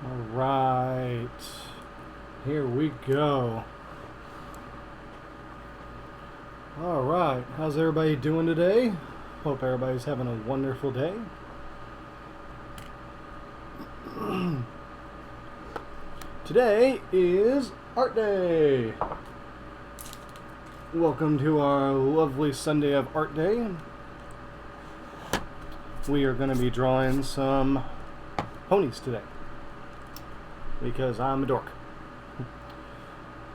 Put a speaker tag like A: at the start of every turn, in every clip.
A: Alright, here we go. Alright, how's everybody doing today? Hope everybody's having a wonderful day. Today is Art Day. Welcome to our lovely Sunday of Art Day. We are going to be drawing some ponies today, because I'm a dork.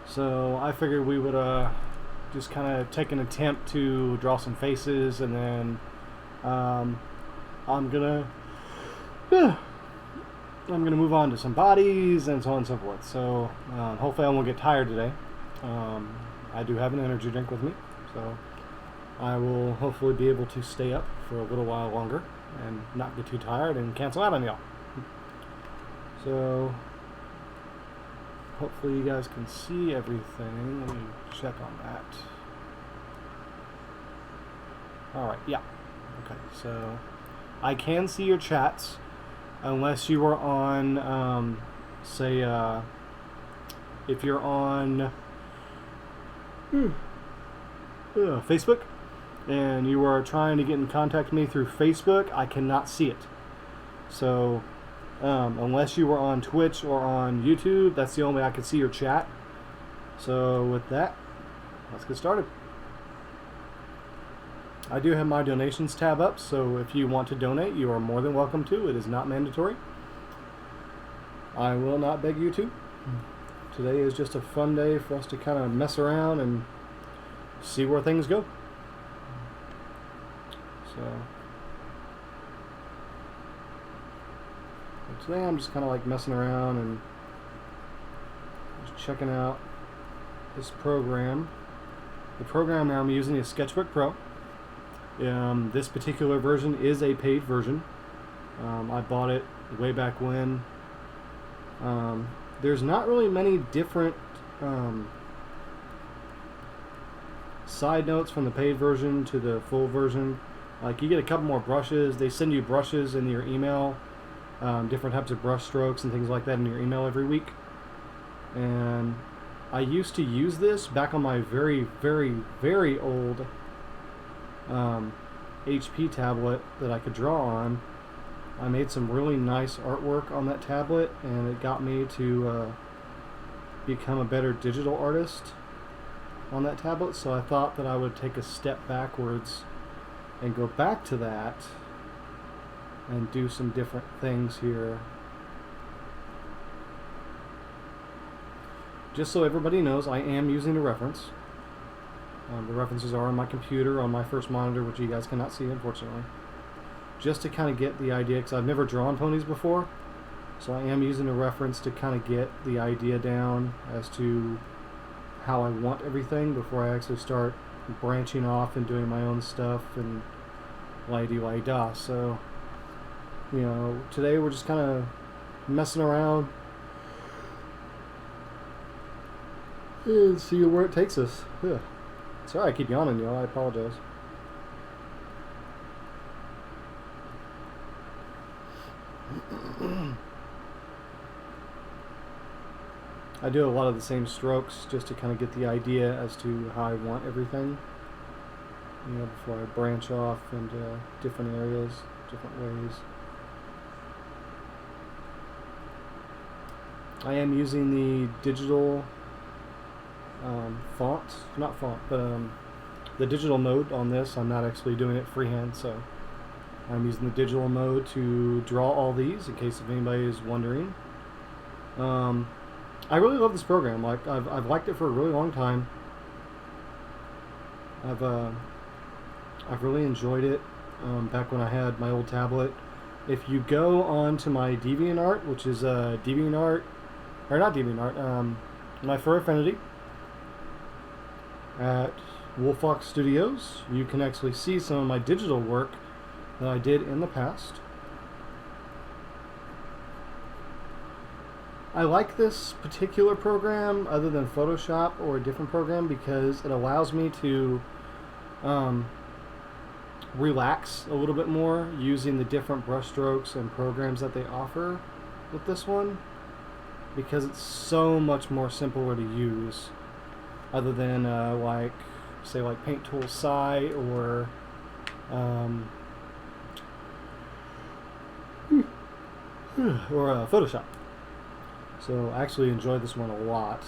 A: So I figured we would just kind of take an attempt to draw some faces, and then I'm gonna move on to some bodies and so on and so forth. So hopefully I won't get tired today. I do have an energy drink with me, so I will hopefully be able to stay up for a little while longer and not get too tired and cancel out on y'all. So hopefully you guys can see everything. Let me check on that. Alright, yeah. Okay, so I can see your chats unless you are on, say, if you're on Facebook and you are trying to get in contact with me through Facebook, I cannot see it. So unless you were on Twitch or on YouTube, that's the only way I can see your chat. So with that, let's get started. I do have my donations tab up, so if you want to donate, you are more than welcome to. It is not mandatory. I will not beg you to. Today is just a fun day for us to kind of mess around and see where things go. So today I'm just kind of like messing around and just checking out this program. The program that I'm using is Sketchbook Pro. This particular version is a paid version. I bought it way back when. There's not really many different side notes from the paid version to the full version. Like, you get a couple more brushes. They send you brushes in your email, different types of brush strokes and things like that in your email every week. And I used to use this back on my very, very, very old HP tablet that I could draw on. I made some really nice artwork on that tablet, and it got me to become a better digital artist on that tablet. So I thought that I would take a step backwards and go back to that and do some different things here. Just so everybody knows, I am using a reference. The references are on my computer, on my first monitor, which you guys cannot see, unfortunately. Just to kind of get the idea, because I've never drawn ponies before, so I am using a reference to kind of get the idea down as to how I want everything before I actually start branching off and doing my own stuff and la-di-la-da. So, you know, today we're just kind of messing around and see where it takes us. Yeah. Sorry I keep yawning, y'all. I apologize. I do a lot of the same strokes just to kind of get the idea as to how I want everything, you know, before I branch off into different areas, different ways. I am using the digital the digital mode on this. I'm not actually doing it freehand, so I'm using the digital mode to draw all these, in case if anybody is wondering. I really love this program. Like, I've liked it for a really long time. I've really enjoyed it back when I had my old tablet. If you go on to my DeviantArt, which is my Fur Affinity at Wolffox Studios, you can actually see some of my digital work that I did in the past. I like this particular program other than Photoshop or a different program because it allows me to relax a little bit more using the different brush strokes and programs that they offer with this one. because it's so much more simpler to use, other than like say like Paint Tool Sai or Photoshop. So I actually enjoyed this one a lot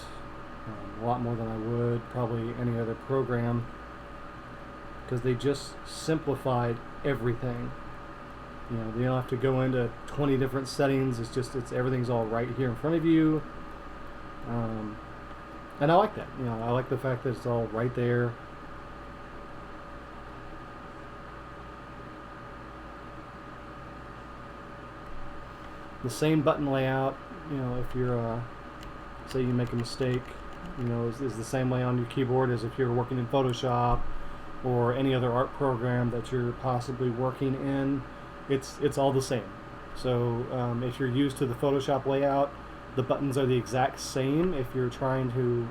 A: more than I would probably any other program, because they just simplified everything. You know, you don't have to go into 20 different settings. It's everything's all right here in front of you. And I like that. You know, I like the fact that it's all right there. The same button layout, you know, if you're, say you make a mistake, you know, is the same layout on your keyboard as if you're working in Photoshop or any other art program that you're possibly working in. It's all the same. So if you're used to the Photoshop layout, the buttons are the exact same. If you're trying to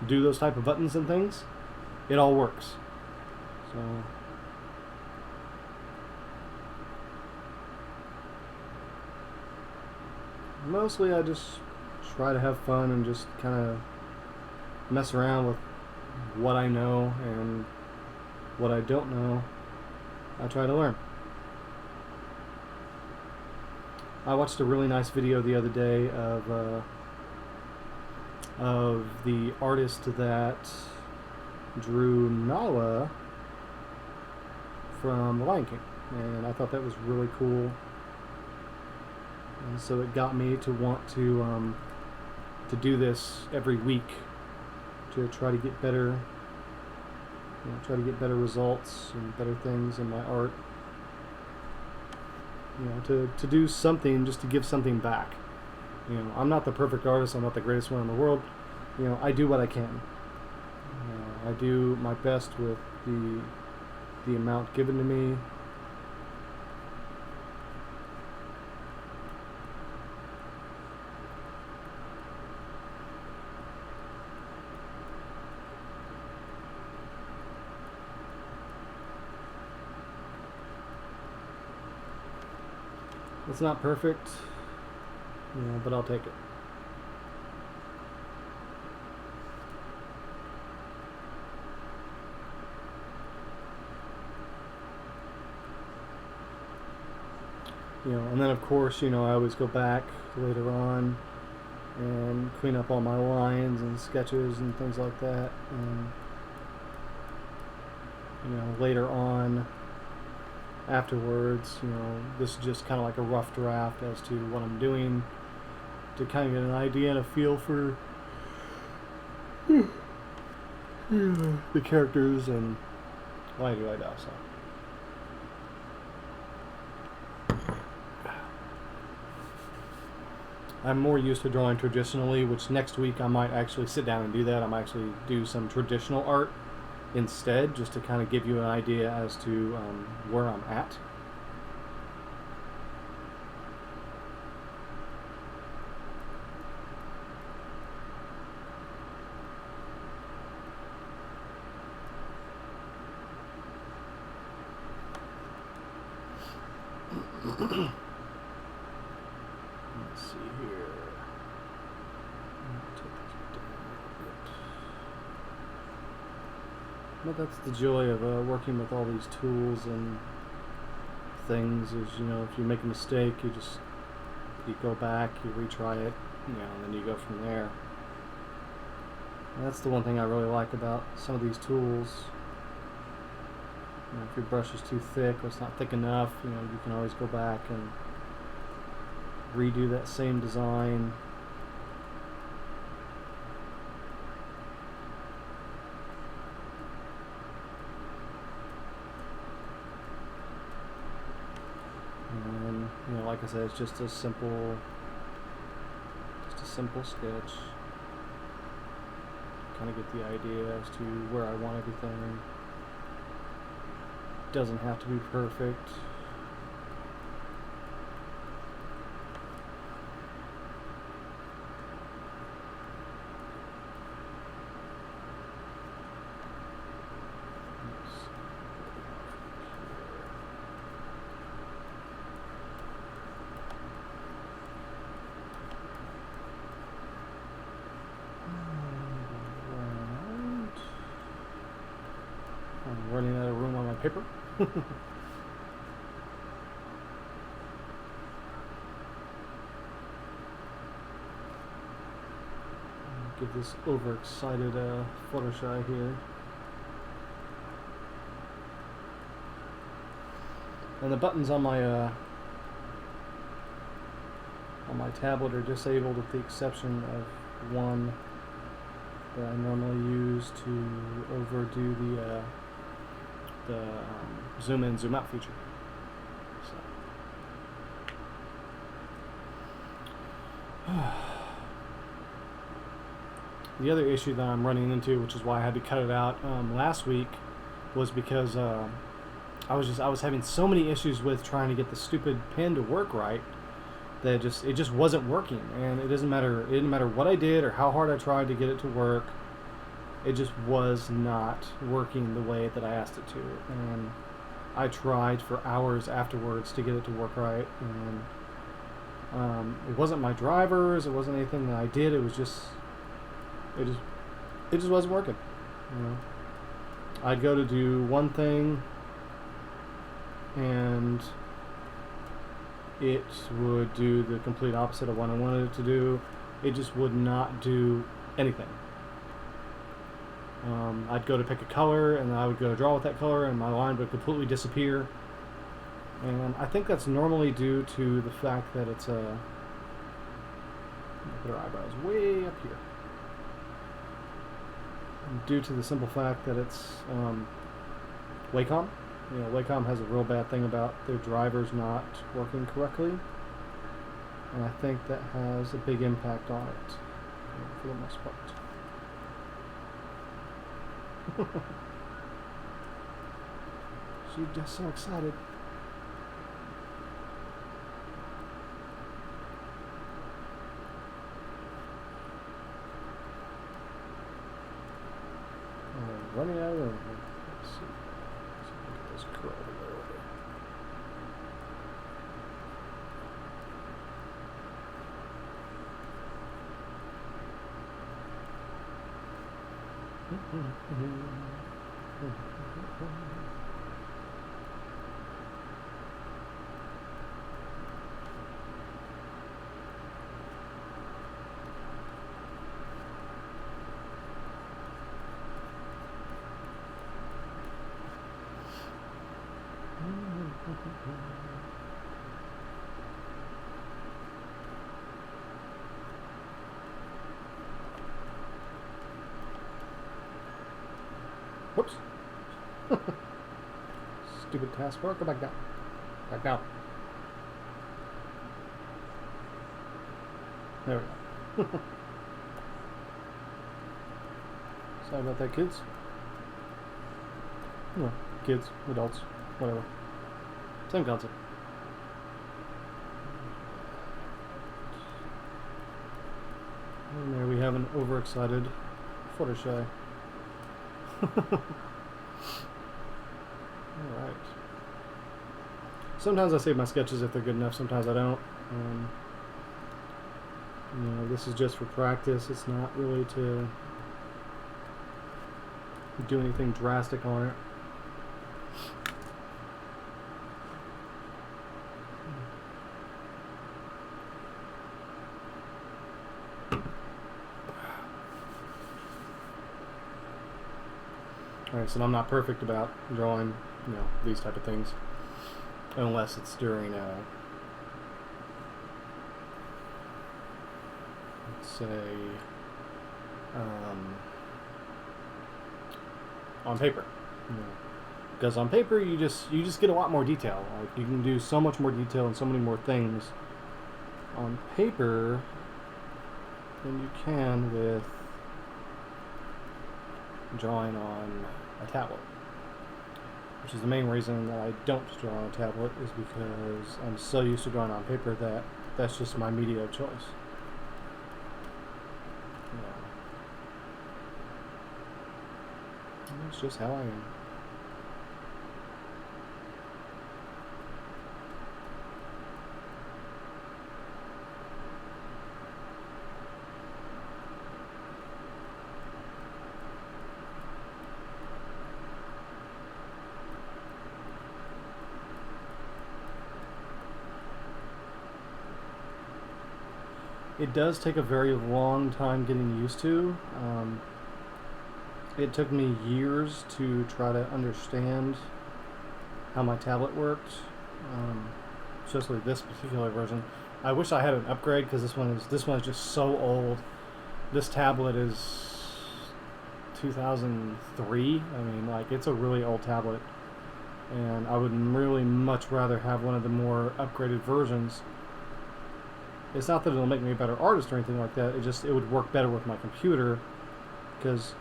A: do those type of buttons and things, it all works. So mostly I just try to have fun and just kind of mess around with what I know, and what I don't know I try to learn. I watched a really nice video the other day of the artist that drew Nala from The Lion King, and I thought that was really cool. And so it got me to want to do this every week, to try to get better, you know, try to get better results and better things in my art. You know, to do something, just to give something back. You know, I'm not the perfect artist. I'm not the greatest one in the world. You know, I do what I can. I do my best with the amount given to me. It's not perfect, you know, but I'll take it. You know, and then of course, you know, I always go back later on and clean up all my lines and sketches and things like that. And, you know, later on, afterwards, you know, this is just kind of like a rough draft as to what I'm doing, to kind of get an idea and a feel for the characters and what I do right now. So I'm more used to drawing traditionally, which next week I might actually sit down and do that. I might actually do some traditional art instead, just to kind of give you an idea as to where I'm at. Let's see here. Take this down a bit. But that's the joy of working with all these tools and things, is, you know, if you make a mistake, you go back, you retry it, you know, and then you go from there. And that's the one thing I really like about some of these tools. You know, if your brush is too thick or it's not thick enough, you know, you can always go back and redo that same design. And, you know, like I said, it's just a simple sketch. Kind of get the idea as to where I want everything. Doesn't have to be perfect. I'm running out of room on my paper. Give this overexcited Fluttershy here. And the buttons on my tablet are disabled with the exception of one that I normally use to overdo the zoom in, zoom out feature. So. The other issue that I'm running into, which is why I had to cut it out last week, was because I was having so many issues with trying to get the stupid pen to work right that it just wasn't working. And it didn't matter what I did or how hard I tried to get it to work. It just was not working the way that I asked it to. And I tried for hours afterwards to get it to work right. And it wasn't my drivers. It wasn't anything that I did. It was just. It just wasn't working. You know, I'd go to do one thing, and it would do the complete opposite of what I wanted it to do. It just would not do anything. I'd go to pick a color, and I would go to draw with that color, and my line would completely disappear. And I think that's normally due to the fact that it's a. Put our eyebrows way up here. Due to the simple fact that it's Wacom. You know, Wacom has a real bad thing about their drivers not working correctly, and I think that has a big impact on it, you know, for the most part. She's just so excited. Running out of room. Let's see. Let's look at this curl over there. Whoops. Stupid taskbar. Go back down. Back down. There we go. Sorry about that, kids. No, kids, adults, whatever. Same concept. And there we have an overexcited Fluttershy. Alright. Sometimes I save my sketches if they're good enough, sometimes I don't. You know, this is just for practice. It's not really to do anything drastic on it. Alright, so I'm not perfect about drawing, you know, these type of things. Unless it's during, let's say, on paper. You know, because on paper you just get a lot more detail. Like, you can do so much more detail and so many more things on paper than you can with drawing on a tablet. Which is the main reason that I don't draw on a tablet, is because I'm so used to drawing on paper that that's just my media of choice. Yeah. That's just how I am. It does take a very long time getting used to. It took me years to try to understand how my tablet worked, especially this particular version. I wish I had an upgrade because this one is just so old. This tablet is 2003. I mean, like, it's a really old tablet, and I would really much rather have one of the more upgraded versions. It's not that it'll make me a better artist or anything like that. It would work better with my computer, because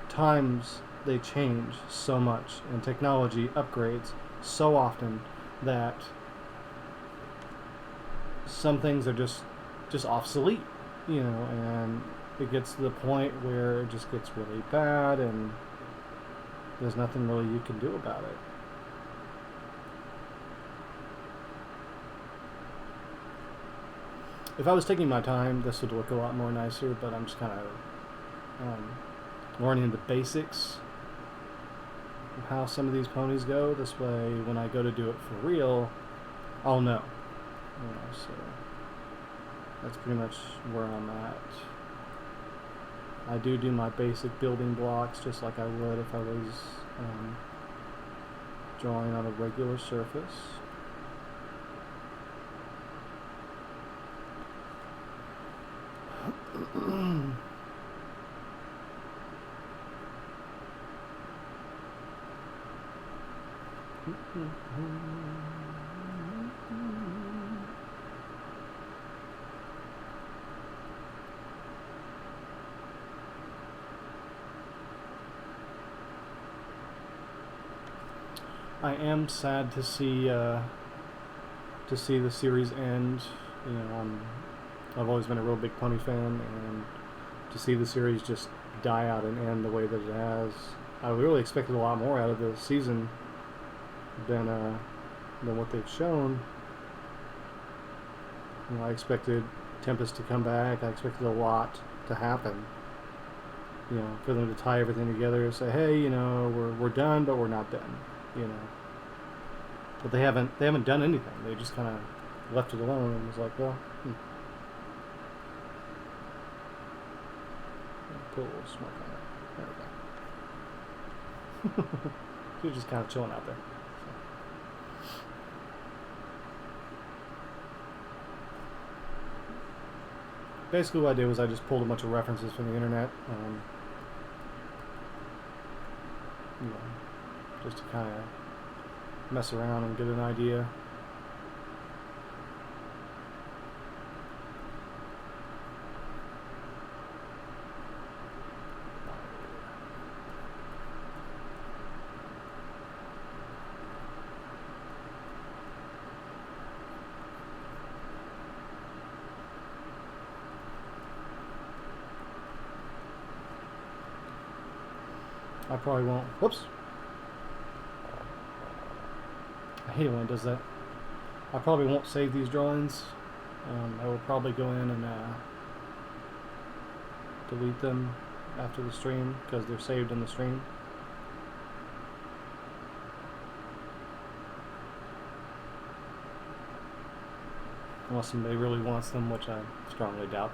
A: times they change so much and technology upgrades so often that some things are just obsolete, and it gets to the point where it just gets really bad and there's nothing really you can do about it. If I was taking my time, this would look a lot more nicer, but I'm just kind of learning the basics of how some of these ponies go. This way, when I go to do it for real, I'll know. So that's pretty much where I'm at. I do my basic building blocks just like I would if I was drawing on a regular surface. I am sad to see the series end. I've always been a real big Pony fan, and to see the series just die out and end the way that it has, I really expected a lot more out of the season than what they've shown. I expected Tempest to come back. I expected a lot to happen. For them to tie everything together and say, hey, we're done, but we're not done. But they haven't done anything. They just kind of left it alone and was like, well, put a little smoke on it. There we go. She's just kind of chilling out there. So. Basically what I did was I just pulled a bunch of references from the internet, just to kind of mess around and get an idea. I probably won't. Whoops. I hate it when it does that. I probably won't save these drawings. I will probably go in and delete them after the stream because they're saved in the stream. Unless somebody really wants them, which I strongly doubt.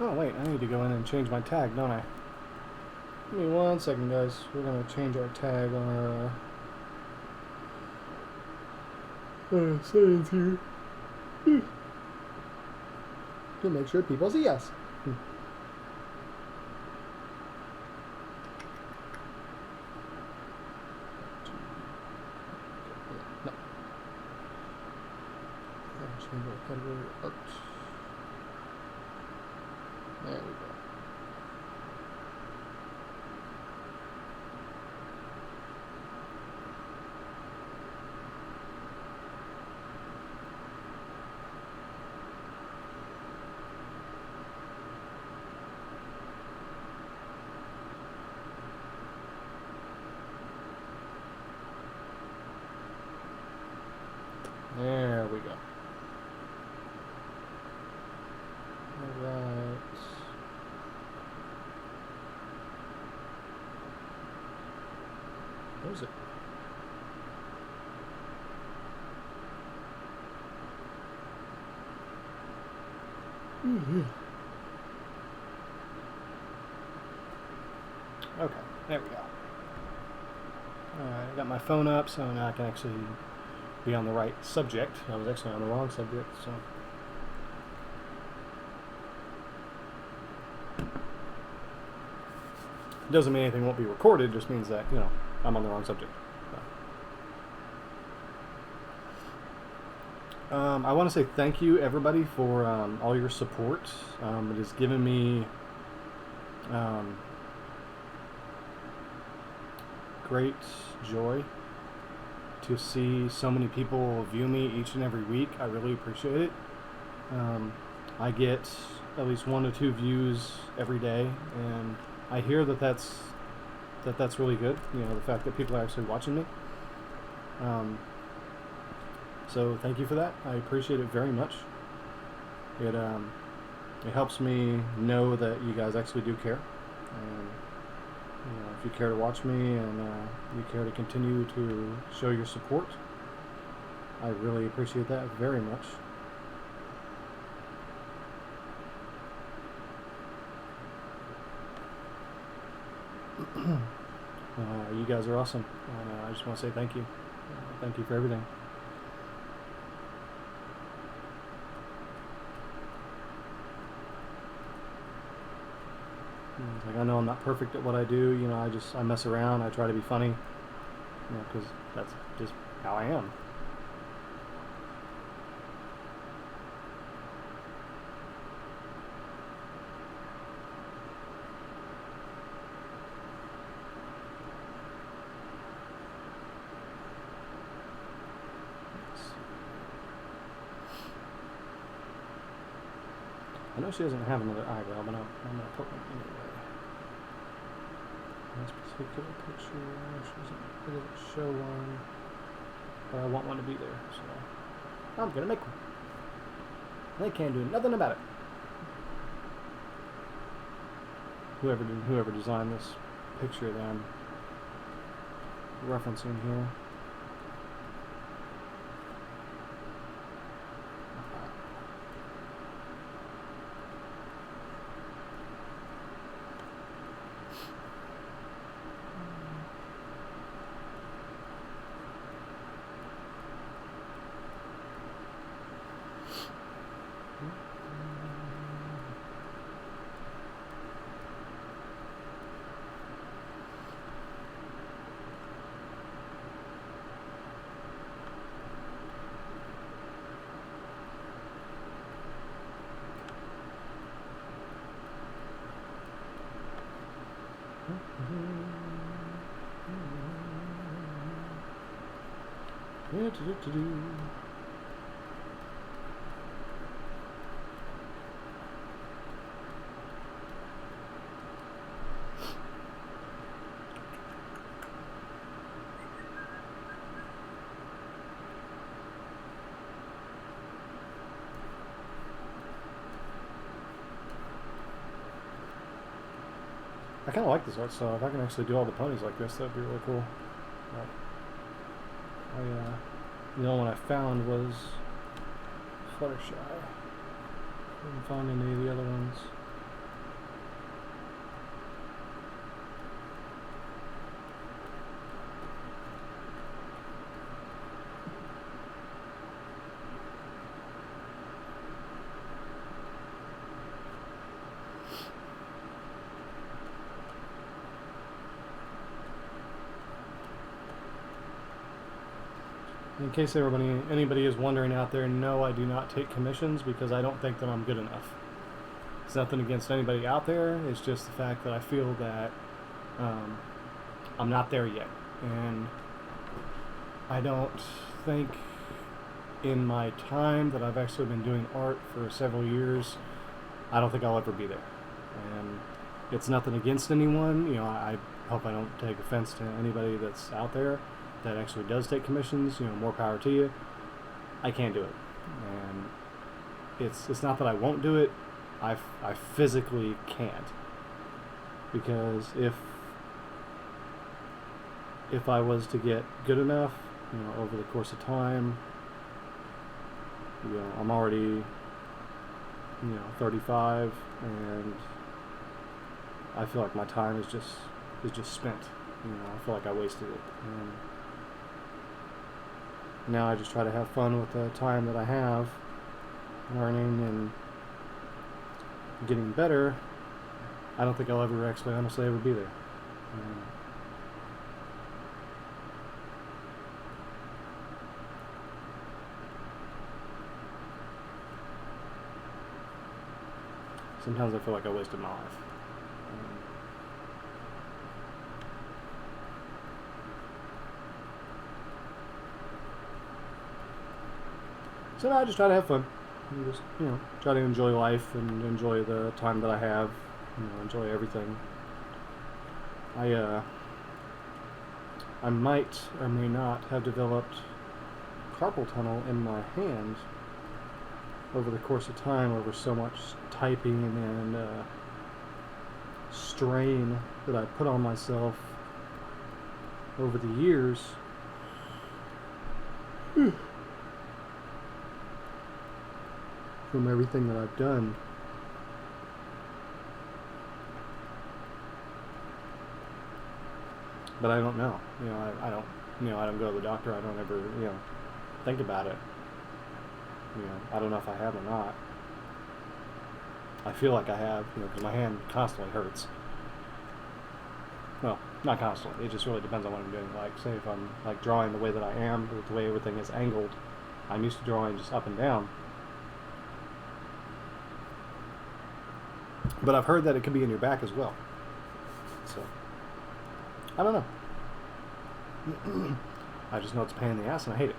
A: Oh wait, I need to go in and change my tag, don't I? Give me 1 second, guys. We're gonna change our tag on our settings here to make sure people see us. No. Change our category art. There we go. What is it? Mm-hmm. Okay, there we go. Alright, I got my phone up, so now I can actually be on the right subject. I was actually on the wrong subject, so. It doesn't mean anything won't be recorded, just means that, I'm on the wrong subject. I want to say thank you, everybody, for all your support. It has given me great joy to see so many people view me each and every week. I really appreciate it. I get at least 1 to 2 views every day, and I hear that's really good. The fact that people are actually watching me. So thank you for that. I appreciate it very much. It helps me know that you guys actually do care. And if you care to watch me and you care to continue to show your support, I really appreciate that very much. You guys are awesome. I just want to say thank you. Thank you for everything. Like, I know I'm not perfect at what I do. I mess around. I try to be funny. Because that's just how I am. I know she doesn't have another eyebrow, but I'm going to put one anyway. This particular picture, she doesn't show one, but I want one to be there, so I'm going to make one. They can't do nothing about it. Whoever designed this picture that I'm referencing here. I kind of like this art style. If I can actually do all the ponies like this, that'd be really cool. The only one I found was Fluttershy. Didn't find any of the other ones. In case anybody is wondering out there, no, I do not take commissions because I don't think that I'm good enough. It's nothing against anybody out there. It's just the fact that I feel that I'm not there yet. And I don't think in my time that I've actually been doing art for several years, I don't think I'll ever be there. And it's nothing against anyone. I hope I don't take offense to anybody that's out there that actually does take commissions. More power to you. I can't do it, and it's not that I won't do it. I physically can't, because if if I was to get good enough, over the course of time, I'm already, 35, and I feel like my time is just spent. I feel like I wasted it. And now I just try to have fun with the time that I have, learning and getting better. I don't think I'll ever actually honestly ever be there. Sometimes I feel like I wasted my life. So now I just try to have fun. And just, try to enjoy life and enjoy the time that I have. Enjoy everything. I might or may not have developed carpal tunnel in my hand over the course of time, over so much typing and strain that I put on myself over the years. From everything that I've done. But I don't know. I don't. I don't go to the doctor. I don't ever. Think about it. I don't know if I have or not. I feel like I have. Because my hand constantly hurts. Well, not constantly. It just really depends on what I'm doing. Like, say if I'm like drawing the way that I am, with the way everything is angled. I'm used to drawing just up and down. But I've heard that it can be in your back as well. So, I don't know. I just know it's a pain in the ass and I hate it.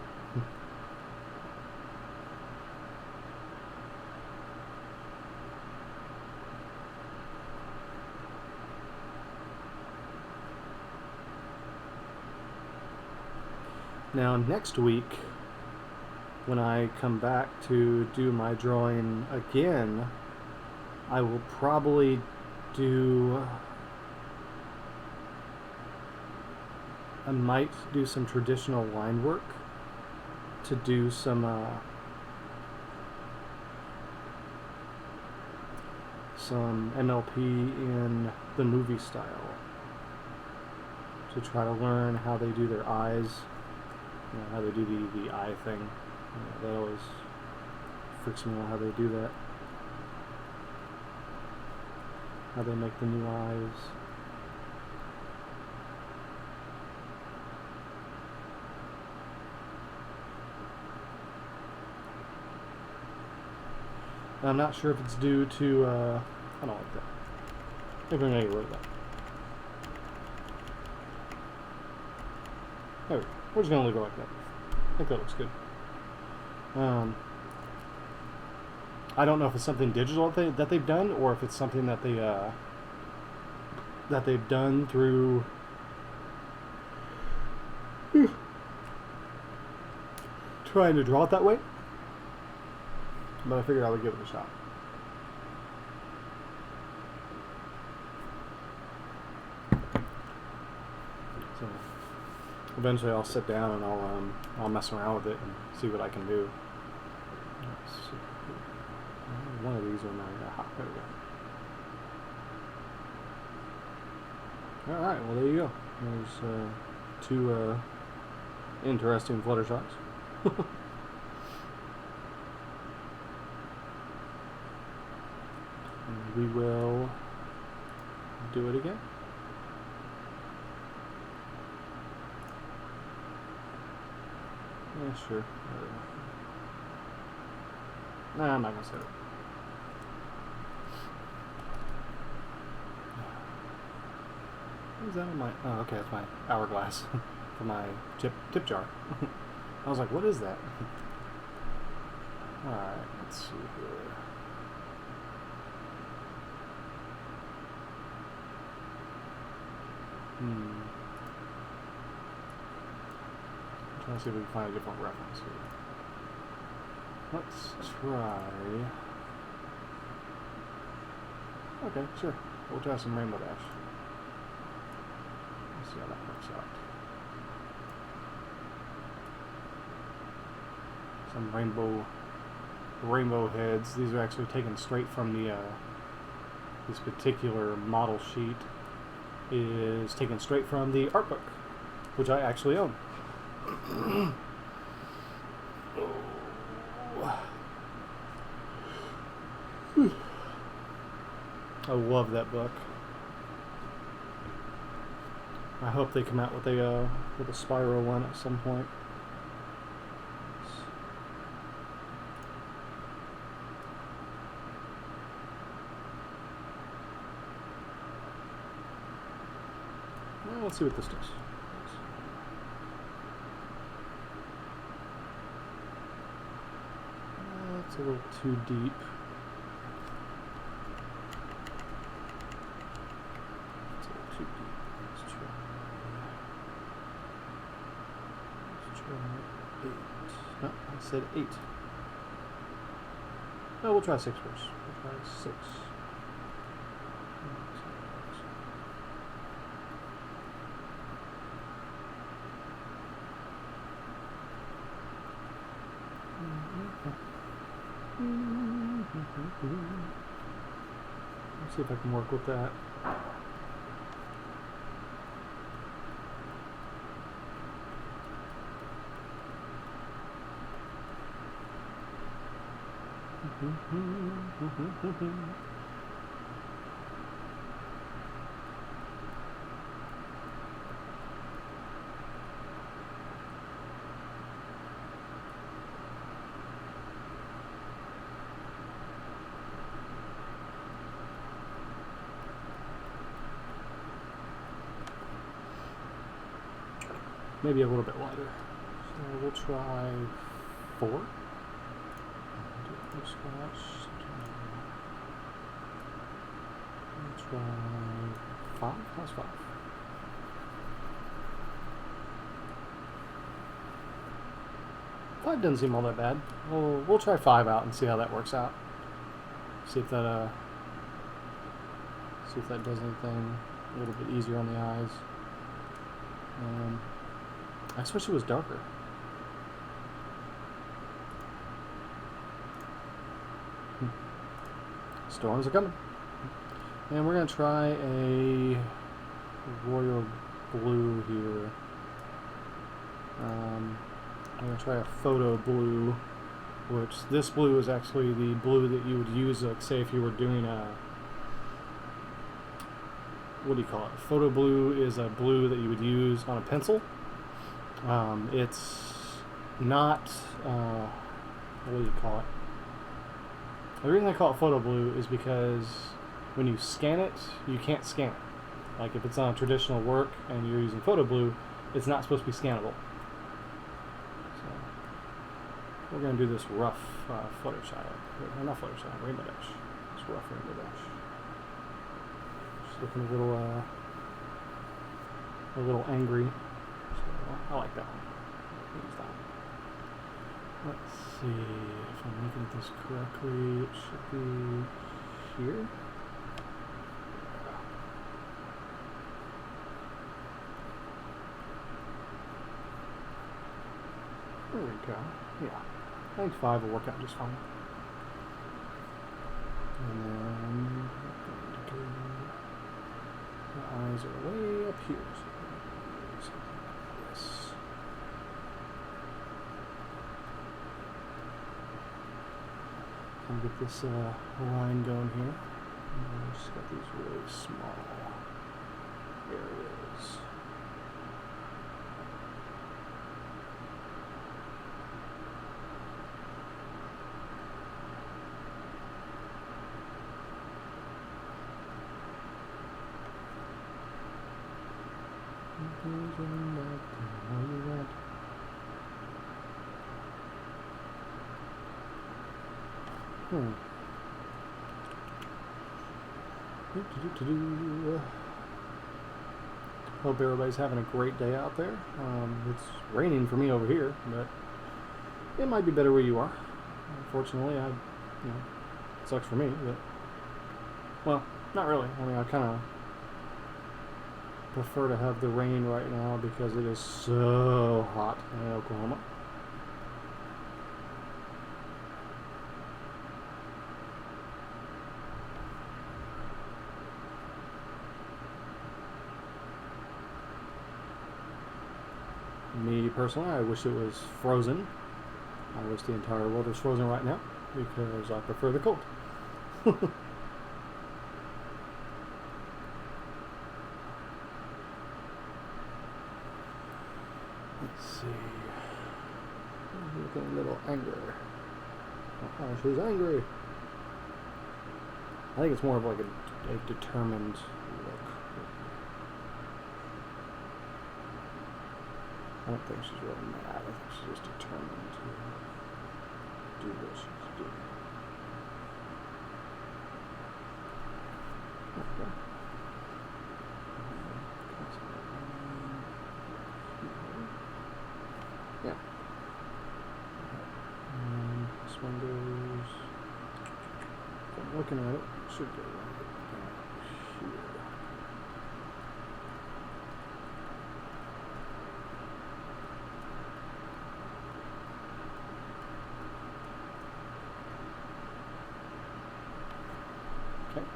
A: Now, next week, when I come back to do my drawing again, I will probably do... I might do some traditional line work to do some MLP in the movie style, to try to learn how they do their eyes, how they do the eye thing. That always freaks me out, how they do that. How they make the new eyes. I'm not sure if it's due to, I don't like that. Maybe I'm going to get rid of that. There we go. We're just going to leave it like that. I think that looks good. I don't know if it's something digital that they've done, or if it's something that they've done through trying to draw it that way. But I figured I would give it a shot. So eventually I'll sit down and I'll mess around with it and see what I can do. Let's see. One of these are my there we go. Alright, well there you go. There's two interesting Fluttershy's. We will do it again. Yeah, sure. Nah, I'm not gonna say it. What is that on my... Oh, okay, it's my hourglass for my tip jar. I was like, what is that? Alright, let's see here. I'm trying to see if we can find a different reference here. Let's try... Okay, sure. We'll try some Rainbow Dash. Let's see how that works out. some rainbow heads. These are actually taken straight from the this particular model sheet is taken straight from the art book, which I actually own. I love that book. I hope they come out with a Spyro one at some point. Well, let's see what this does. That's a little too deep. No, I said 8. No, we'll try 6 first. We'll try 6. Let's see if I can work with that. Maybe a little bit lighter. So we'll try 4. We'll try 5. How's 5? Five doesn't seem all that bad. We'll try 5 out and see how that works out. See if that does anything a little bit easier on the eyes. I just wish it was darker. Storms are coming. And we're going to try a royal blue here. I'm going to try a photo blue, which this blue is actually the blue that you would use, like, say if you were doing a, what do you call it? Photo blue is a blue that you would use on a pencil. It's not, what do you call it? The reason I call it photo blue is because when you scan it, you can't scan it. Like if it's on a traditional work and you're using photo blue, it's not supposed to be scannable. So we're going to do this rough Fluttershy, or not Fluttershy, Rainbow Dash. It's rough Rainbow Dash. Just looking a little angry. So I like that one. Use that one. Let's see if I'm looking at this correctly. It should be here. There we go. Yeah. I think 5 will work out just fine. And then the eyes are way up here. So yes. I'll get this line going here. And just got these really small areas. Hope everybody's having a great day out there. It's raining for me over here, but it might be better where you are. Unfortunately, it sucks for me, but well, not really. I mean, I kind of prefer to have the rain right now because it is so hot in Oklahoma. Me personally, I wish it was frozen. I wish the entire world was frozen right now because I prefer the cold. Let's see. Looking a little angry. Oh, she's angry. I think it's more of like a determined look. I don't think she's really mad. I think she's just determined to do what she's doing. Okay. Yeah. This one goes. If I'm looking at it, it should go right here. Okay.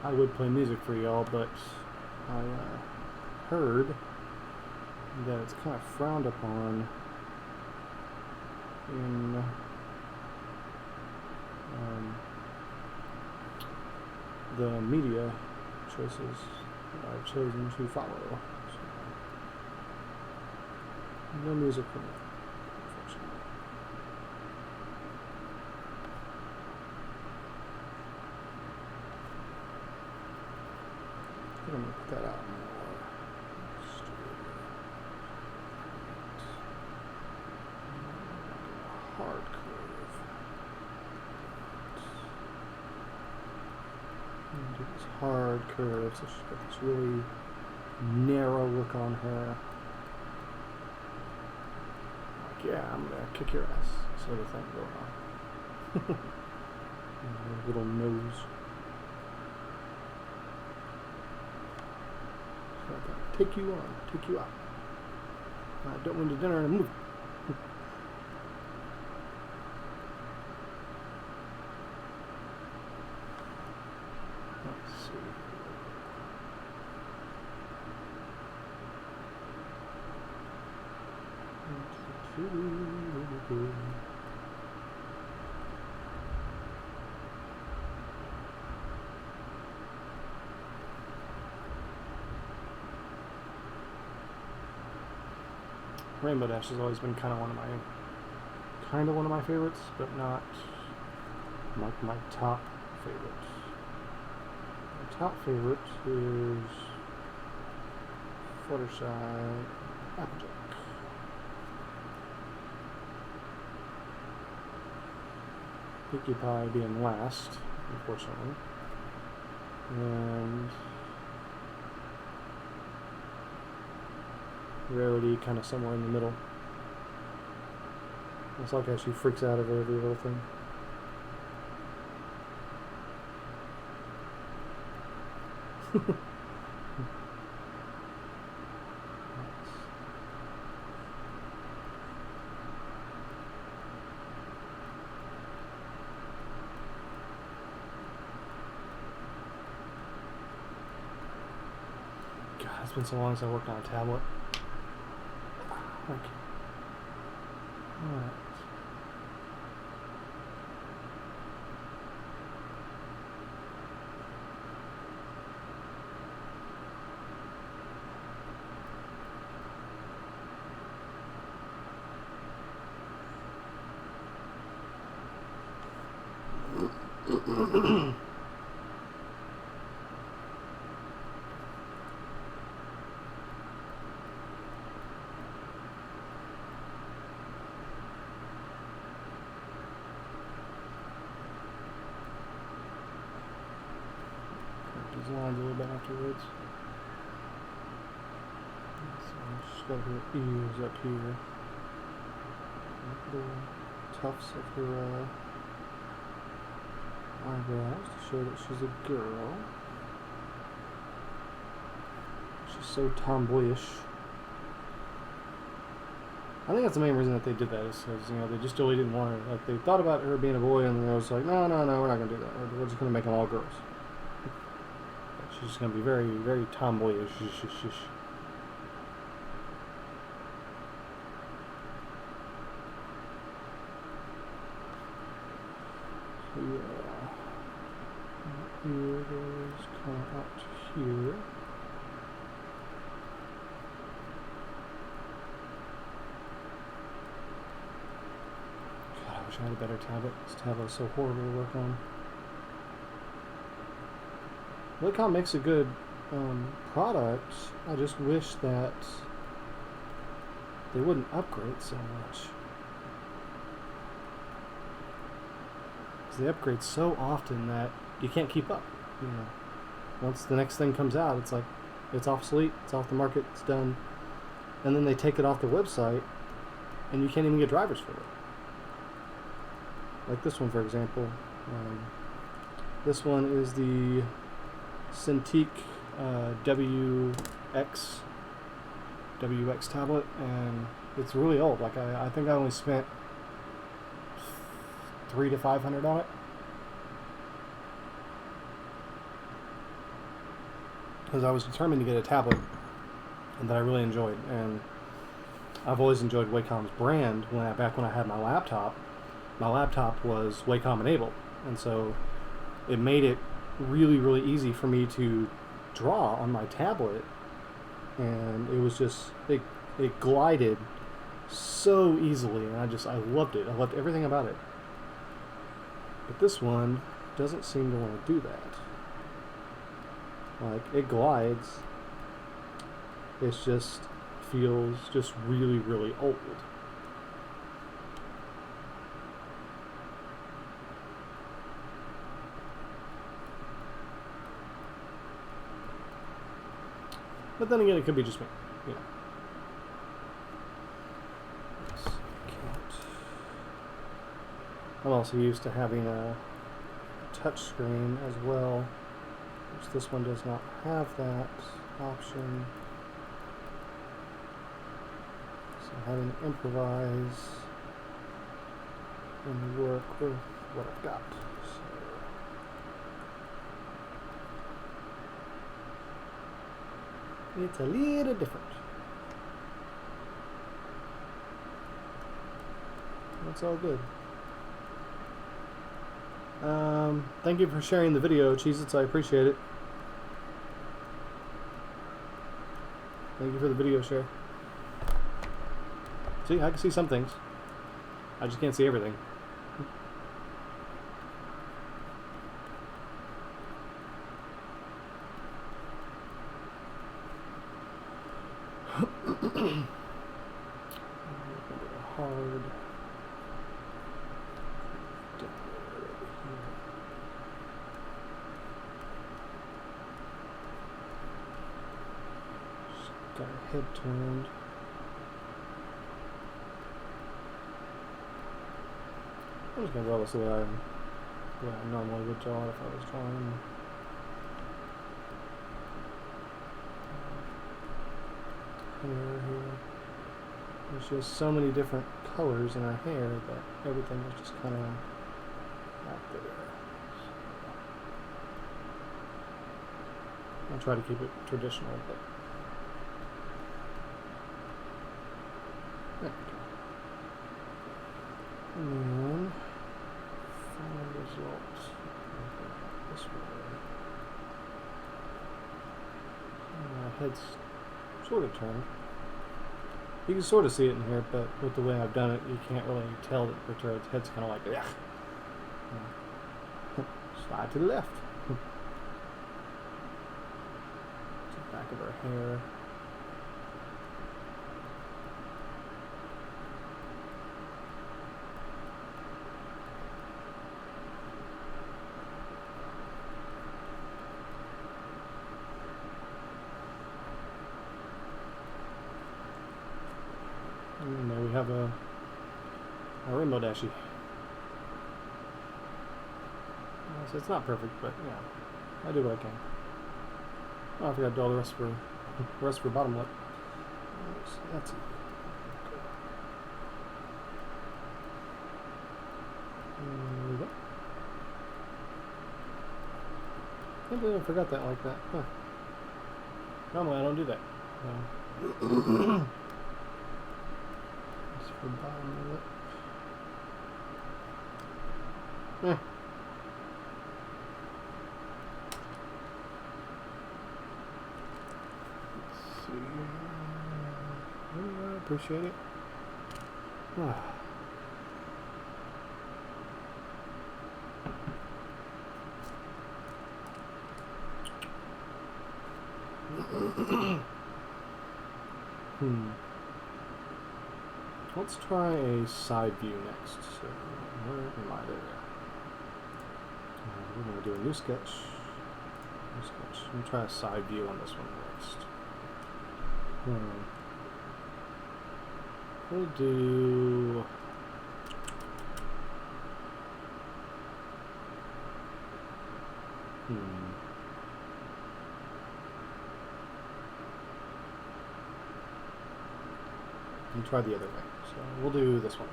A: I would play music for y'all, but I heard that it's kind of frowned upon in the media choices that I've chosen to follow. So, no music for me, unfortunately. I think I'm going to put that out more. Hard curve. And do this hard curve, so she's got this really narrow look on her. Like, yeah, I'm gonna kick your ass, sort of thing going on. And her little nose. So I gotta take you on, take you out. I don't want to dinner in a movie. Let's see. Rainbow Dash has always been kind of one of my favorites, but not like my top favorite. My top favorite is Fluttershy Applejack. Pinkie Pie being last, unfortunately. And Rarity kind of somewhere in the middle. It's like how she freaks out over every little thing. God, it's been so long since I worked on a tablet. Okay. Alright. These lines a little bit afterwards. So I'm just got her ears up here. Little tufts of her eyebrows to show that she's a girl. She's so tomboyish. I think that's the main reason that they did that, is because, you know, they just really didn't want her. Like, they thought about her being a boy, and they was like, no, no, no, we're not going to do that. We're just going to make them all girls. She's going to be very, very tomboyish. So, yeah. Here goes kind of out to here. I wish I had a better tablet. This tablet is so horrible to work on. Wacom makes a good product. I just wish that they wouldn't upgrade so much. Because they upgrade so often that you can't keep up. You know, once the next thing comes out, it's like it's obsolete, it's off the market, it's done, and then they take it off the website, and you can't even get drivers for it. Like this one, for example. This one is the Cintiq WX tablet, and it's really old. Like I think I only spent $300 to $500 on it. Because I was determined to get a tablet that I really enjoyed, and I've always enjoyed Wacom's brand. Back when I had my laptop was Wacom enabled, and so it made it really, really easy for me to draw on my tablet, and it was just it glided so easily, and I loved it. I loved everything about it. But this one doesn't seem to want to do that. Like, it glides, it just feels just really, really old. But then again, it could be just me, you know. I'm also used to having a touch screen as well, which this one does not have that option. So having to improvise and work with what I've got. So it's a little different. That's all good. Thank you for sharing the video, Cheez-Its. I appreciate it. Thank you for the video share. See, I can see some things. I just can't see everything. Hard. Got her head turned. I'm just gonna draw this the way I normally would draw it if I was drawing. Hair here. There's just so many different colors in her hair that everything is just kind of out there. I'll try to keep it traditional, but there we go. And then final results. This way. My head's sort of turned. You can sort of see it in here, but with the way I've done it, you can't really tell that Bertrad's head's kind of like, yeah. Slide to the left. The back of her hair. And there we have a rainbow dashie. So it's not perfect, but yeah, I do what I can. Oh, I forgot to do all the rest for bottom lip. So that's it. There we go. I can't believe I forgot that like that. Huh. Normally I don't do that. Just for bottom of it. Eh. Let's see. I appreciate it. Let's try a side view next. So, where am I there? We're going to do a new sketch. New sketch. Let me try a side view on this one next. We'll do... And try the other way. So we'll do this one.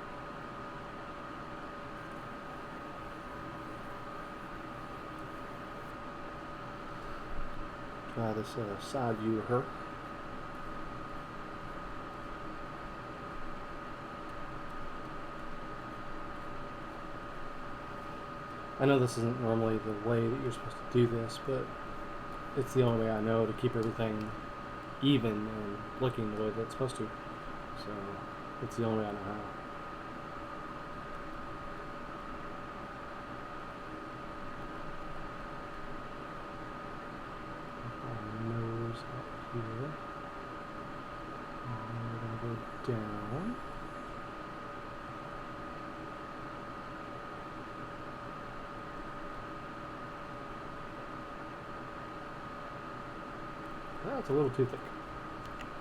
A: Try this side view of her. I know this isn't normally the way that you're supposed to do this, but it's the only way I know to keep everything even and looking the way that it's supposed to. So it's the only way I know how. Nose up here. And we're going to go down. That's a little too thick.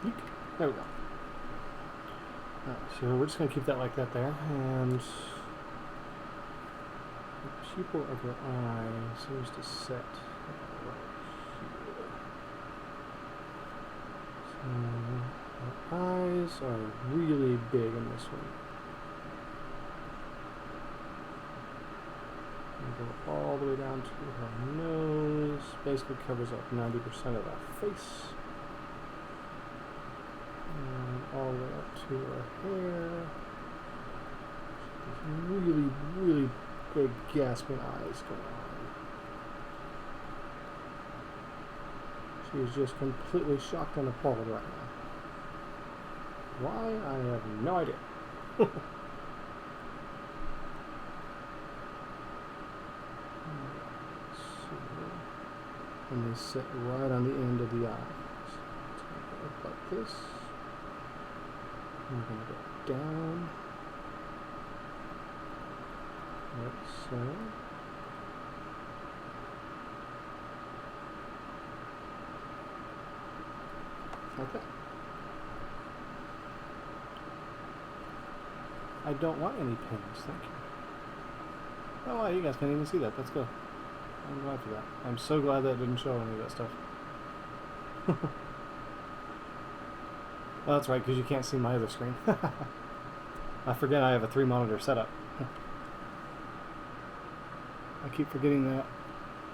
A: Eek. There we go. Alright, so we're just going to keep that like that there, and the pupil of her eye seems to set right here. So her eyes are really big in this one. And go all the way down to her nose, basically covers up 90% of that face. And all the way up to her hair. These really, really big gasping eyes going on. She is just completely shocked and appalled right now. Why? I have no idea. And they sit right on the end of the eyes. So go like this. I'm going to go down, like so. Like that. I don't want any pins, thank you. Oh wow, you guys can't even see that, that's good. I'm glad for that. I'm so glad that didn't show any of that stuff. Well, that's right, because you can't see my other screen. I forget I have a 3-monitor setup. I keep forgetting that.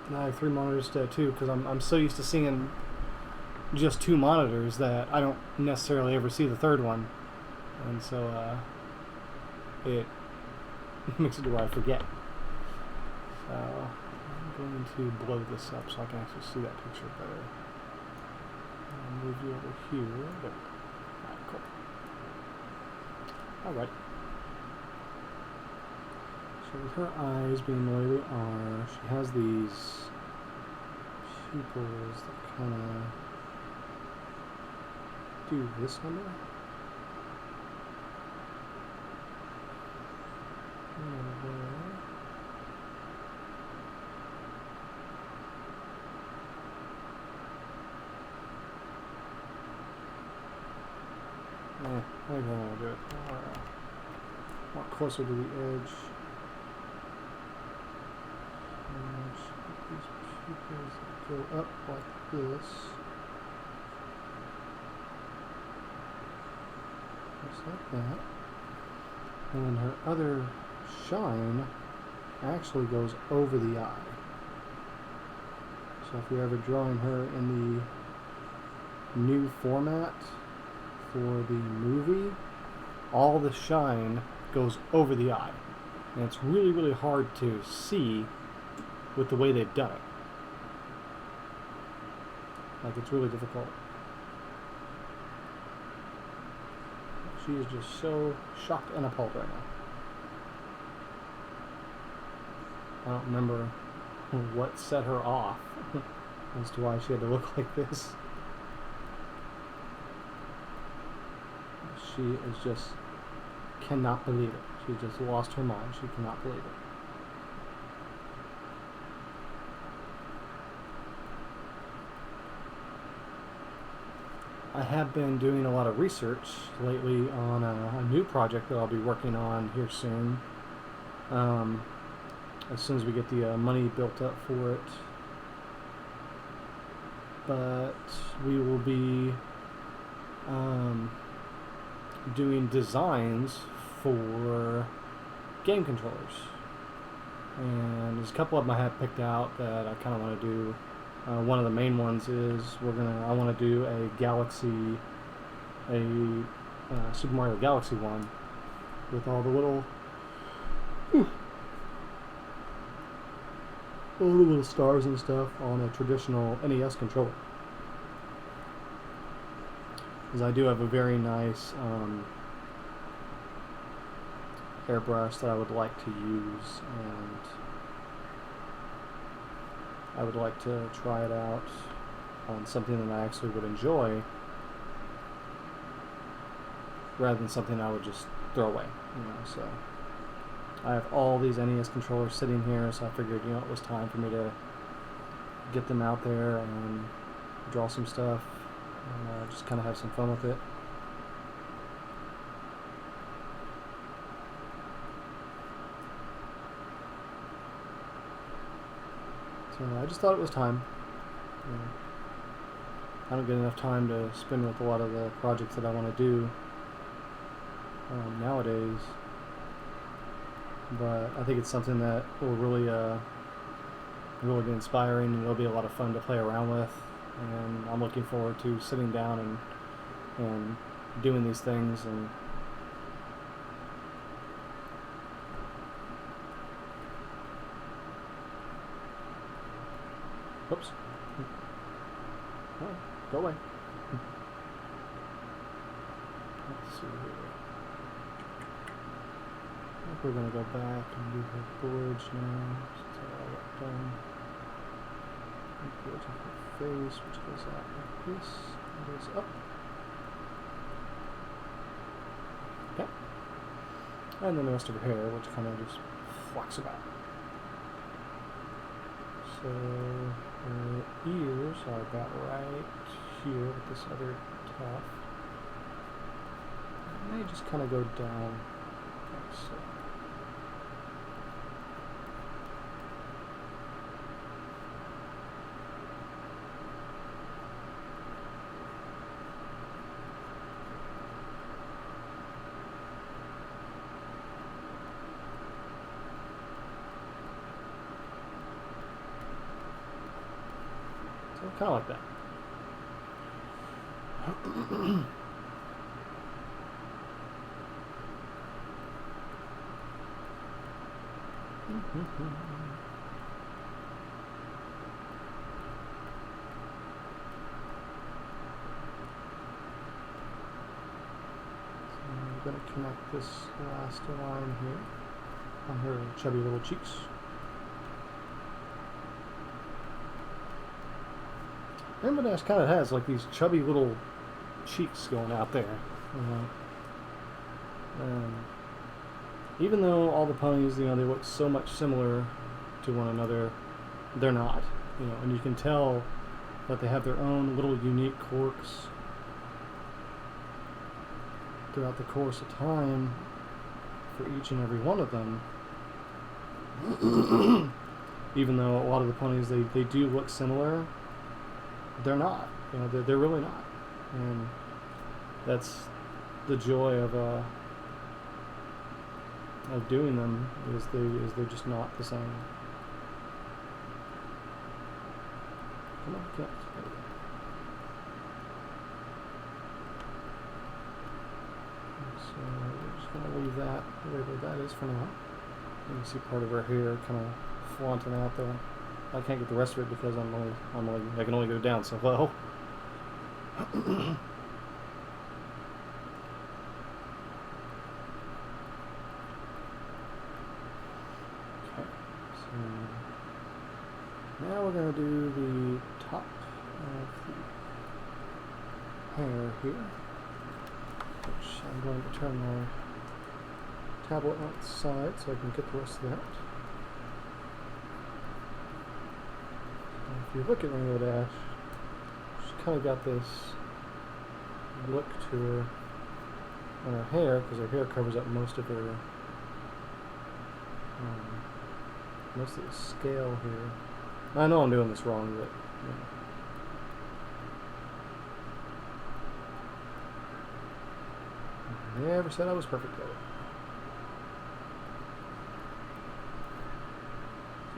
A: Now I have 3 monitors instead of 2, because I'm so used to seeing just 2 monitors that I don't necessarily ever see the third one. And so it makes it to where I forget. So I'm going to blow this up so I can actually see that picture better. I'll move you over here. There. Alright, cool. Alright. So with her eyes being the way they are, she has these pupils that kind of do this number. I think I want to do it more closer to the edge. And these pupils go up like this. Just like that. And then her other shine actually goes over the eye. So if you're ever drawing her in the new format for the movie, all the shine goes over the eye. And it's really, really hard to see with the way they've done it. Like, it's really difficult. She is just so shocked and appalled right now. I don't remember what set her off as to why she had to look like this. She is just cannot believe it. She just lost her mind. She cannot believe it. I have been doing a lot of research lately on a new project that I'll be working on here soon. As soon as we get the money built up for it. But we will be doing designs for game controllers. And there's a couple of them I have picked out that I kind of want to do. One of the main ones is I want to do a Super Mario Galaxy one with all the little stars and stuff on a traditional NES controller. Because I do have a very nice airbrush that I would like to use, and I would like to try it out on something that I actually would enjoy, rather than something I would just throw away, so I have all these NES controllers sitting here, so I figured, it was time for me to get them out there and draw some stuff and just kind of have some fun with it. So I just thought it was time. I don't get enough time to spend with a lot of the projects that I want to do nowadays. But I think it's something that will really be inspiring, and it'll be a lot of fun to play around with. And I'm looking forward to sitting down and doing these things. And whoops, oh, go away. Let's see here. I think we're going to go back and do her gorge now. Since I all that done. Gorge of her face, which goes out like this, and goes up. Okay. And then the rest of her hair, which kind of just flocks about. So her ears are about right here with this other tuft. And they just kind of go down like so. Kind of like that. So I'm going to connect this last line here on her chubby little cheeks. Rainbow kind of has like these chubby little cheeks going out there. Even though all the ponies, they look so much similar to one another, they're not. And you can tell that they have their own little unique quirks throughout the course of time for each and every one of them. Even though a lot of the ponies, they do look similar, they're not. They're really not. And that's the joy of of doing them is they're just not the same. Come on, connect. There we go. So we're just gonna leave that the way that is for now. You can see part of her hair kind of flaunting out there. I can't get the rest of it because I can only go down so low. Okay, so now we're going to do the top of the hair here, which I'm going to turn my tablet on its side so I can get the rest of that. If you look at Rainbow Dash, she's kind of got this look to her on her hair, because her hair covers up most of her, most of the scale here. I know I'm doing this wrong, but I never said I was perfect at it.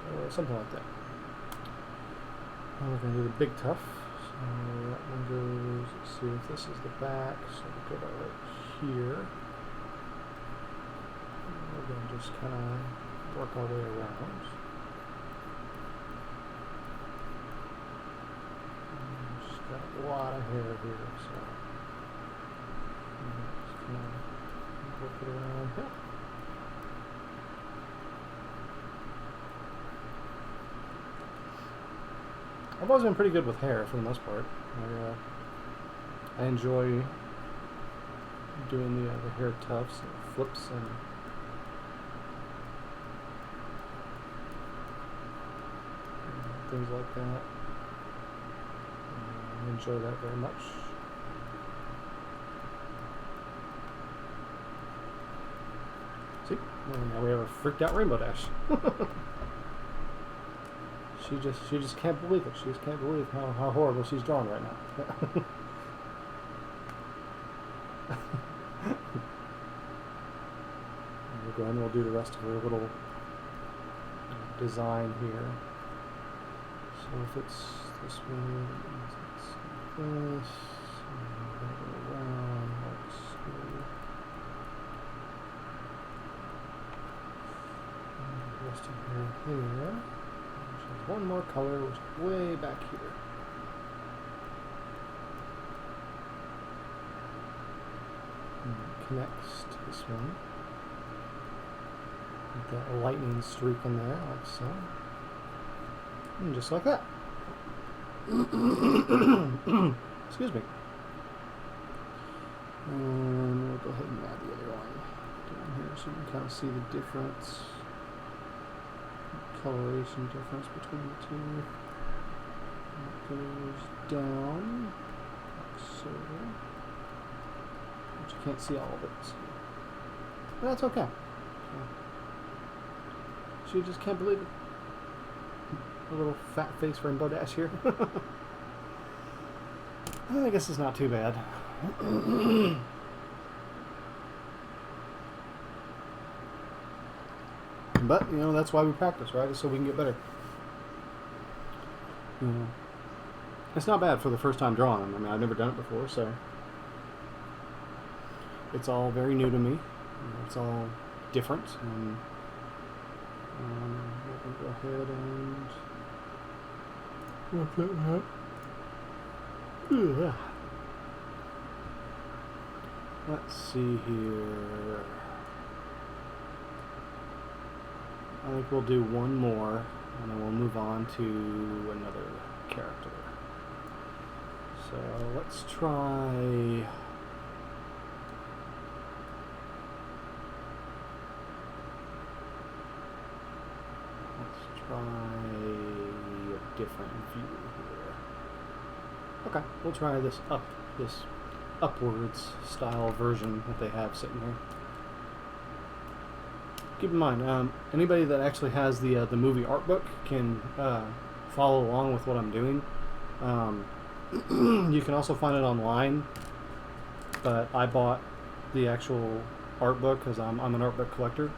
A: So, something like that. We're going to do the big tuff. So that one goes, let's see if this is the back, so we'll go about right here. And we're going to just kind of work our way around. And just got a lot of hair here, so just kind of work it around here. I've always been pretty good with hair for the most part. I enjoy doing the hair tufts and flips and things like that. I enjoy that very much. See, now we have a freaked out Rainbow Dash. She just can't believe it. She just can't believe how horrible she's drawn right now. We'll go ahead and we'll do the rest of her little design here. So if it's this way, it's like this, and we're going to go around like so. And the rest of her here. One more color, which is way back here. And connects to this one. With that lightning streak in there, like so. And just like that. Excuse me. And we'll go ahead and add the other one down here so you can kind of see the difference. Coloration difference between the two. It goes down like so. But you can't see all of it. So. But that's okay. She just can't believe it. A little fat face Rainbow Dash here. I guess it's not too bad. But, you know, that's why we practice, right? Is so we can get better. You know, it's not bad for the first time drawing. I mean, I've never done it before, so it's all very new to me. You know, it's all different, and we're going to go ahead and look at that. Let's see here. I think we'll do one more, and then we'll move on to another character. So let's try... a different view here. Okay, we'll try this upwards style version that they have sitting here. Keep in mind, anybody that actually has the movie art book can follow along with what I'm doing. You can also find it online, but I bought the actual art book because I'm an art book collector.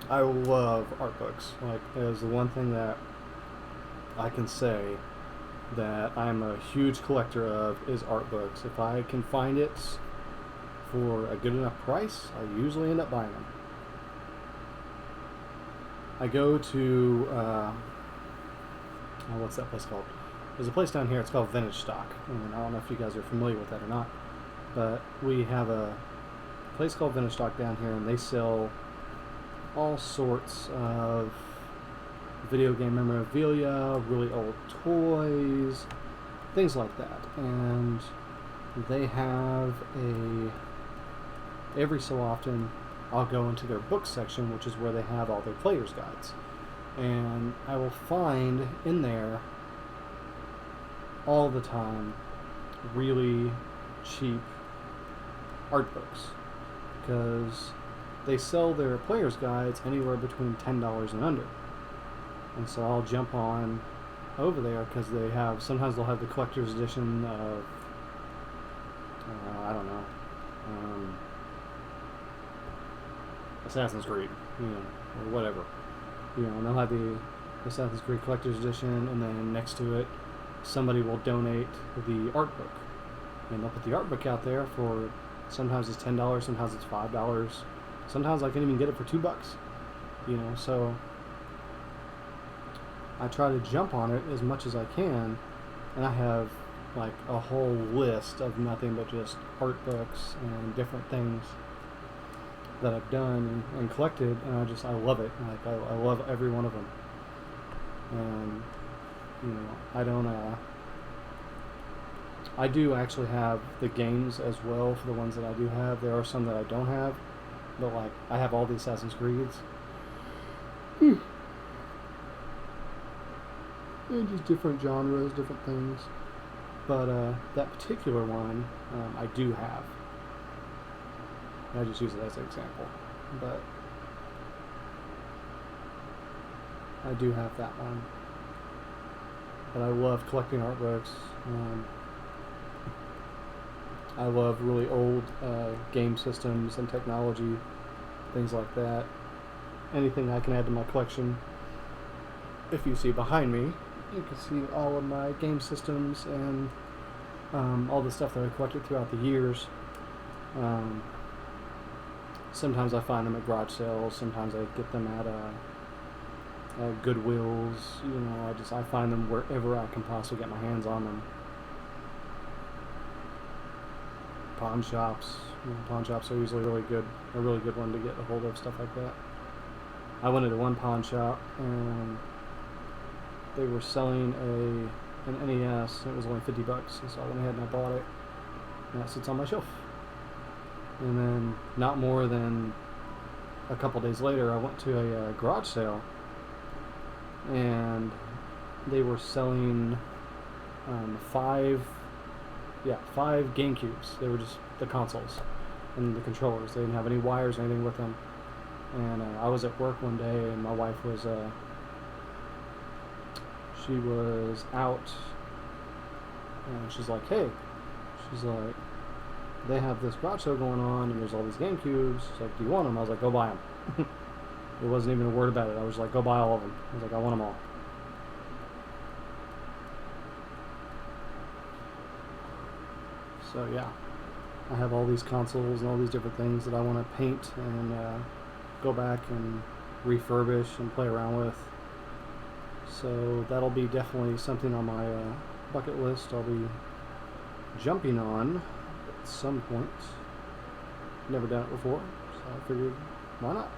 A: I love art books. Like, there's the one thing that I can say that I'm a huge collector of is art books. If I can find it for a good enough price, I usually end up buying them. I go to what's that place called? There's a place down here. It's called Vintage Stock, and I don't know if you guys are familiar with that or not, but we have a place called Vintage Stock down here, and they sell all sorts of video game memorabilia, really old toys, things like that. And they have every so often I'll go into their book section, which is where they have all their player's guides. And I will find in there all the time really cheap art books, because they sell their player's guides anywhere between $10 and under. And so I'll jump on over there because sometimes they'll have the collector's edition of, I don't know, Assassin's Creed, or whatever. And they'll have the Assassin's Creed collector's edition, and then next to it, somebody will donate the art book. And they'll put the art book out there for, sometimes it's $10, sometimes it's $5. Sometimes I can even get it for $2. So I try to jump on it as much as I can, and I have like a whole list of nothing but just art books and different things that I've done and collected, and I love it. Like I love every one of them. And I do actually have the games as well for the ones that I do have. There are some that I don't have, but like I have all the Assassin's Creeds. And just different genres, different things. But that particular one, I do have. I just use it as an example. But I do have that one. But I love collecting art books. I love really old game systems and technology, things like that. Anything I can add to my collection. If you see behind me, you can see all of my game systems and all the stuff that I collected throughout the years. Sometimes I find them at garage sales. Sometimes I get them at Goodwills. I find them wherever I can possibly get my hands on them. Pawn shops. Pawn shops are usually a really good one to get a hold of, stuff like that. I went into one pawn shop and they were selling an NES, and it was only $50, and so I went ahead and I bought it, and that sits on my shelf. And then, not more than a couple days later, I went to a garage sale, and they were selling 5 GameCubes. They were just the consoles and the controllers. They didn't have any wires or anything with them. And I was at work one day, and my wife was she was out, and she's like, hey, they have this garage sale going on, and there's all these GameCubes. She's like, do you want them? I was like, go buy them. There wasn't even a word about it. I was like, go buy all of them. I was like, I want them all. So yeah, I have all these consoles and all these different things that I want to paint and go back and refurbish and play around with. So that'll be definitely something on my bucket list I'll be jumping on at some point. Never done it before, so I figured, why not?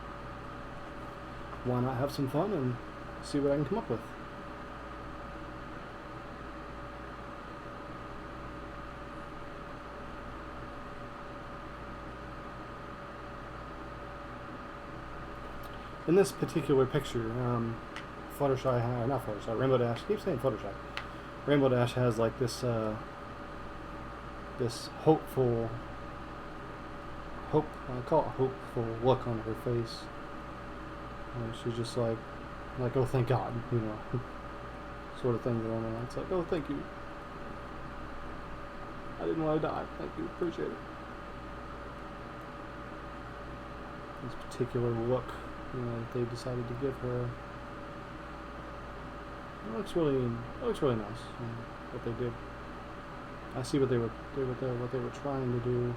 A: Why not have some fun and see what I can come up with? In this particular picture, Fluttershy, not Fluttershy, Rainbow Dash, I keep saying Fluttershy. Rainbow Dash has like this hopeful, I call it hopeful look on her face. She's just like, oh, thank God, sort of thing going on. It's like, oh, thank you. I didn't want to die. Thank you. Appreciate it. This particular look that they decided to give her. It looks really nice. What they did. I see what they were trying to do.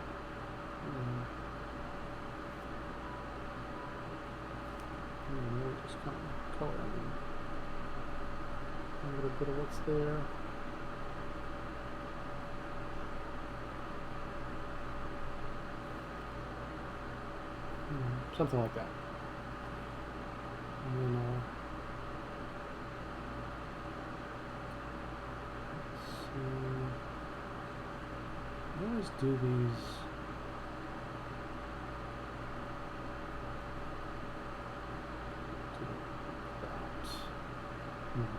A: Maybe just kind of coloring a little bit of what's there. Something like that. And then let's see. I always do these.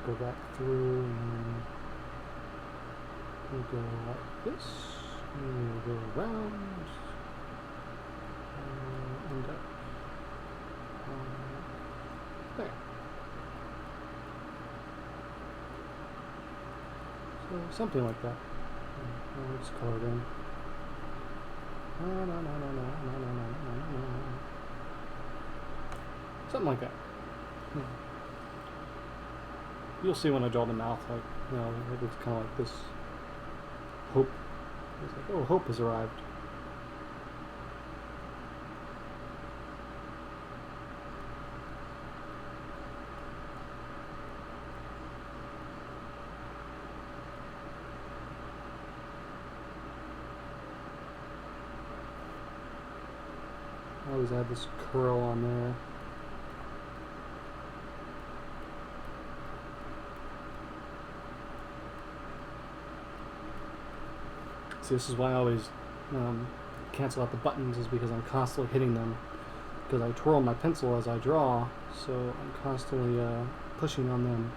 A: Go back through and we'll go like this, and we'll go around and end up there. So something like that. I'll just color it in. Something like that. You'll see when I draw the mouth, like, it's kind of like this hope. It's like, oh, hope has arrived. I always add this curl on there. See, this is why I always cancel out the buttons, is because I'm constantly hitting them. Because I twirl my pencil as I draw, so I'm constantly pushing on them.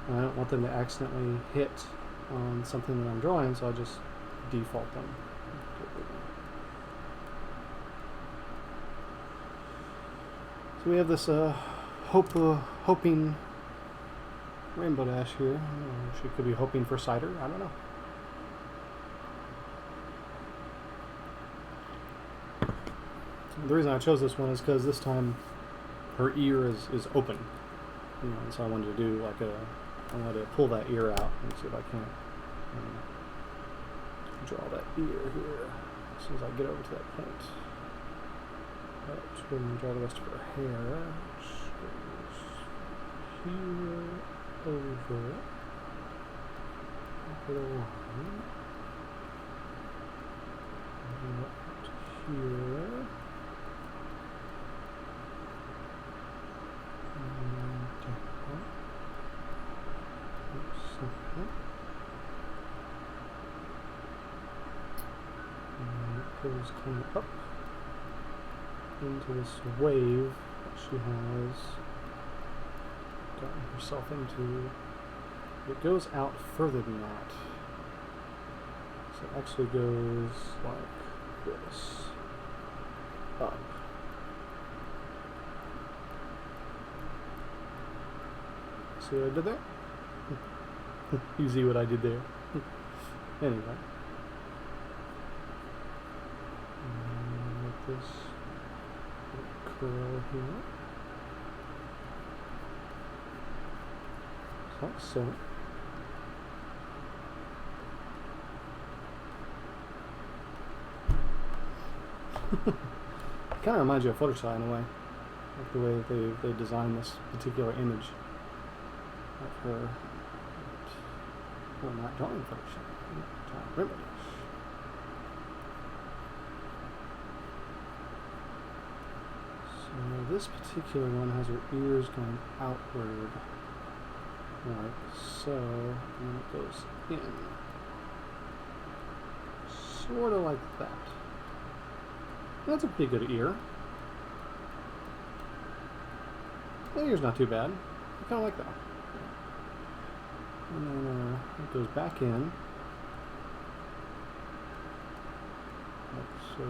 A: And I don't want them to accidentally hit on something that I'm drawing, so I just default them. So we have this hoping Rainbow Dash here. She could be hoping for cider, I don't know. The reason I chose this one is because this time her ear is open, and so I wanted to do like I wanted to pull that ear out and see if I can't draw that ear here as soon as I get over to that point. We're going to draw the rest of her hair, which goes here, over the line, up here. And it goes kind of up into this wave that she has gotten herself into. It goes out further than that. So it actually goes like this. Up. See what I did there? You see what I did there? Anyway. Like this. Curl here. Like so. Kind of reminds you of Fluttershy in a way. Like the way they designed this particular image of her. Well, not drawing Fluttershy. Drawing Rainbow Dash. So this particular one has her ears going outward, like so, and it goes in, sort of like that. That's a pretty good ear. The ear's not too bad. I kind of like that. And then it goes back in, like so,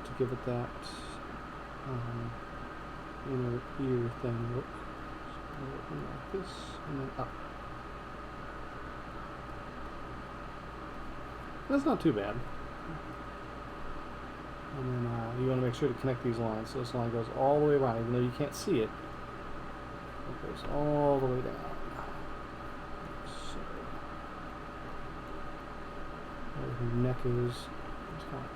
A: to give it that inner ear thing. Look, so like this, and then up. That's not too bad. And then you want to make sure to connect these lines. So this line goes all the way around, even though you can't see it. It goes all the way down. So, where her neck is, it's kind of,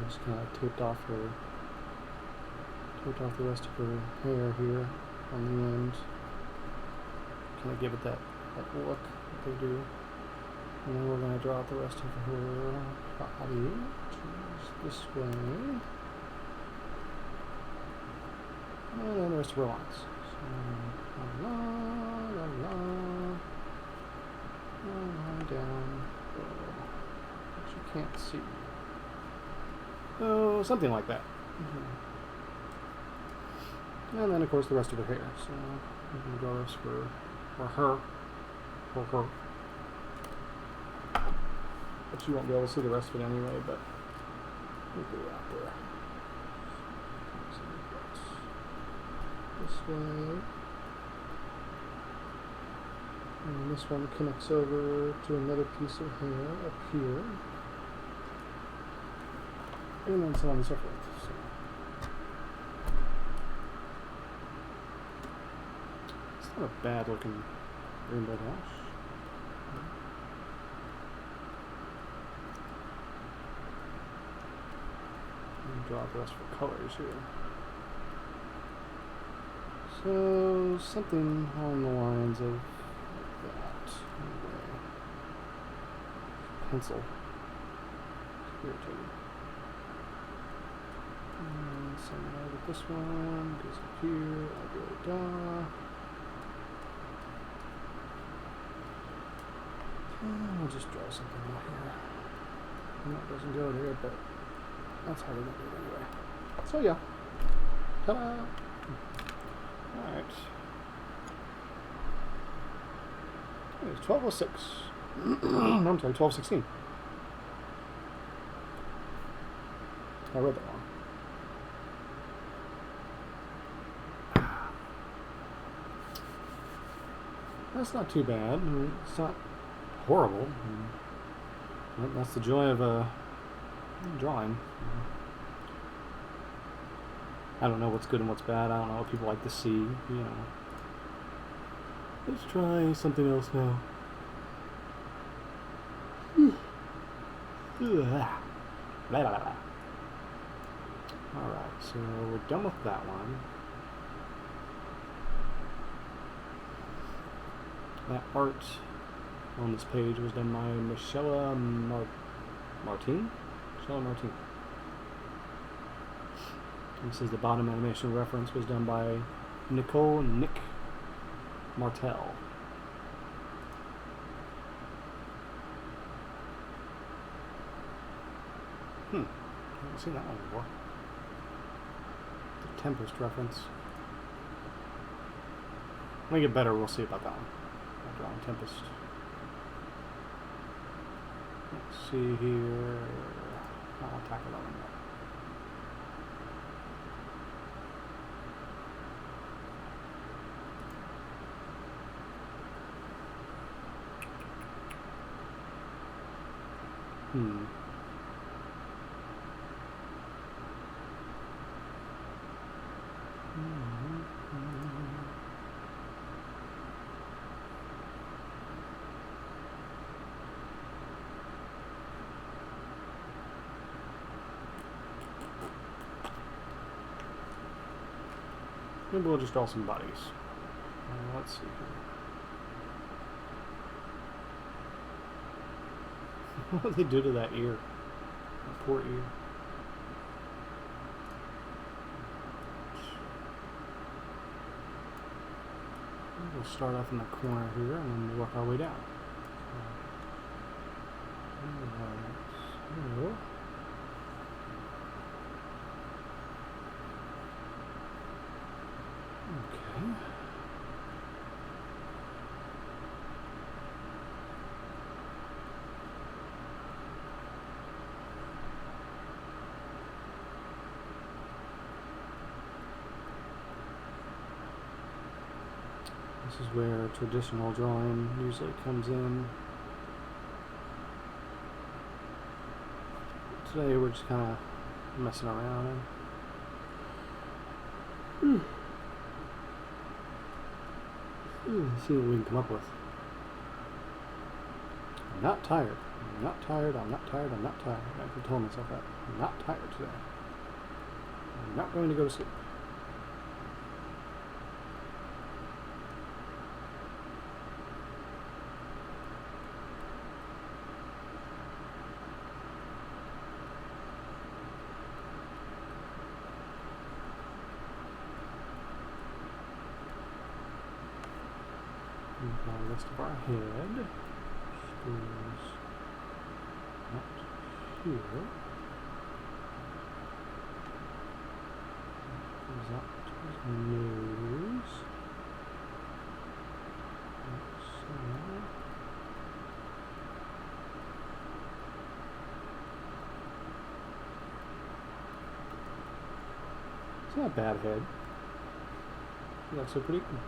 A: just kind of taped off the rest of her hair here on the end. Kind of give it that look that they do. And then we're going to draw out the rest of her body. This way. And then the rest of her lines. So, la la la la down. Which you can't see. Oh, something like that. And then, of course, the rest of her hair. So, we're going to draw this for her. But you won't be able to see the rest of it anyway, but we'll go out there. This way. And this one connects over to another piece of hair up here. And then so on and so forth. So. It's not a bad looking rainbow dash. And draw the rest for colors here. So something along the lines of that. Anyway. Pencil. It's irritating. And somewhere with this one goes up here, da. And we'll just draw something out here. And that doesn't go there, but that's how we're going to do it anyway. So yeah. Ta-da! Alright. It's 12:06. I'm sorry, 12:16. I read that wrong. That's not too bad. I mean, it's not horrible. That's the joy of drawing. I don't know what's good and what's bad. I don't know what people like to see. You know. Let's try something else now. Alright, so we're done with that one. That art on this page was done by Michelle Martin. Michelle Martin. This is the bottom animation reference was done by Nick Martel. I haven't seen that one before. The Tempest reference. When I get better, we'll see about that one. I'm drawing Tempest. Let's see here. I'll tackle that one. Maybe we'll just draw some bodies. Let's see here. What did they do to that ear? That poor ear. We'll start off in the corner here and then we'll work our way down. So, okay. This is where traditional drawing usually comes in. Today we're just kind of messing around and see what we can come up with. I'm not tired. I'm not tired. I'm not tired. I'm not tired. I can tell myself that. I'm not tired today. I'm not going to go to sleep. We've got a list of our head. Screws up here. Goes up to his nose. Like so. It's not a bad head. It's actually pretty good.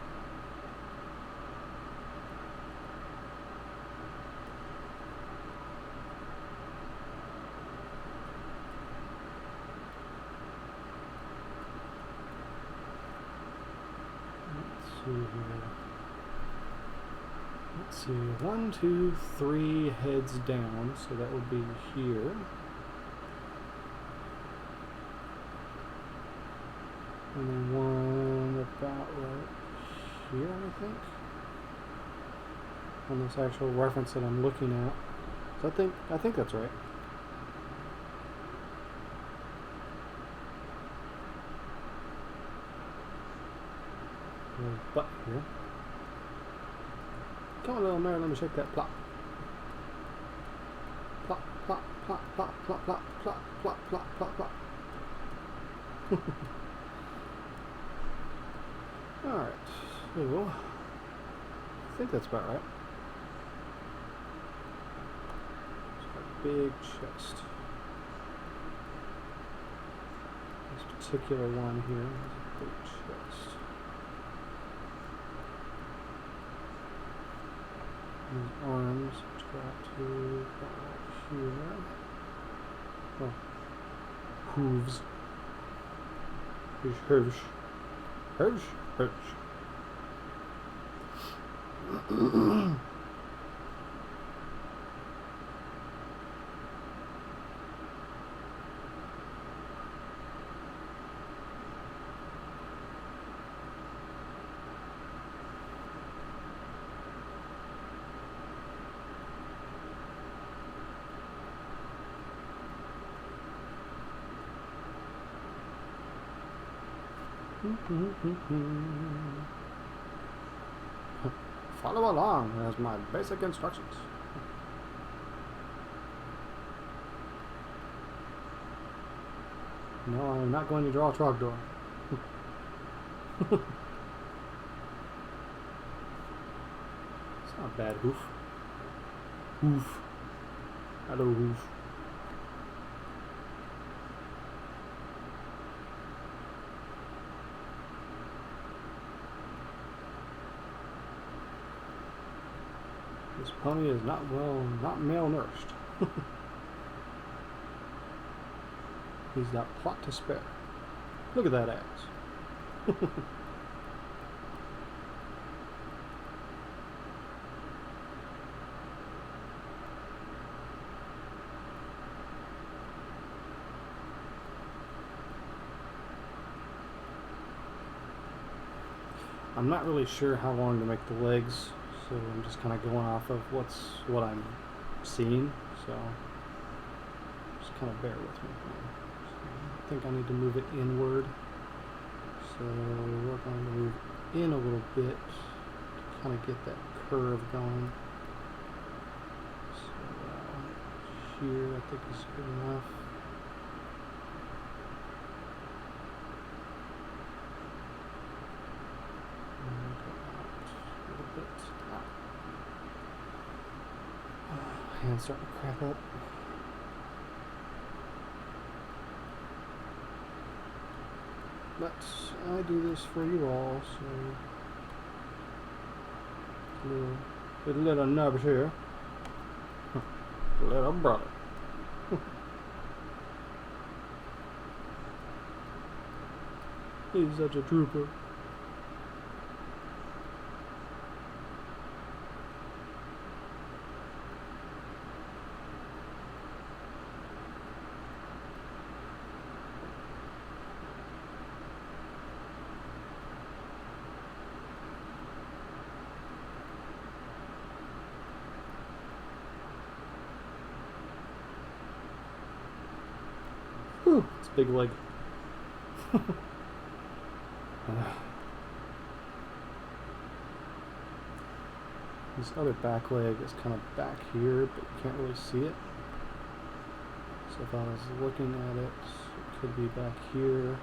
A: Let's see, 1, 2, 3 heads down, so that would be here. And then one about right here, I think. On this actual reference that I'm looking at. So I think that's right. Butt here. Come on, little Mary, let me shake that plop. Plop, plop, plop, plop, plop, plop, plop, plop, plop, plop, plop. Alright, so I think that's about right. It's got a big chest. This particular one here is a big chest. His arms, which go out to about here. Oh, hooves. Hooves. Hooves. Hooves. Follow along as my basic instructions. No, I'm not going to draw a trogdor. It's not a bad hoof. Hoof. Hello, hoof. This pony is not malnourished. He's got plot to spare. Look at that ass. I'm not really sure how long to make the legs, so I'm just kind of going off of what I'm seeing, so just kind of bear with me here. So I think I need to move it inward, so we're going to move in a little bit to kind of get that curve going. So here I think is good enough. Hand's starting to crack up. But I do this for you all, so little nubs here. Little brother. He's such a trooper. Whew, it's a big leg. This other back leg is kind of back here, but you can't really see it. So if I was looking at it, it could be back here.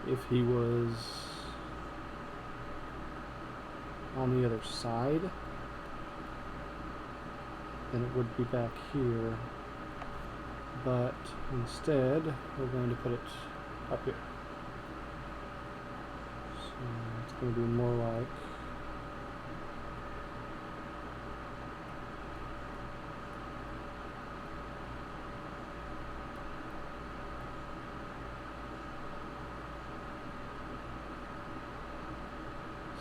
A: If he was on the other side, then it would be back here. But instead, we're going to put it up here. So it's going to be more like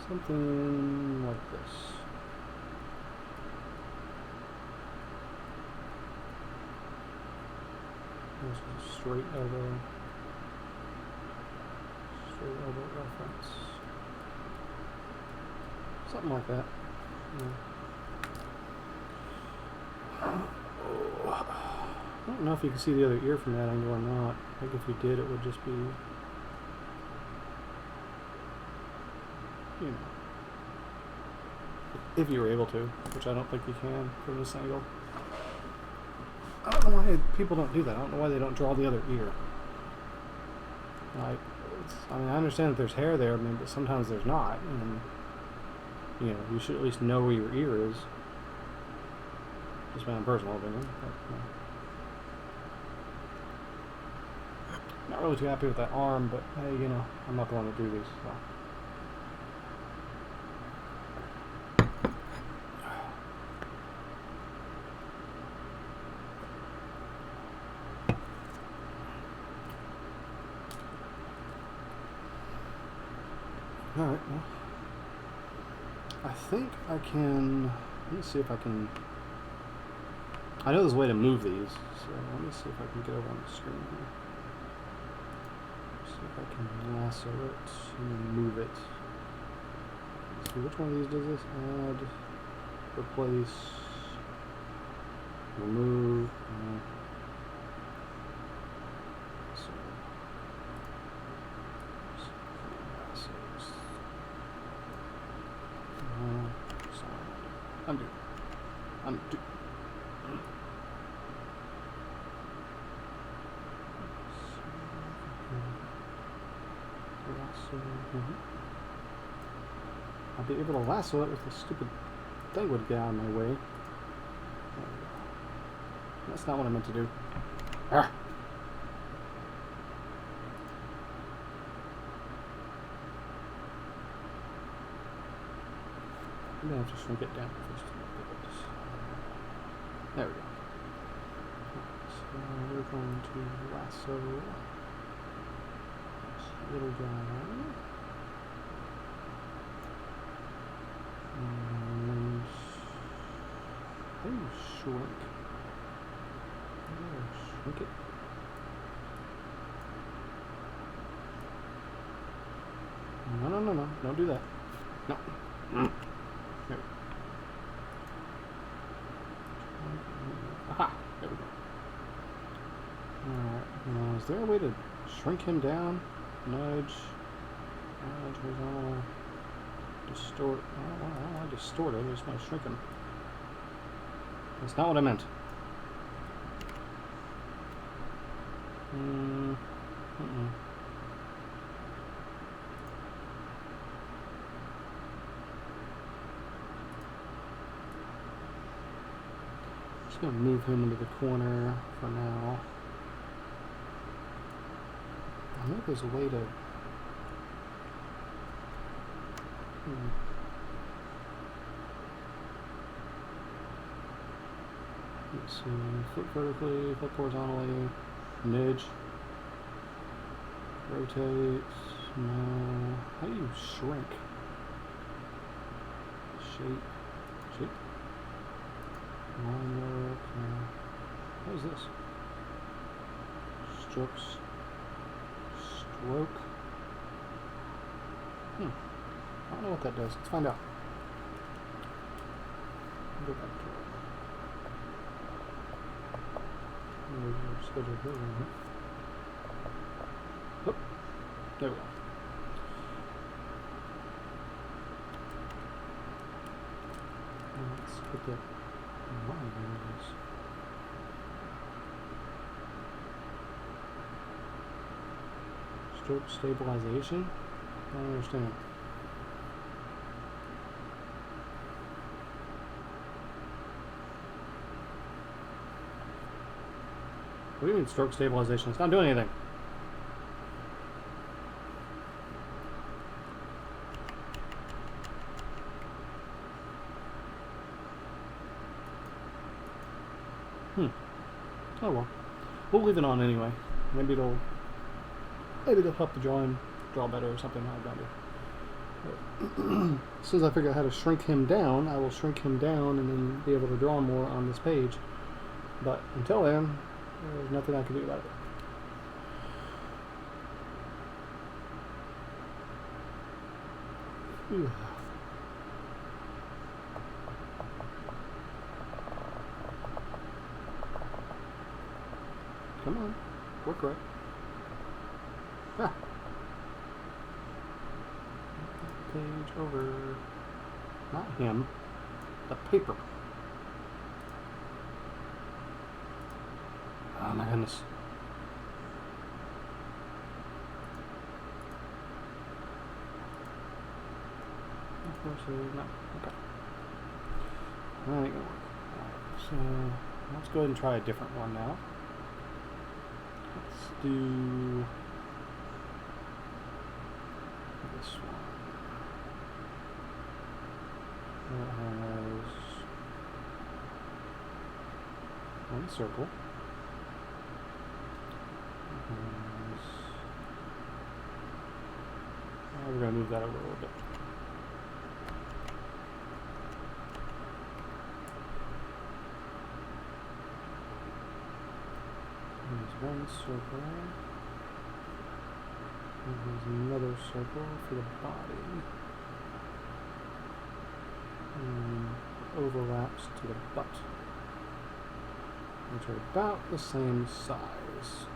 A: something like this. This is a straight elbow reference. Something like that. Yeah. I don't know if you can see the other ear from that angle or not. I think if you did, it would just be, you know, if you were able to, which I don't think you can from this angle. I don't know why people don't do that. I don't know why they don't draw the other ear. Like, I mean, I understand that there's hair there, but sometimes there's not, and you know, you should at least know where your ear is. Just my own personal opinion. But, not really too happy with that arm, but hey, you know, I'm not the one to do these, so. Alright, well, I think I can, let me see if I can, I know there's a way to move these, so let me see if I can get over on the screen here. See if I can lasso it and then move it. Let's see, which one of these does this? Add, replace, remove, undo. I'll be able to lasso it if the stupid thing would get out of my way. That's not what I meant to do. Ah. I'm going to have to shrink it down first. There we go. So we're going to lasso this little guy. And shrink. Shrink it. No. Don't do that. No. There we go. Aha! There we go. Alright, now is there a way to shrink him down? Nudge. Horizontal. Distort. I distort it. I just want to shrink him. That's not what I meant. Just gonna move him into the corner for now. I know there's a way to Hmm. Let's see. Flip vertically, flip horizontally, nudge, rotate. No. How do you shrink? Shape. Line work. No. What is this? Strokes. Stroke. I don't know what that does. Let's find out. Go back to it. Schedule here. Oh, there we go. Let's put that line in this. Stroke stabilization? I don't understand. What do you mean stroke stabilization? It's not doing anything. Oh well. We'll leave it on anyway. Maybe it'll help the drawing draw better or something. I don't know. As soon as I figure out how to shrink him down, I will shrink him down and then be able to draw more on this page. But until then, there's nothing I can do about it. Whew. Come on, work right. Ah. Page over. Not him. The paper. Oh my goodness. Of course, no. Okay. That ain't gonna work. Alright, so let's go ahead and try a different one now. Let's do this one. That has one circle. We're going to move that over a little bit. There's one circle. And there's another circle for the body. And overlaps to the butt, which are about the same size.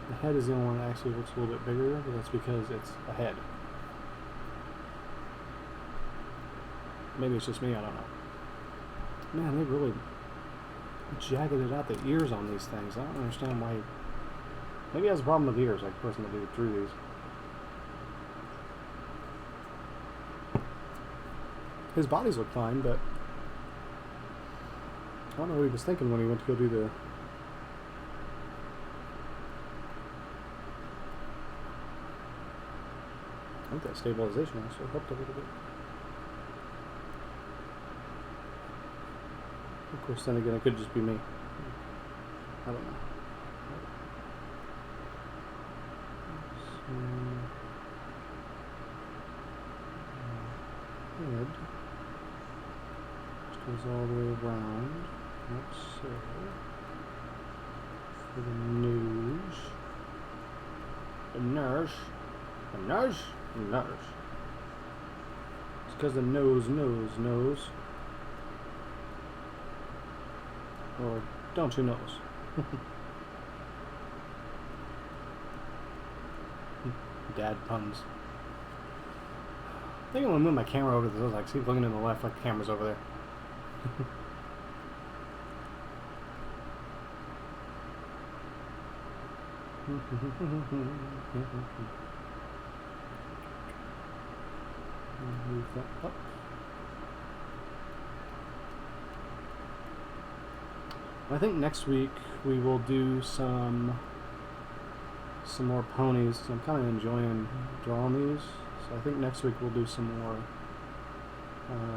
A: The head is the only one that actually looks a little bit bigger, but that's because it's a head. Maybe it's just me, I don't know. Man, they really jagged it out the ears on these things. I don't understand why. Maybe he has a problem with ears, like the person that drew these. His bodies look fine, but I don't know what he was thinking when he went to go do the... I think that stabilization also helped a little bit. Of course, then again, it could just be me. I don't know. Head. Just goes all the way around. Like so. For the nose. The nose. The nose. Nose. It's because the nose. Or don't you nose? Dad puns. I think I'm gonna move my camera over to the like, see, looking to the left, like the camera's over there. Move that up. I think next week we will do some more ponies. I'm kind of enjoying drawing these, so So I think next week we'll do some more.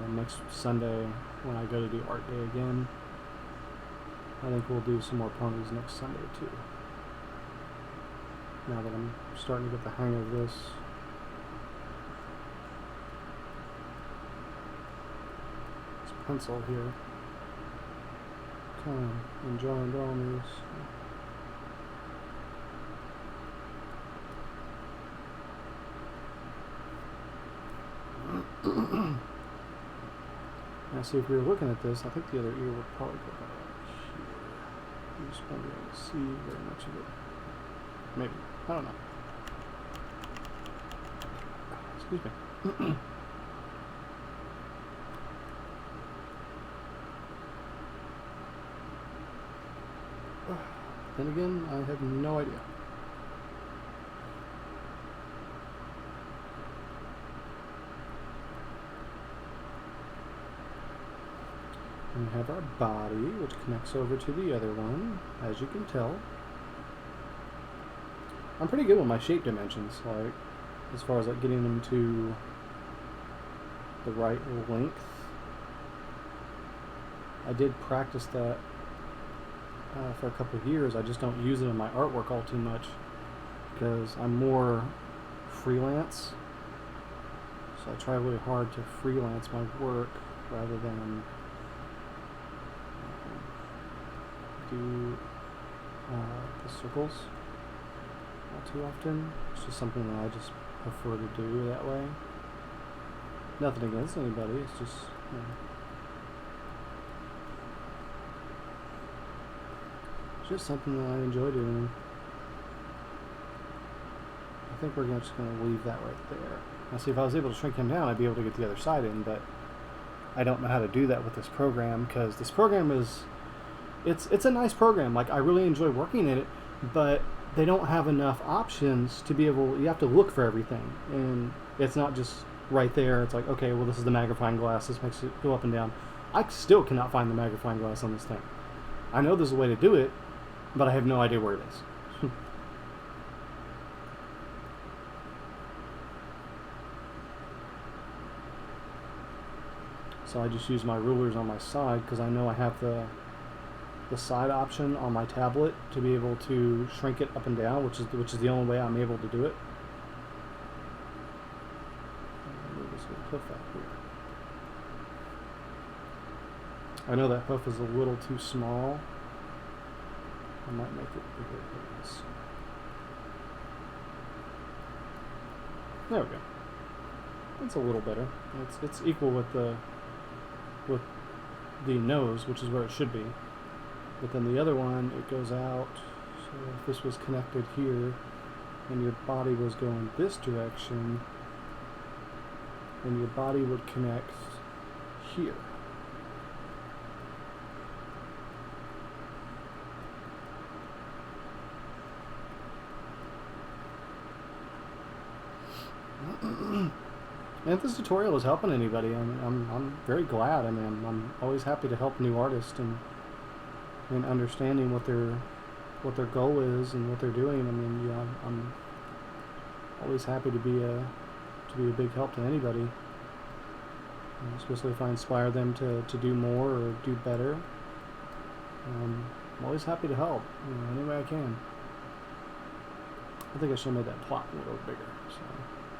A: Next Sunday when I go to do art day again, I think we'll do some more ponies next Sunday too. Now that I'm starting to get the hang of this. This pencil here. Kind of enjoying drawing these. Now see, if we were looking at this, I think the other ear would probably go about here. You just won't be able to see very much of it. Maybe. I don't know. Excuse me. Then again, I have no idea. And we have our body, which connects over to the other one, as you can tell. I'm pretty good with my shape dimensions, like, as far as like getting them to the right length. I did practice that for a couple of years. I just don't use it in my artwork all too much because I'm more freelance. So I try really hard to freelance my work rather than do the circles all too often. It's just something that I just prefer to do that way. Nothing against anybody, it's just, you know, it's just something that I enjoy doing. I think we're just going to leave that right there. Now see, if I was able to shrink him down, I'd be able to get the other side in, but I don't know how to do that with this program, because this program is, it's a nice program. Like, I really enjoy working in it, but they don't have enough options to be able, you have to look for everything, and it's not just right there. It's like, okay, well, this is the magnifying glass, this makes it go up and down. I still cannot find the magnifying glass on this thing. I know there's a way to do it, but I have no idea where it is. So I just use my rulers on my side because I know I have the side option on my tablet to be able to shrink it up and down, which is the only way I'm able to do it. Move this little hoof out here. I know that hoof is a little too small. I might make it bigger. There we go. It's a little better. It's equal with the nose, which is where it should be. But then the other one, it goes out. So if this was connected here, and your body was going this direction, then your body would connect here. And if this tutorial is helping anybody, I'm very glad. I mean, I'm always happy to help new artists and understanding what their goal is and what they're doing. I mean, yeah, I'm always happy to be a big help to anybody, especially if I inspire them to do more or do better. I'm always happy to help, any way I can. I think I should have made that plot a little bigger, so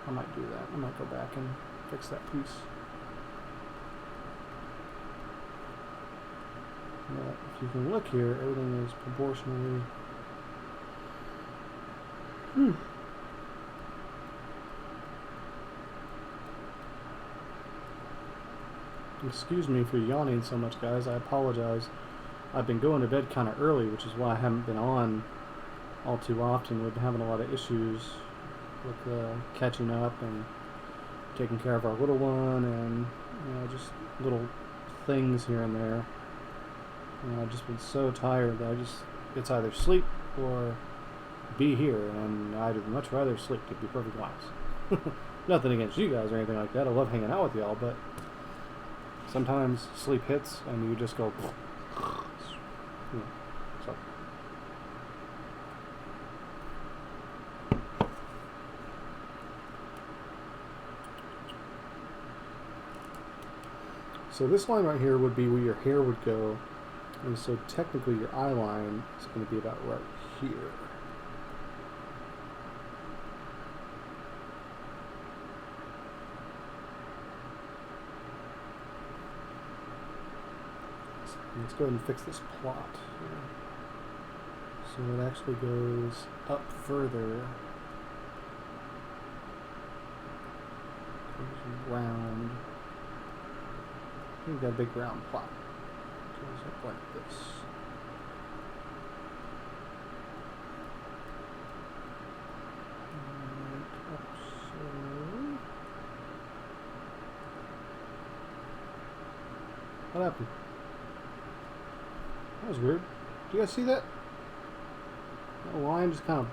A: I might do that. I might go back and fix that piece. But if you can look here, everything is proportionally. Excuse me for yawning so much, guys. I apologize. I've been going to bed kind of early, which is why I haven't been on all too often. We've been having a lot of issues with catching up and taking care of our little one, and just little things here and there. I've just been so tired that it's either sleep or be here, and I'd much rather sleep, to be perfectly honest. Nothing against you guys or anything like that. I love hanging out with y'all, but sometimes sleep hits and you just go. So. So this line right here would be where your hair would go, and so technically your eye line is going to be about right here. So let's go ahead and fix this plot here. So it actually goes up further. Goes round. We've got a big round plot. Goes up like this. And up so. What happened? That was weird. Do you guys see that? That line just kind of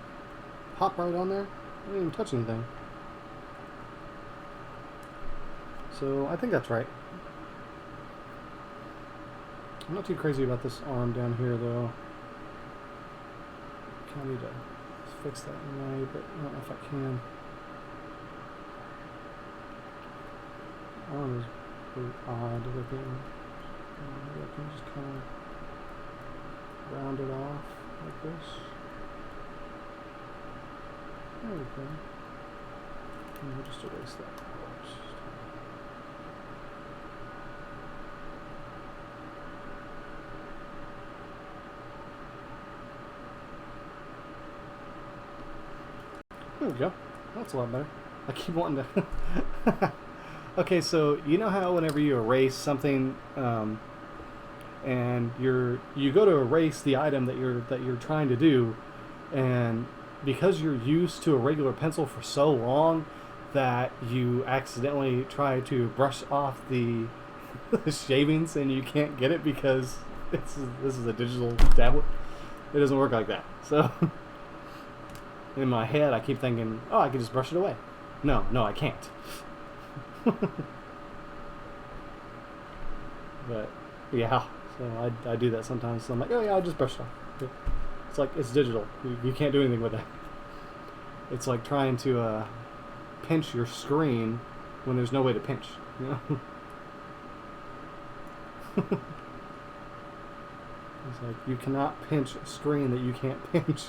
A: popped right on there. I didn't even touch anything. So I think that's right. I'm not too crazy about this arm down here though. Kind of need to fix that anyway, but I don't know if I can. Arm is really odd looking. Maybe I can just kind of round it off like this. There we go. And we'll just erase that first. There we go. That's a lot better. I keep wanting to. Okay, so you know how whenever you erase something, and you go to erase the item that you're trying to do, and because you're used to a regular pencil for so long that you accidentally try to brush off the shavings and you can't get it because this is a digital tablet. It doesn't work like that. So in my head I keep thinking, oh, I can just brush it away. No, I can't. But yeah, so I do that sometimes. So I'm like, oh yeah, I'll just brush it off. It's like, it's digital. You can't do anything with that. It's like trying to pinch your screen when there's no way to pinch. You know? It's like you cannot pinch a screen that you can't pinch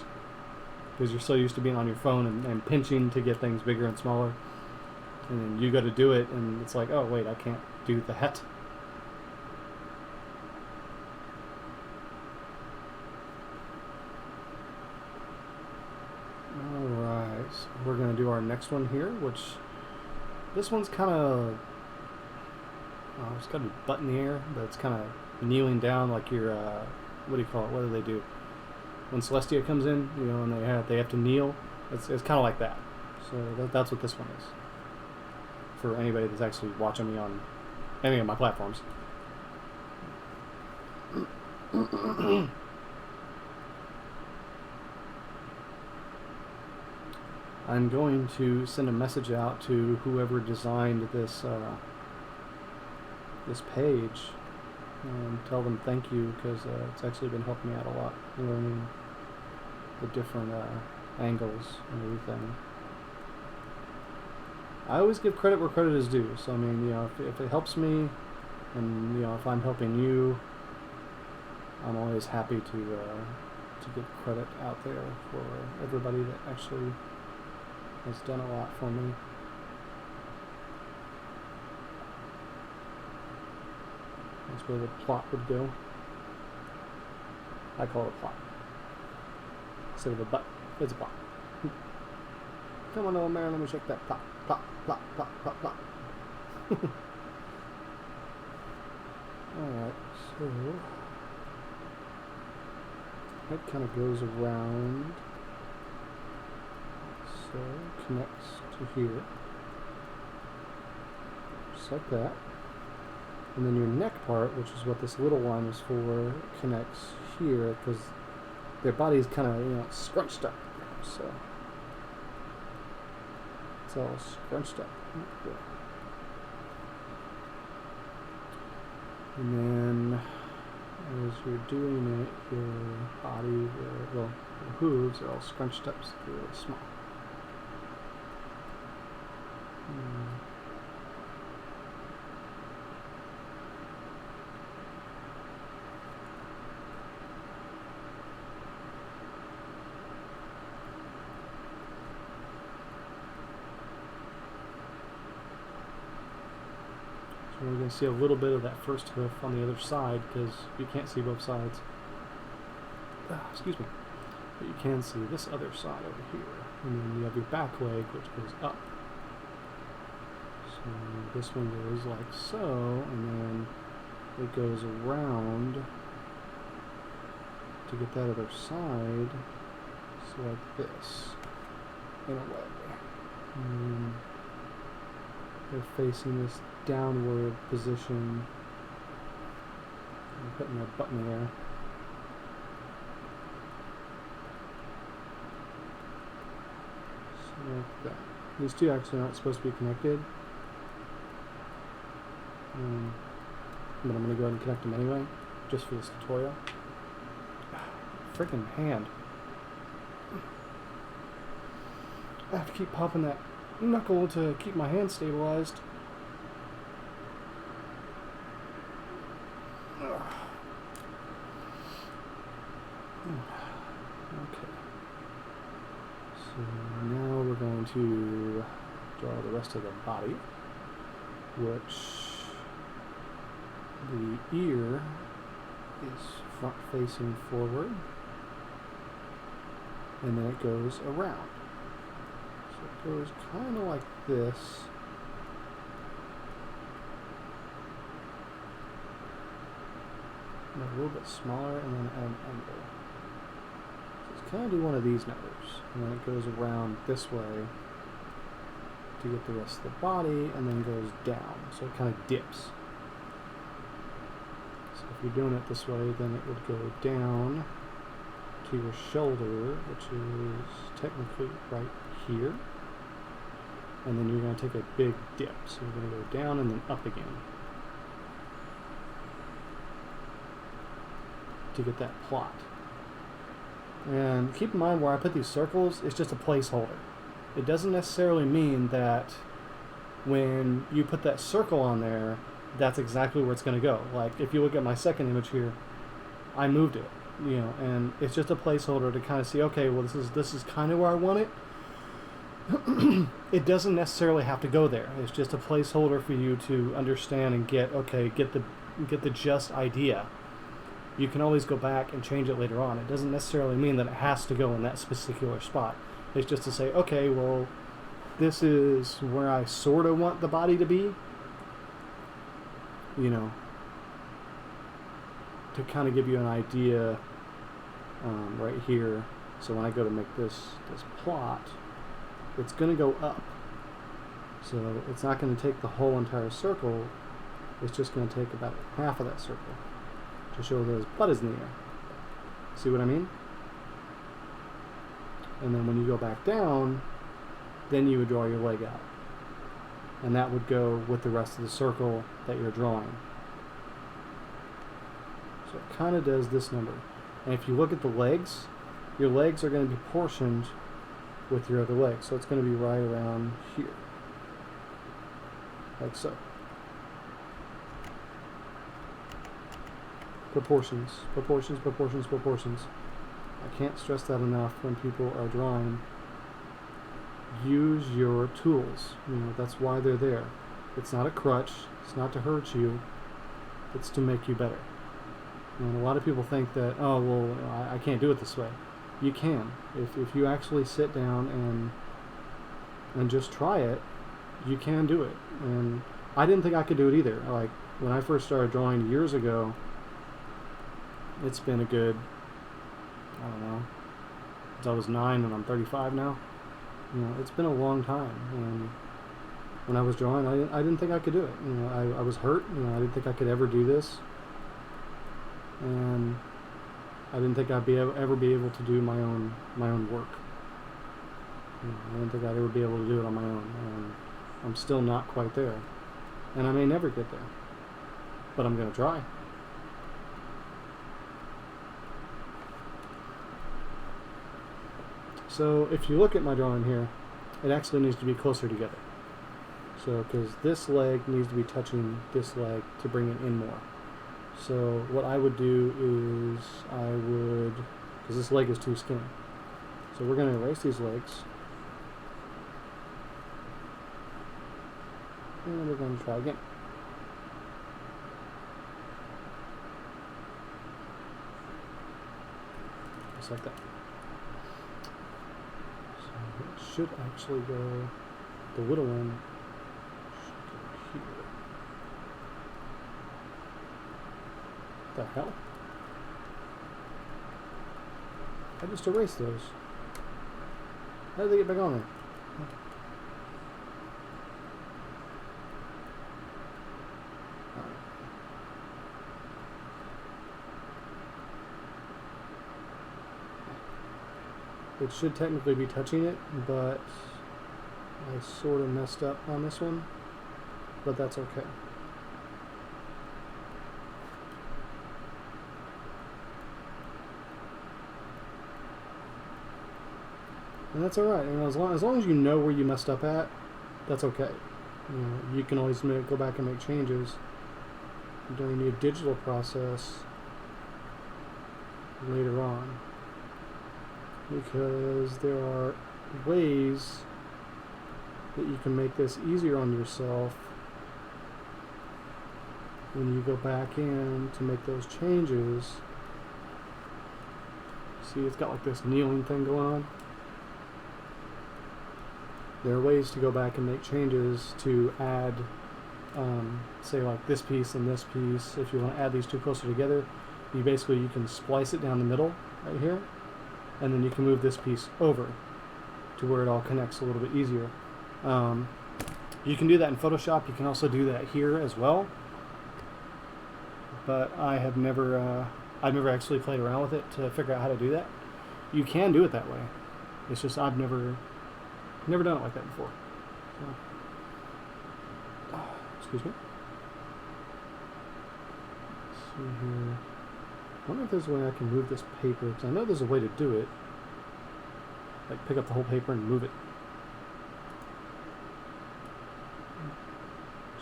A: because you're so used to being on your phone and pinching to get things bigger and smaller. And then you go to do it and it's like, oh wait, I can't do that. Alright, so we're going to do our next one here, which this one's kind of, it's got a butt in the air, but it's kind of kneeling down like your, what do you call it? What do they do? When Celestia comes in, you know, and they have to kneel, it's kind of like that. So that's what this one is. For anybody that's actually watching me on any of my platforms. I'm going to send a message out to whoever designed this this page and tell them thank you, because it's actually been helping me out a lot, learning the different angles and everything. I always give credit where credit is due, so I mean, you know, if it helps me, and you know, if I'm helping you, I'm always happy to give credit out there for everybody that actually has done a lot for me. That's where the plot would go. I call it a plot. Instead of a butt, it's a plot. Come on, old man, let me check that plot. Plot, plot, plot, plot, plot. Alright, so that kind of goes around. So connects to here. Just like that. And then your neck part, which is what this little line is for, connects here because their body is kind of, you know, scrunched up. So it's all scrunched up. And then as you're doing it, your body, your hooves are all scrunched up, so they're really small. And we're going to see a little bit of that first hoof on the other side because you can't see both sides. Excuse me. But you can see this other side over here. And then you have your back leg, which goes up. So this one goes like so, and then it goes around to get that other side. So like this, in a way. And they're facing this downward position. I'm putting a button there. So like that. These two actually aren't supposed to be connected. But I'm going to go ahead and connect them anyway, just for this tutorial. Freaking hand. I have to keep popping that knuckle to keep my hand stabilized. Okay. So now we're going to draw the rest of the body, which the ear is front facing forward, and then it goes around. So it goes kind of like this. And a little bit smaller, and then at an angle. So it's kind of do one of these numbers, and then it goes around this way to get the rest of the body, and then goes down. So it kind of dips. So if you're doing it this way, then it would go down to your shoulder, which is technically right here. And then you're going to take a big dip. So you're going to go down and then up again to get that plot. And keep in mind where I put these circles, it's just a placeholder. It doesn't necessarily mean that when you put that circle on there, that's exactly where it's going to go. Like if you look at my second image here, I moved it, you know, and it's just a placeholder to kind of see, okay, well this is kind of where I want it. It doesn't necessarily have to go there. It's just a placeholder for you to understand and get the just idea. You can always go back and change it later on. It doesn't necessarily mean that it has to go in that particular spot. It's just to say, okay, well, this is where I sort of want the body to be. You know, to kind of give you an idea right here. So when I go to make this plot, it's going to go up. So it's not going to take the whole entire circle. It's just going to take about half of that circle to show that his butt is in the air. See what I mean? And then when you go back down, then you would draw your leg out. And that would go with the rest of the circle that you're drawing. So it kind of does this number. And if you look at the legs, your legs are going to be portioned with your other leg. So it's going to be right around here. Like so. Proportions, proportions, proportions, proportions. I can't stress that enough when people are drawing. Use your tools. You know, that's why they're there. It's not a crutch. It's not to hurt you. It's to make you better. And a lot of people think that, oh, well, I can't do it this way. You can. If you actually sit down and just try it, you can do it. And I didn't think I could do it either. Like, when I first started drawing years ago, it's been a good, I don't know, since I was 9 and I'm 35 now. You know, it's been a long time, and when I was drawing, I didn't think I could do it. You know, I was hurt. You know, I didn't think I could ever do this, and I didn't think I'd ever be able to do my own work. You know, I didn't think I'd ever be able to do it on my own, and I'm still not quite there, and I may never get there, but I'm gonna try. So if you look at my drawing here, it actually needs to be closer together. So, because this leg needs to be touching this leg to bring it in more. So what I would do is because this leg is too skinny. So we're going to erase these legs. And we're going to try again. just like that. So it should actually go, the little one should go here. What the hell? I just erased those. How did they get back on there? It should technically be touching it, but I sort of messed up on this one, but that's okay. And that's alright. As long as you know where you messed up at, that's okay. You can always go back and make changes during the digital process later on. Because there are ways that you can make this easier on yourself when you go back in to make those changes. See, it's got like this kneeling thing going on. There are ways to go back and make changes to add, say like this piece and this piece. If you want to add these two closer together, you can splice it down the middle right here. And then you can move this piece over to where it all connects a little bit easier. You can do that in Photoshop. You can also do that here as well. But I have never, I've never actually played around with it to figure out how to do that. You can do it that way. It's just I've never done it like that before. So, excuse me. Let's see here. I wonder if there's a way I can move this paper, because I know there's a way to do it. Like pick up the whole paper and move it.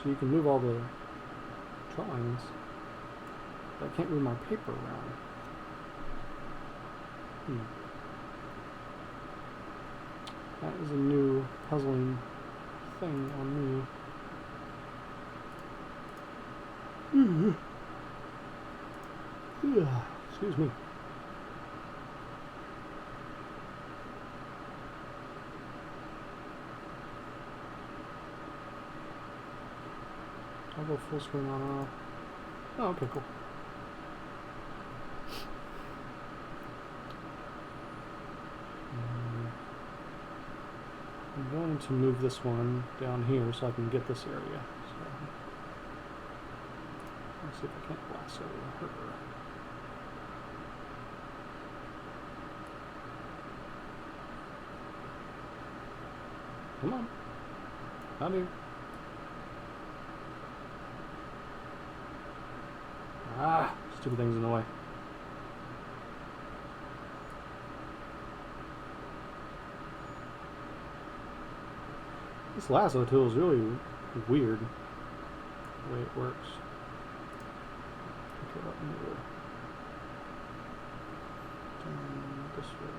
A: So you can move all the drawings, but I can't move my paper around. That is a new puzzling thing on me. Excuse me. I'll go full screen on and off. Oh, okay, cool. I'm going to move this one down here so I can get this area. So, let's see if I can't lasso her. Come on. Down here. Ah, stupid things in the way. This lasso tool is really weird the way it works. Pick it up here. Turn this way.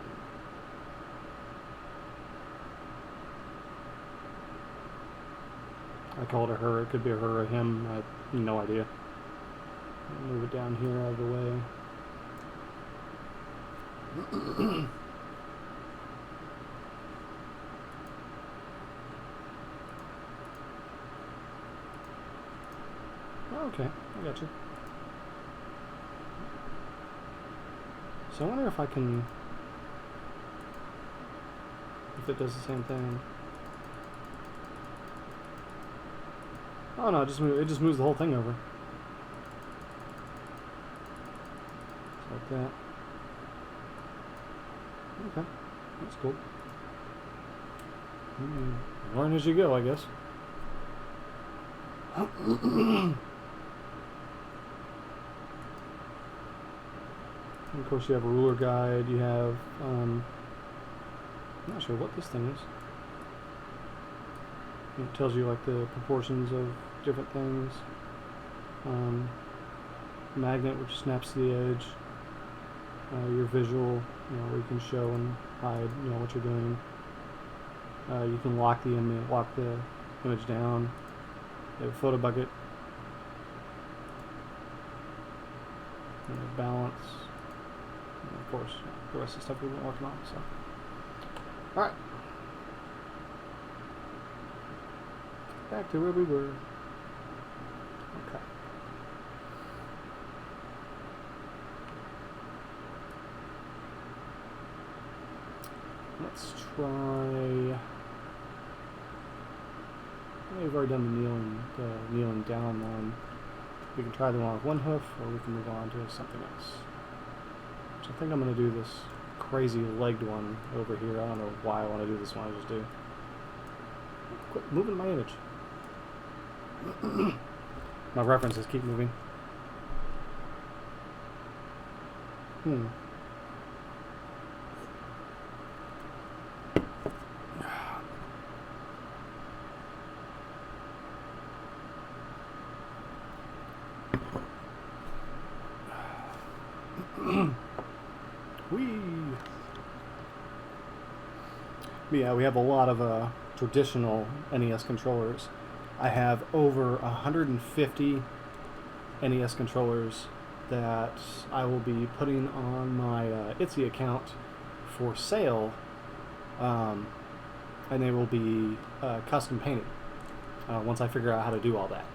A: I called it her. It could be a her or him. I have no idea. Move it down here out of the way. Okay, I got you. So I wonder if I can, if it does the same thing. Oh no, it just moves the whole thing over. Just like that. Okay, that's cool. Learn as you go, I guess. And of course you have a ruler guide, you have, I'm not sure what this thing is. It tells you like the proportions of different things. Magnet, which snaps to the edge. Your visual, where you can show and hide, what you're doing. You can lock the image down. You have a photo bucket. Balance. And of course, the rest of the stuff we've been working on. So, all right, back to where we were. Okay. Let's try. We've already done the kneeling down one. We can try the one with one hoof, or we can move on to something else. So I think I'm going to do this crazy legged one over here. I don't know why I want to do this one. I just do. Quit moving my image. My references keep moving. Yeah, we have a lot of traditional NES controllers. I have over 150 NES controllers that I will be putting on my Etsy account for sale, and they will be custom painted once I figure out how to do all that.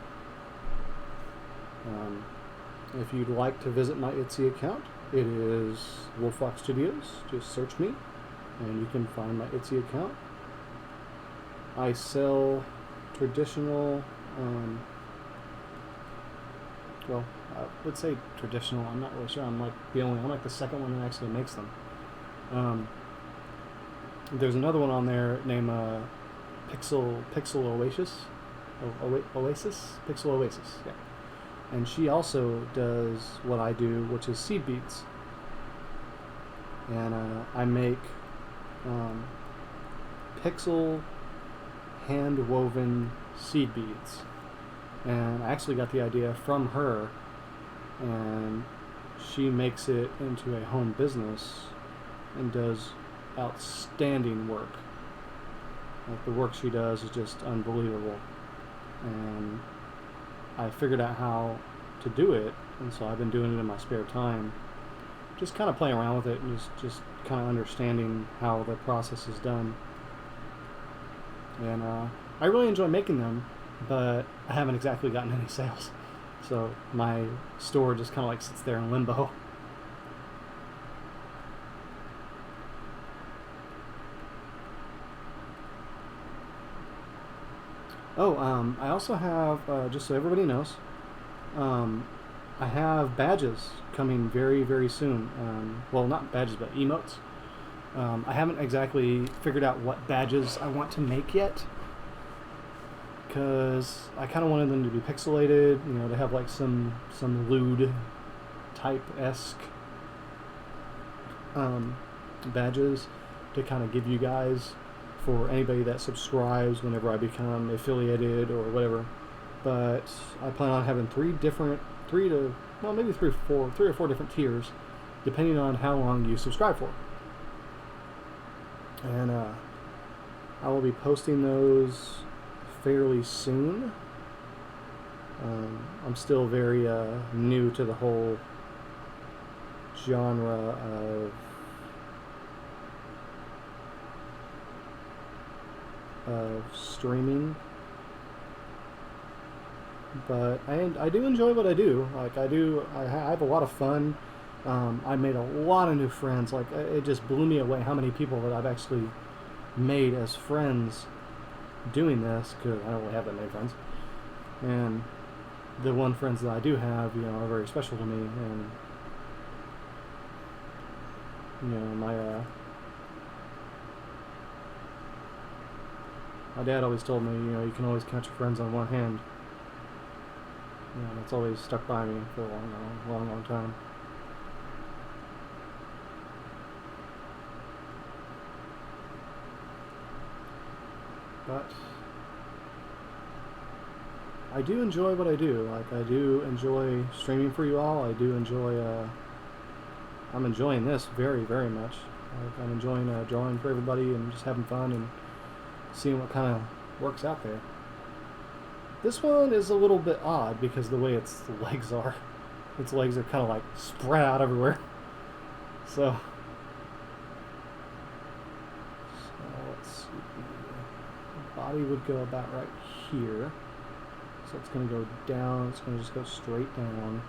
A: If you'd like to visit my Etsy account, it is Wolfwalk Studios. Just search me, and you can find my Etsy account. I sell traditional, well, I would say traditional. I'm not really sure. I'm like the second one that actually makes them. There's another one on there named Pixel Oasis. Pixel Oasis, yeah. And she also does what I do, which is seed beads. And I make pixel hand-woven seed beads. And I actually got the idea from her, and she makes it into a home business and does outstanding work. Like, the work she does is just unbelievable. And I figured out how to do it, and so I've been doing it in my spare time, just kind of playing around with it and just kind of understanding how the process is done. And I really enjoy making them, but I haven't exactly gotten any sales, so my store just kind of like sits there in limbo. Oh, I also have, just so everybody knows, I have badges coming very, very soon. Well, not badges, but emotes. I haven't exactly figured out what badges I want to make yet, because I kind of wanted them to be pixelated, you know, to have like some lewd type-esque badges to kind of give you guys, for anybody that subscribes whenever I become affiliated or whatever. But I plan on having three or four different tiers, depending on how long you subscribe for. And I will be posting those fairly soon. I'm still very new to the whole genre of streaming, but I do enjoy what I do. Like, I have a lot of fun. I made a lot of new friends. Like, it just blew me away how many people that I've actually made as friends doing this, because I don't really have that many friends. And the one friends that I do have, you know, are very special to me. And you know, my dad always told me, you know, you can always count your friends on one hand. You know, that's always stuck by me for a long time. But I do enjoy what I do. Like, I do enjoy streaming for you all. I do enjoy, I'm enjoying this very, very much. Like, I'm enjoying drawing for everybody and just having fun and seeing what kind of works out there. This one is a little bit odd because the way its legs are. Its legs are kind of like spread out everywhere. So let's see. The body would go about right here. So it's going to go down. It's going to just go straight down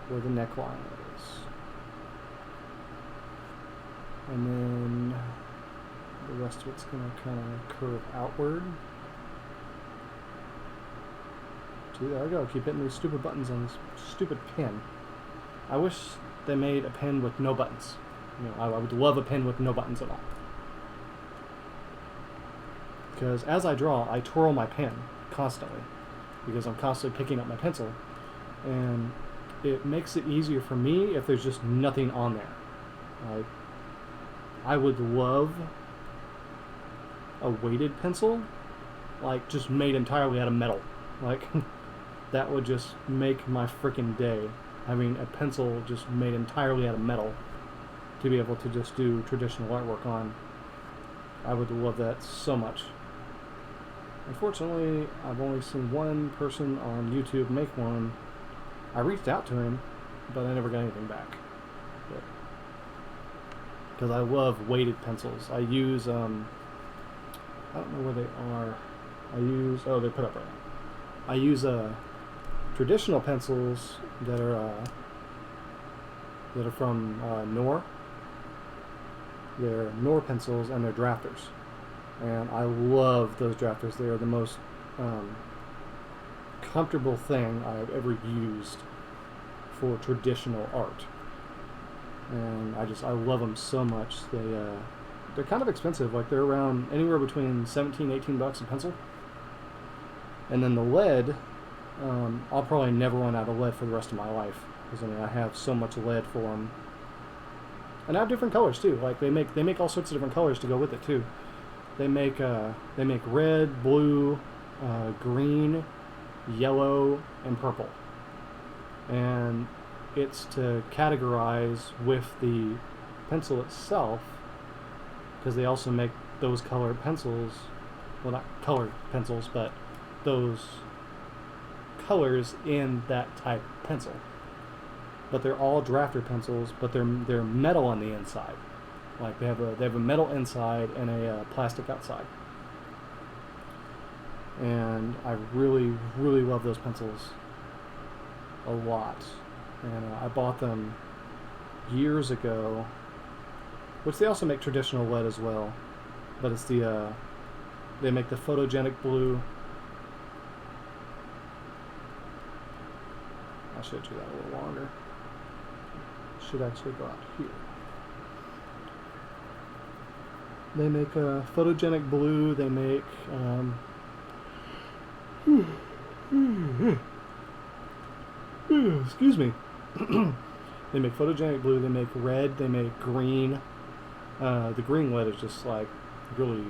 A: where the neckline is. And then the rest of it's going to kind of curve outward. See, there we go. Keep hitting these stupid buttons on this stupid pen. I wish they made a pen with no buttons. You know, I would love a pen with no buttons at all. Because as I draw, I twirl my pen constantly because I'm constantly picking up my pencil, and it makes it easier for me if there's just nothing on there. I would love a weighted pencil, like just made entirely out of metal. Like that would just make my freaking day, having a pencil just made entirely out of metal to be able to just do traditional artwork on. I would love that so much. Unfortunately, I've only seen one person on YouTube make one. I reached out to him, but I never got anything back. Because I love weighted pencils. I use, I don't know where they are. Oh, they put up right now. I use traditional pencils that are from Knorr. They're Knorr pencils, and they're drafters. And I love those drafters. They are the most comfortable thing I've ever used for traditional art. And I love them so much. They're kind of expensive. Like they're around anywhere between $17-18 a pencil. And then the lead, I'll probably never run out of lead for the rest of my life, because I mean I have so much lead for them. And I have different colors too. Like they make all sorts of different colors to go with it too. They make red, blue, green, yellow, and purple. And it's to categorize with the pencil itself, because they also make those colored pencils. Well, not colored pencils, but those colors in that type pencil. But they're all drafter pencils, but they're metal on the inside. Like they have a metal inside and a plastic outside. And I really, really love those pencils a lot. And I bought them years ago, which they also make traditional lead as well. But it's they make the photogenic blue. I should do that a little longer. Should actually go out here. They make a photogenic blue. They make excuse me. They make photogenic blue. They make red. They make green. The green lead is just like really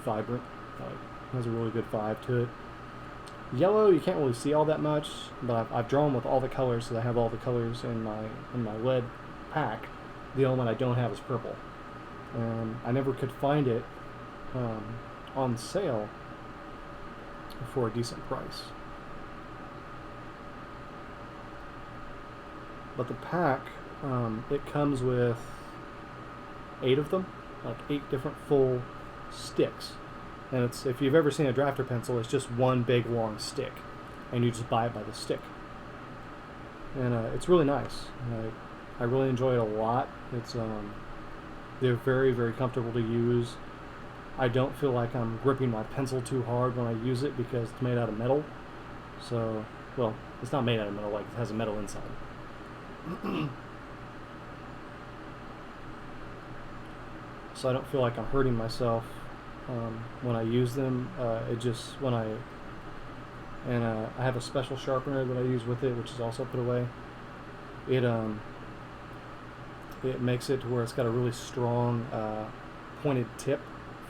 A: vibrant. Like has a really good vibe to it. Yellow, you can't really see all that much, but I've drawn with all the colors, so I have all the colors in my lead pack. The only one I don't have is purple. I never could find it on sale for a decent price. But the pack, it comes with 8 of them, like 8 different full sticks. And it's, if you've ever seen a drafter pencil, it's just one big long stick, and you just buy it by the stick. And it's really nice. I really enjoy it a lot. It's they're very, very comfortable to use. I don't feel like I'm gripping my pencil too hard when I use it because it's made out of metal. So, well, it's not made out of metal, like it has a metal inside. So I don't feel like I'm hurting myself when I use them. It just, when I have a special sharpener that I use with it, which is also put away. It makes it to where it's got a really strong pointed tip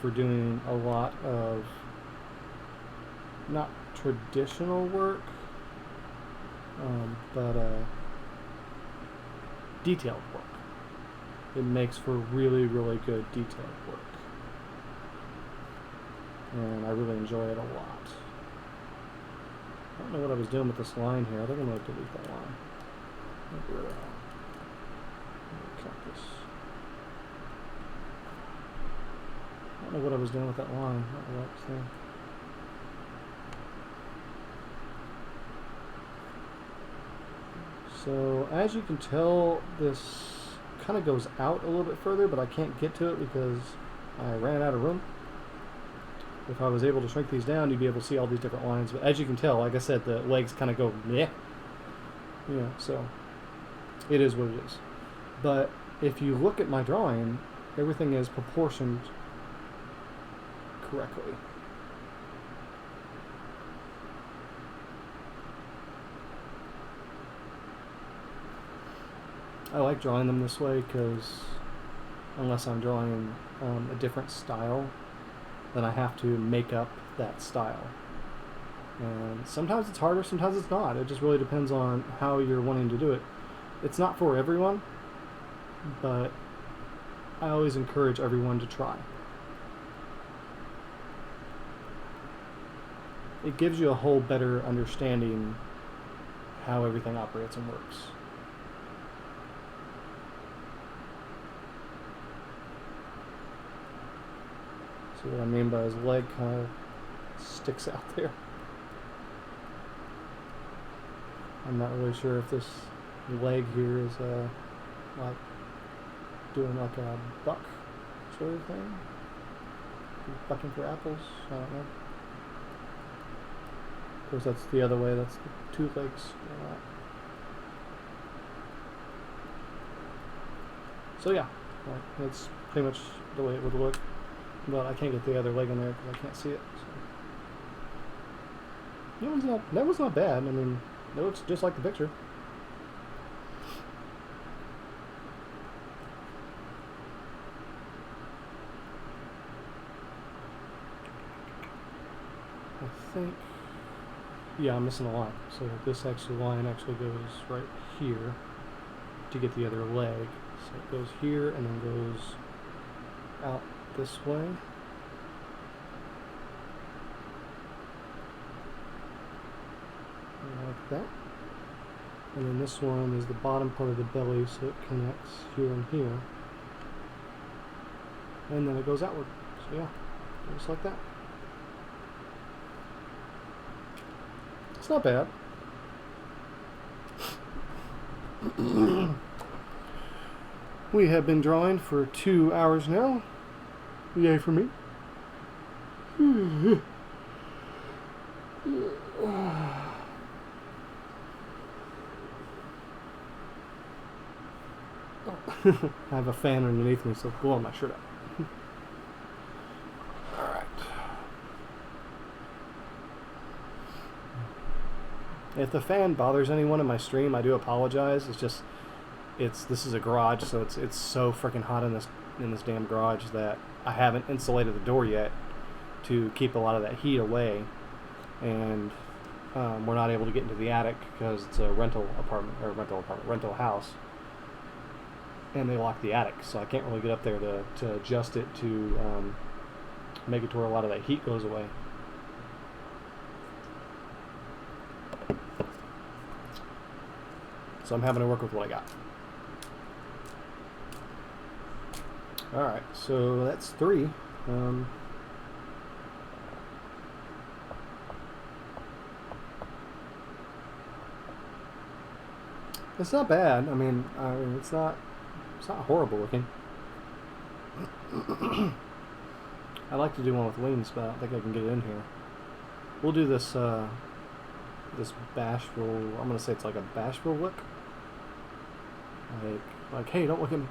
A: for doing a lot of not traditional work, but detailed work. It makes for really, really good detailed work. And I really enjoy it a lot. I don't know what I was doing with this line here. I think I'm going to delete that line. Get rid of that. Cactus. I don't know what I was doing with that line. That Lex thing. So as you can tell, this kind of goes out a little bit further, but I can't get to it because I ran out of room. If I was able to shrink these down, you'd be able to see all these different lines. But as you can tell, like I said, the legs kind of go meh. Yeah, so it is what it is. But if you look at my drawing, everything is proportioned correctly. I like drawing them this way because unless I'm drawing a different style, then I have to make up that style. And sometimes it's harder, sometimes it's not. It just really depends on how you're wanting to do it. It's not for everyone, but I always encourage everyone to try. It gives you a whole better understanding how everything operates and works. See what I mean by his leg kind of sticks out there. I'm not really sure if this leg here is like doing like a buck sort of thing. Bucking for apples, I don't know. Of course that's the other way, that's the two legs. So yeah, that's pretty much the way it would look. But I can't get the other leg in there because I can't see it. So. That was not bad. I mean, it looks just like the picture. I think, yeah, I'm missing a line. So this line actually goes right here to get the other leg. So it goes here and then goes out this way. Like that. And then this one is the bottom part of the belly, so it connects here and here. And then it goes outward. So yeah, just like that. It's not bad. We have been drawing for 2 hours now. Yay for me. I have a fan underneath me, so blowing my shirt up. Alright. If the fan bothers anyone in my stream, I do apologize. This is a garage, so it's so freaking hot in this damn garage that I haven't insulated the door yet to keep a lot of that heat away, and we're not able to get into the attic because it's a rental house, and they lock the attic, so I can't really get up there to adjust it to make it to where a lot of that heat goes away. So I'm having to work with what I got. Alright, so that's 3. It's not bad. I mean, it's not horrible looking. I like to do one with wings, but I don't think I can get it in here. We'll do this this bashful. I'm gonna say it's like a bashful look. Like, hey, don't look at me.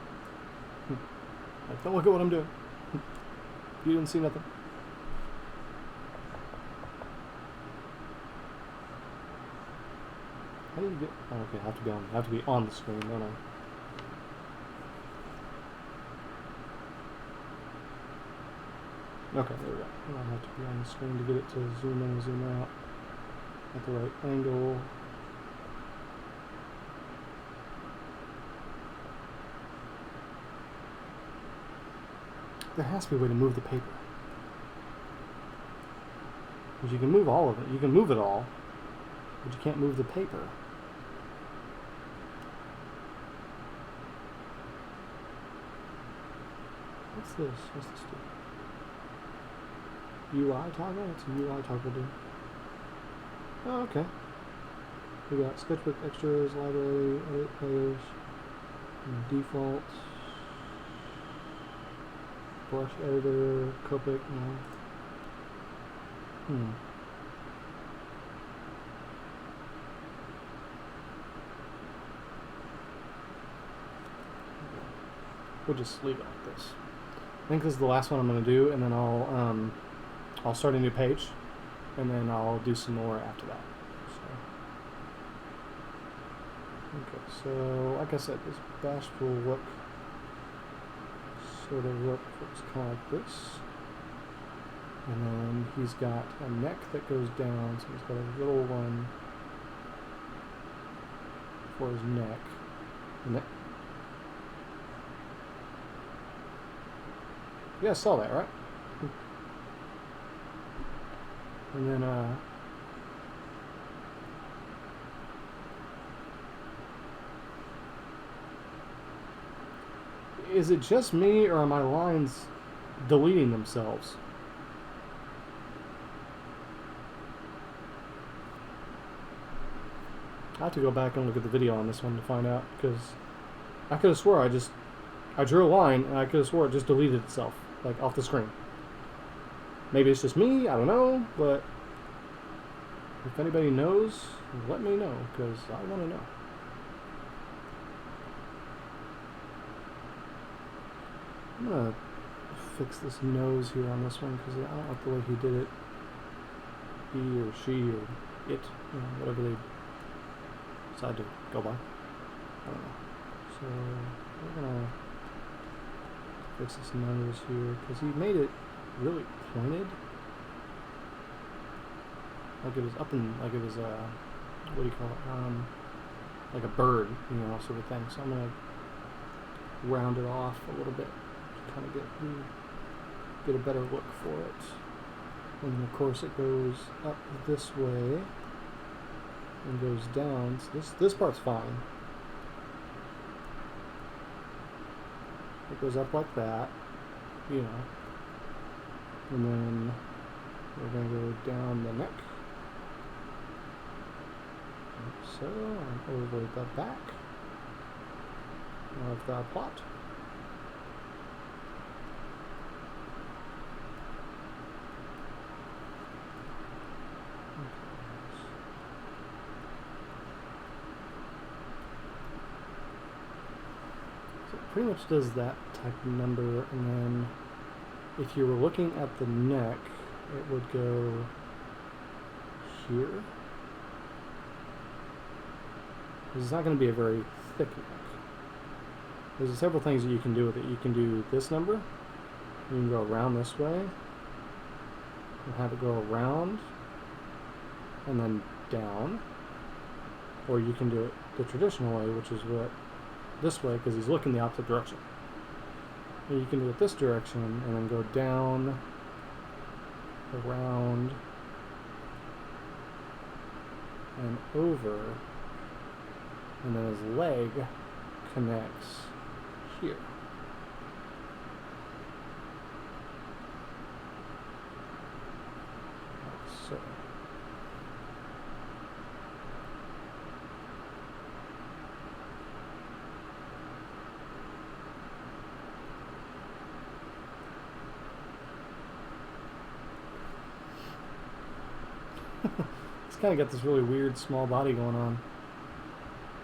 A: Like, don't look at what I'm doing. You didn't see nothing. How do you get? Oh, okay, I have to be on the screen, don't I? Okay, there we go. I have to be on the screen to get it to zoom in and zoom out at the right angle. There has to be a way to move the paper. Because you can move all of it. You can move it all, but you can't move the paper. What's this? What's this do? UI toggle? What's a UI toggle do? Oh, okay. We got Sketchbook extras, library, edit players, defaults, brush editor, Copic, no. We'll just leave it like this. I think this is the last one I'm going to do, and then I'll start a new page, and then I'll do some more after that. Okay, so like I said, this bashful look sort of looks kind of like this. And then he's got a neck that goes down, so he's got a little one for his neck. You guys saw that, right? And then, is it just me, or are my lines deleting themselves? I have to go back and look at the video on this one to find out, because I could have swore I drew a line, and I could have swore it just deleted itself, like off the screen. Maybe it's just me, I don't know, but if anybody knows, let me know, because I want to know. I'm going to fix this nose here on this one, because I don't like the way he did it. He or she or it, you know, whatever they decide to go by. I don't know. So we're going to fix this nose here, because he made it really pointed. Like it was up in, like it was what do you call it? Like a bird, you know, sort of thing. So I'm going to round it off a little bit to kind of get a better look for it. And then of course it goes up this way and goes down. So this part's fine. It goes up like that, you know. And then we're going to go down the neck. Like so, and over the back of the plot. So it pretty much does that type of number, and then if you were looking at the neck, it would go here. This is not going to be a very thick neck. There's several things that you can do with it. You can do this number. You can go around this way and have it go around and then down. Or you can do it the traditional way, which is what this way, because he's looking the opposite direction. And you can do it this direction and then go down, around, and over, and then his leg connects here. Like so. It's kind of got this really weird small body going on.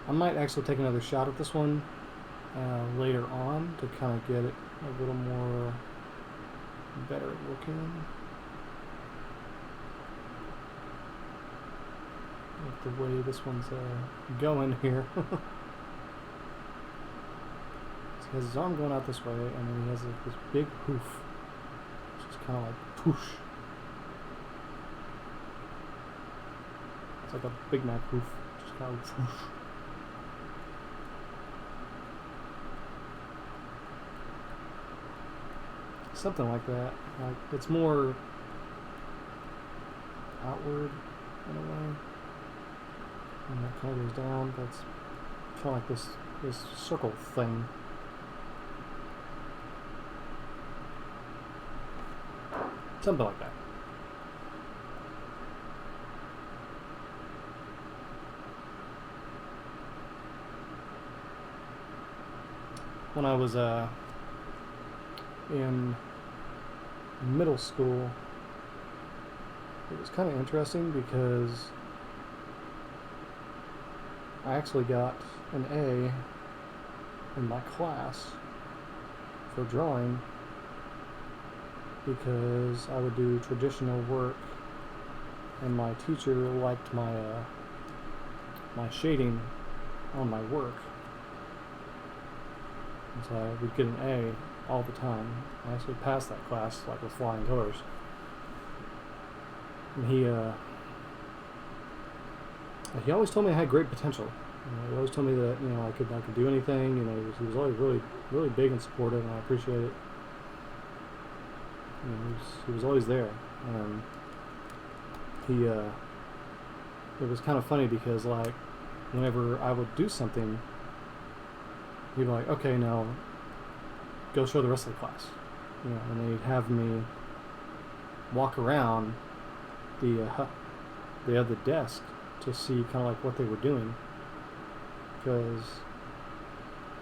A: I might actually take another shot at this one later on to kind of get it a little more better looking. Like the way this one's going here. So he has his arm going out this way, and then he has this big hoof, which is kind of like poosh. It's like a Big Mac hoof, just kind of whoosh. Something like that. Like it's more outward in a way, and that kind of goes down. But it's kind of like this circle thing. Something like that. When I was in middle school, it was kind of interesting because I actually got an A in my class for drawing because I would do traditional work, and my teacher liked my my shading on my work, and so I would get an A all the time. I actually passed that class like with flying colors. And he always told me I had great potential. He always told me that I could do anything. He was always really big and supportive, and I appreciate it. He was always there. It was kind of funny because like whenever I would do something, he'd be like, "Okay, now go show the rest of the class," and they'd have me walk around the other desk to see kind of like what they were doing, because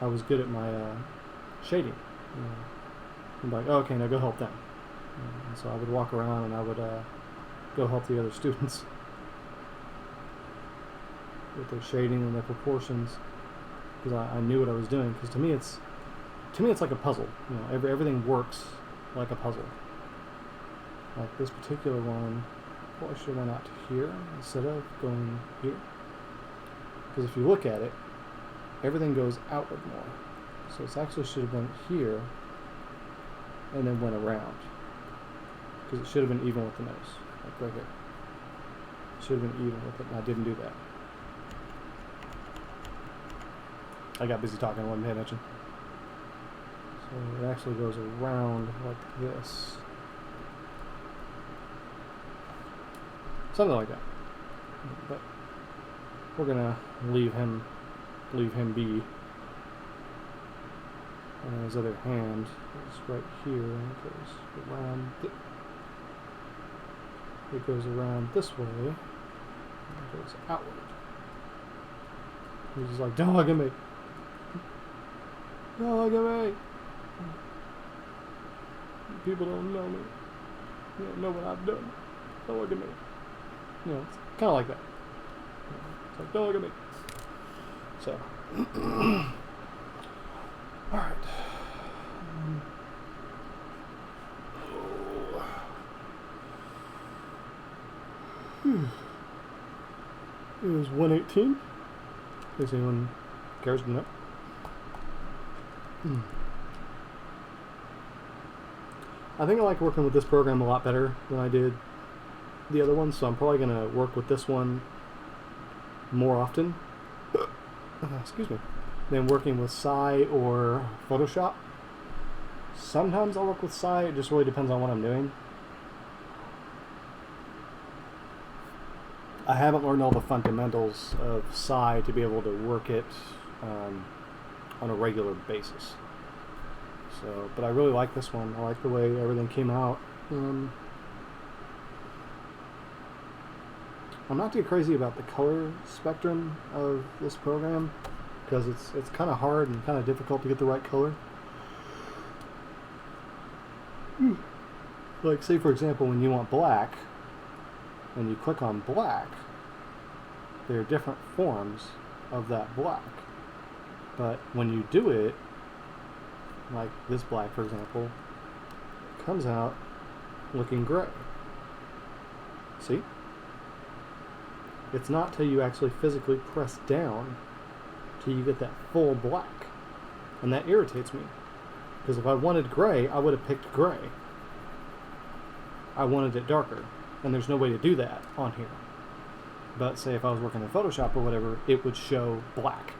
A: I was good at my shading. He'd be like, "Oh, okay, now go help them." And so I would walk around and I would go help the other students with their shading and their proportions, because I knew what I was doing. Because to me it's like a puzzle. Everything works like a puzzle. Like this particular one, probably should have went out to here instead of going here. Because if you look at it, everything goes outward more. So it actually should have went here and then went around. Because it should have been even with the nose, like right here. It should have been even with it, and I didn't do that. I got busy talking, I wasn't paying attention. So it actually goes around like this. Something like that. But we're gonna leave him be. And his other hand is right here, and it goes around. It goes around this way. And it goes outward. He's just like, "Don't look at me. Don't look at me. People don't know me. You don't know what I've done. Don't look at me." It's kind of like that. It's like, "Don't look at me." So, all right. It was 1:18. In case anyone cares to know. I think I like working with this program a lot better than I did the other one, so I'm probably going to work with this one more often. Excuse me. Than working with Sai or Photoshop. Sometimes I'll work with Sai, it just really depends on what I'm doing. I haven't learned all the fundamentals of Sai to be able to work it on a regular basis. So, but I really like this one. I like the way everything came out. I'm not too crazy about the color spectrum of this program, because it's kind of hard and kind of difficult to get the right color. Like, say for example, when you want black, and you click on black, there are different forms of that black. But when you do it, like this black for example, it comes out looking gray. See? It's not till you actually physically press down till you get that full black. And that irritates me. Because if I wanted gray, I would have picked gray. I wanted it darker. And there's no way to do that on here. But say if I was working in Photoshop or whatever, it would show black.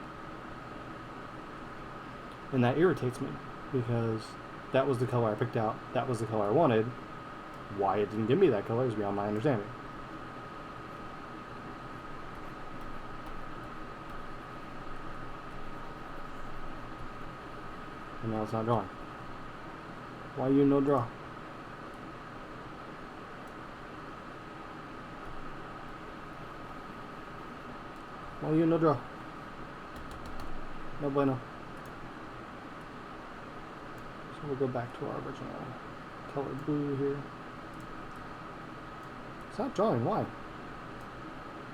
A: And that irritates me, because that was the color I picked out, that was the color I wanted. Why it didn't give me that color is beyond my understanding. And now it's not drawing. Why you no draw? Well, you no draw. No bueno. So we'll go back to our original color blue here. It's not drawing. Why? Am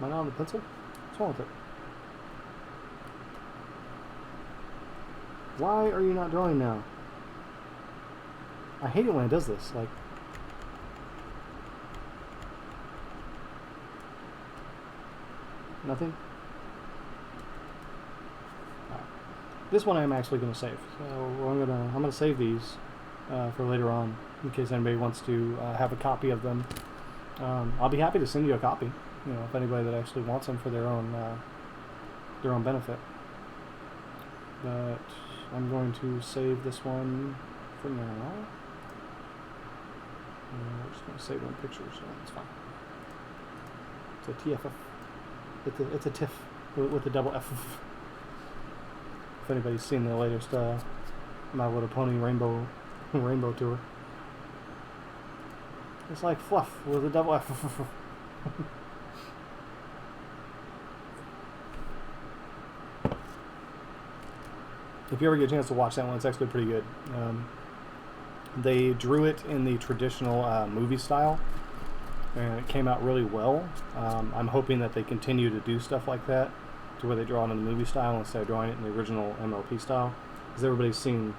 A: I not on the pencil? What's wrong with it? Why are you not drawing now? I hate it when it does this. Like, nothing. Right. This one I'm actually going to save. So I'm gonna save these for later on in case anybody wants to have a copy of them. I'll be happy to send you a copy. You know, if anybody that actually wants them for their own benefit. But I'm going to save this one for now. We're just going to save one picture, so that's fine. It's a TFF. It's a TIFF with a double F. If anybody's seen the latest My Little Pony Rainbow Tour, it's like fluff with a double F. If you ever get a chance to watch that one, it's actually pretty good. They drew it in the traditional movie style, and it came out really well. I'm hoping that they continue to do stuff like that, to where they draw it in the movie style instead of drawing it in the original MLP style, because everybody's seen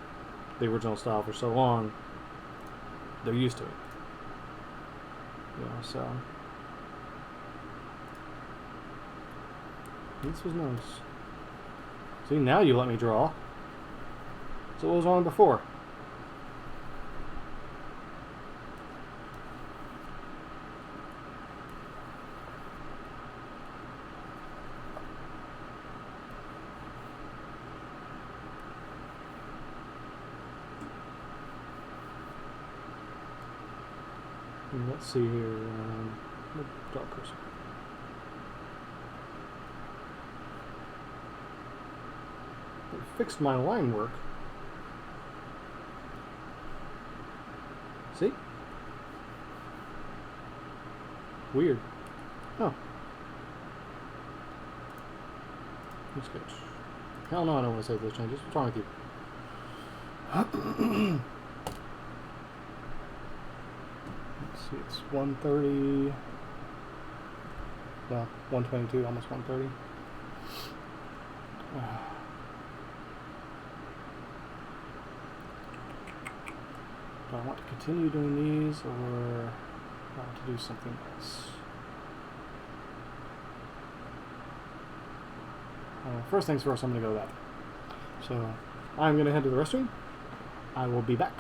A: the original style for so long, they're used to it. You know, so this was nice. See, now you let me draw. So what was wrong before? Let's see here. Draw cursor. It fixed my line work. See? Weird. Oh. New sketch. Hell no, I don't want to save those changes. What's wrong with you? Let's see, it's 130. Well, 122, almost 130. Do I want to continue doing these, or do I want to do something else? First things first, I'm going to go that. So, I'm going to head to the restroom. I will be back.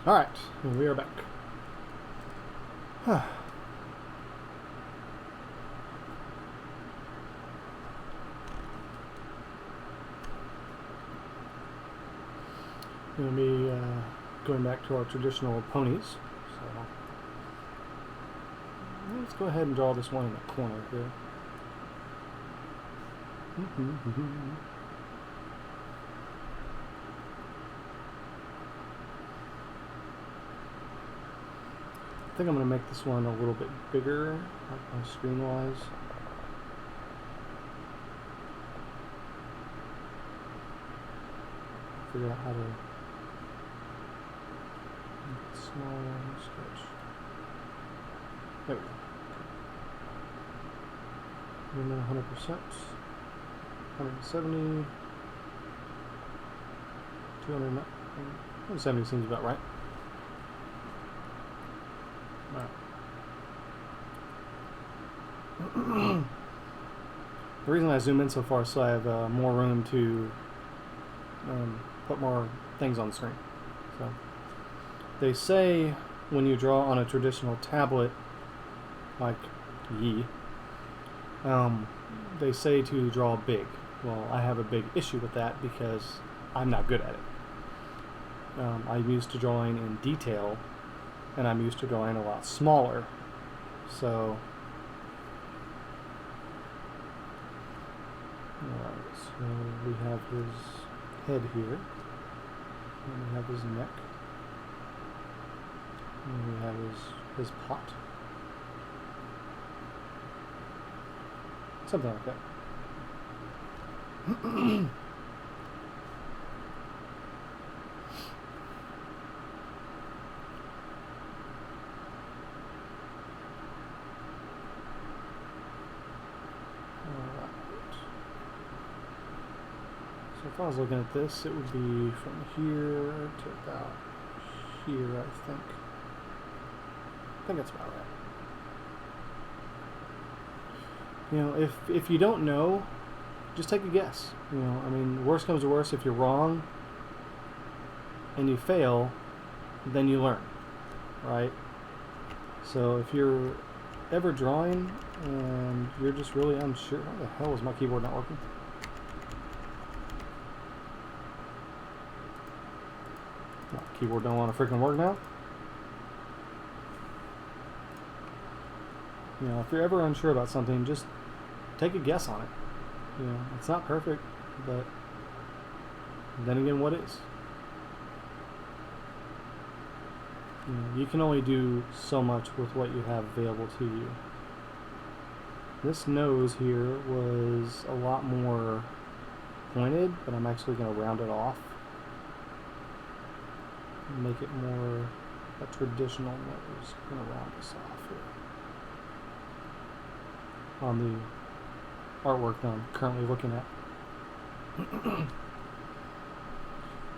A: Alright, we are back. We're going to be going back to our traditional ponies. So let's go ahead and draw this one in the corner here. I think I'm going to make this one a little bit bigger, like screen-wise. Figure out how to make it smaller sketch. There we go. And then 100%, 170, 200, 170 seems about right. The reason I zoom in so far is so I have more room to put more things on the screen. So they say when you draw on a traditional tablet like Yi, they say to draw big. Well, I have a big issue with that because I'm not good at it. I'm used to drawing in detail, and I'm used to drawing a lot smaller. So, alright, so we have his head here, and we have his neck, and we have his pot. Something like that. So if I was looking at this, it would be from here to about here, I think. I think that's about right. You know, if you don't know, just take a guess. You know, I mean, worst comes to worst, if you're wrong and you fail, then you learn, right? So if you're ever drawing and you're just really unsure, how the hell is my keyboard not working? My keyboard don't want to freaking work now. You know, if you're ever unsure about something, just take a guess on it. You know, it's not perfect, but then again, what is? You know, you can only do so much with what you have available to you. This nose here was a lot more pointed, but I'm actually going to round it off and make it more a traditional nose. I'm going to round this off here on the artwork that I'm currently looking at.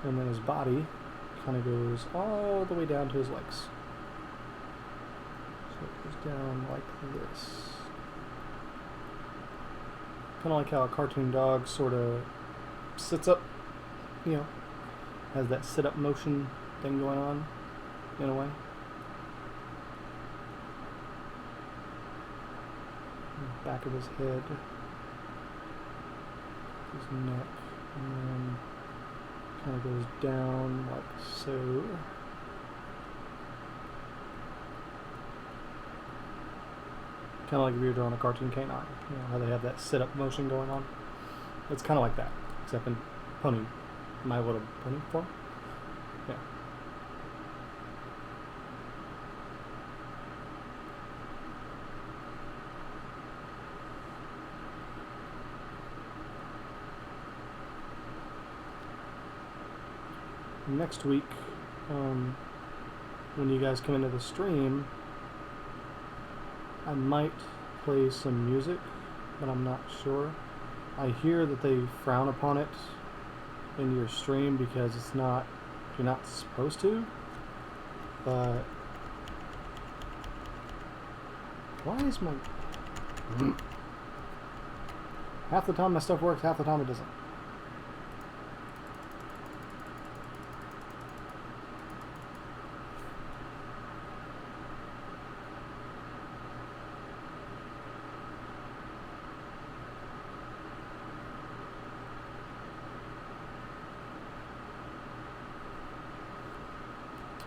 A: And then his body kind of goes all the way down to his legs. So it goes down like this. Kind of like how a cartoon dog sort of sits up, you know, has that sit-up motion thing going on, in a way. Back of his head, his neck, and then kind of goes down like so. Kind of like if you're drawing a cartoon canine, you know how they have that sit-up motion going on. It's kind of like that, except in pony, My Little Pony form. Yeah. Next week, when you guys come into the stream, I might play some music, but I'm not sure. I hear that they frown upon it in your stream because it's not, you're not supposed to, but why is my half the time my stuff works, half the time it doesn't.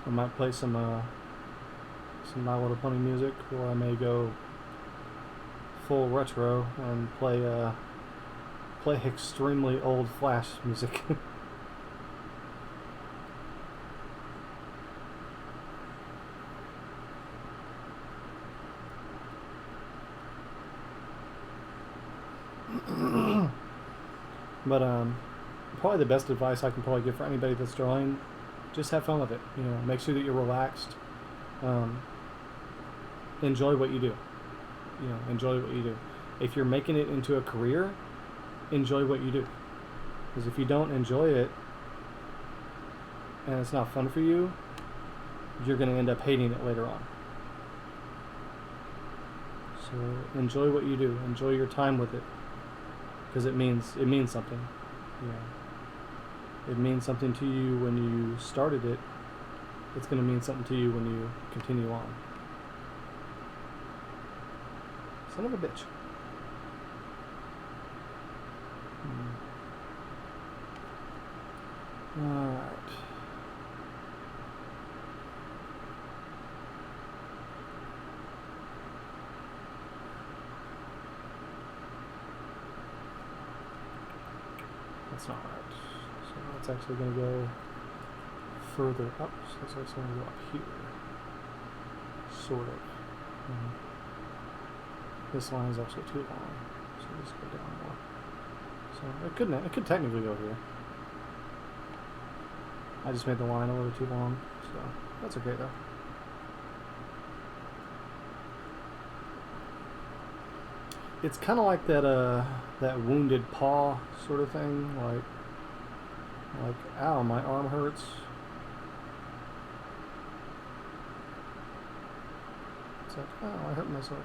A: I might play some My Little Pony music, or I may go full retro and play extremely old Flash music. But probably the best advice I can probably give for anybody that's drawing, just have fun with it. You know, make sure that you're relaxed. Enjoy what you do. You know, enjoy what you do. If you're making it into a career, enjoy what you do. Because if you don't enjoy it and it's not fun for you, you're going to end up hating it later on. So enjoy what you do. Enjoy your time with it. Because it means something. Yeah. It means something to you when you started it. It's going to mean something to you when you continue on. Son of a bitch. Alright. That's not right. So it's actually going to go further up. So it's actually going to go up here. Sort of. This line is actually too long. So just go down more. So it could technically go here. I just made the line a little too long. So that's okay though. It's kind of like that wounded paw sort of thing, like ow, my arm hurts. It's like, oh, I hurt myself.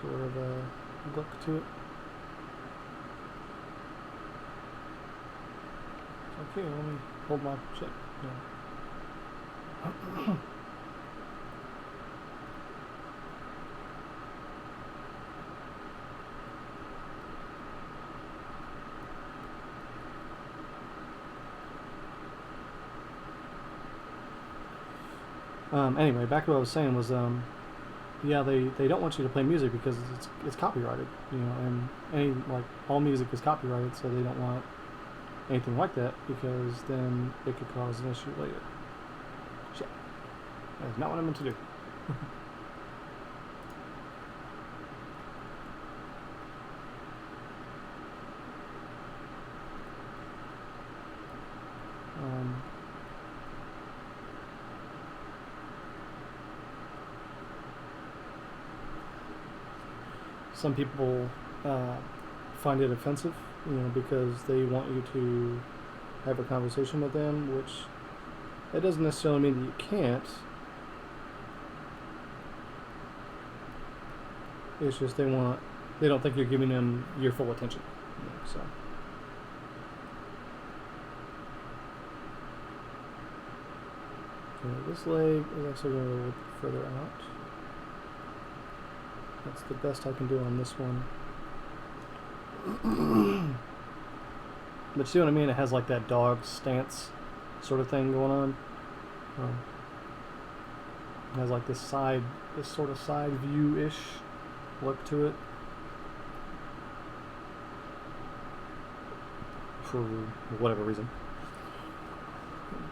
A: Sort of a look to it. Okay, let me hold my shit. Yeah. Anyway, back to what I was saying was, yeah, they don't want you to play music because it's copyrighted, you know, and all music is copyrighted, so they don't want anything like that because then it could cause an issue later. Shit, that is not what I meant to do. Some people find it offensive, you know, because they want you to have a conversation with them, which that doesn't necessarily mean that you can't. It's just they don't think you're giving them your full attention. You know, so. Okay, this leg is actually going to go a little further out. That's the best I can do on this one. But see what I mean? It has like that dog stance sort of thing going on. It has like this sort of side view-ish look to it. For whatever reason.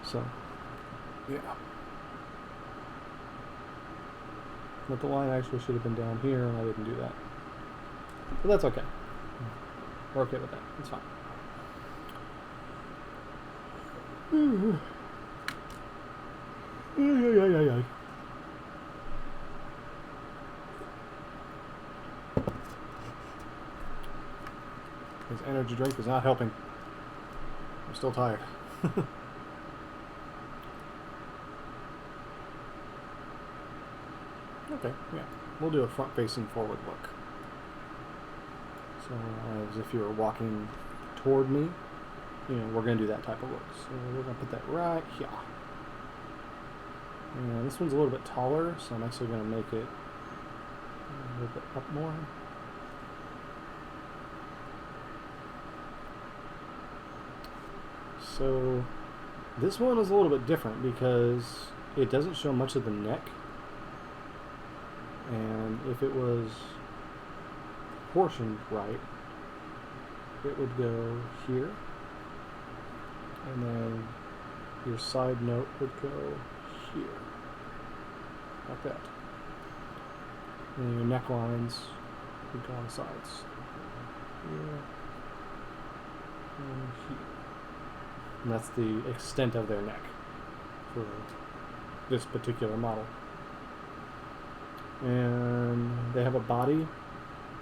A: So, yeah. But the line actually should have been down here, and I didn't do that. But that's okay. We're okay with that. It's fine. This energy drink is not helping. I'm still tired. Okay, yeah. We'll do a front-facing forward look. So, as if you were walking toward me, you know, we're going to do that type of look. So, we're going to put that right here. And this one's a little bit taller, so I'm actually going to make it a little bit up more. so this one is a little bit different because it doesn't show much of the neck. And if it was proportioned right, it would go here. And then your side note would go here. Like that. And then your necklines would go on the sides. Here. And here. And that's the extent of their neck for this particular model. And they have a body,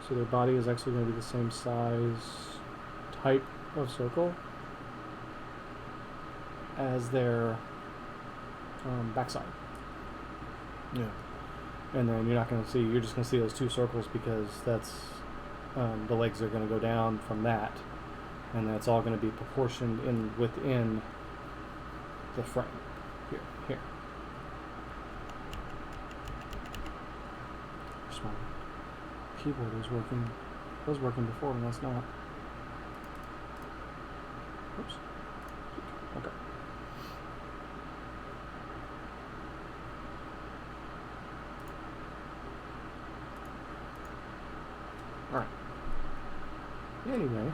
A: so their body is actually going to be the same size type of circle as their backside.
B: Yeah.
A: And then you're not going to see, you're just going to see those two circles because that's the legs are going to go down from that, and that's all going to be proportioned within the frame. Here. My keyboard is working. Was working before, and that's not. Oops. Okay. All right. Anyway.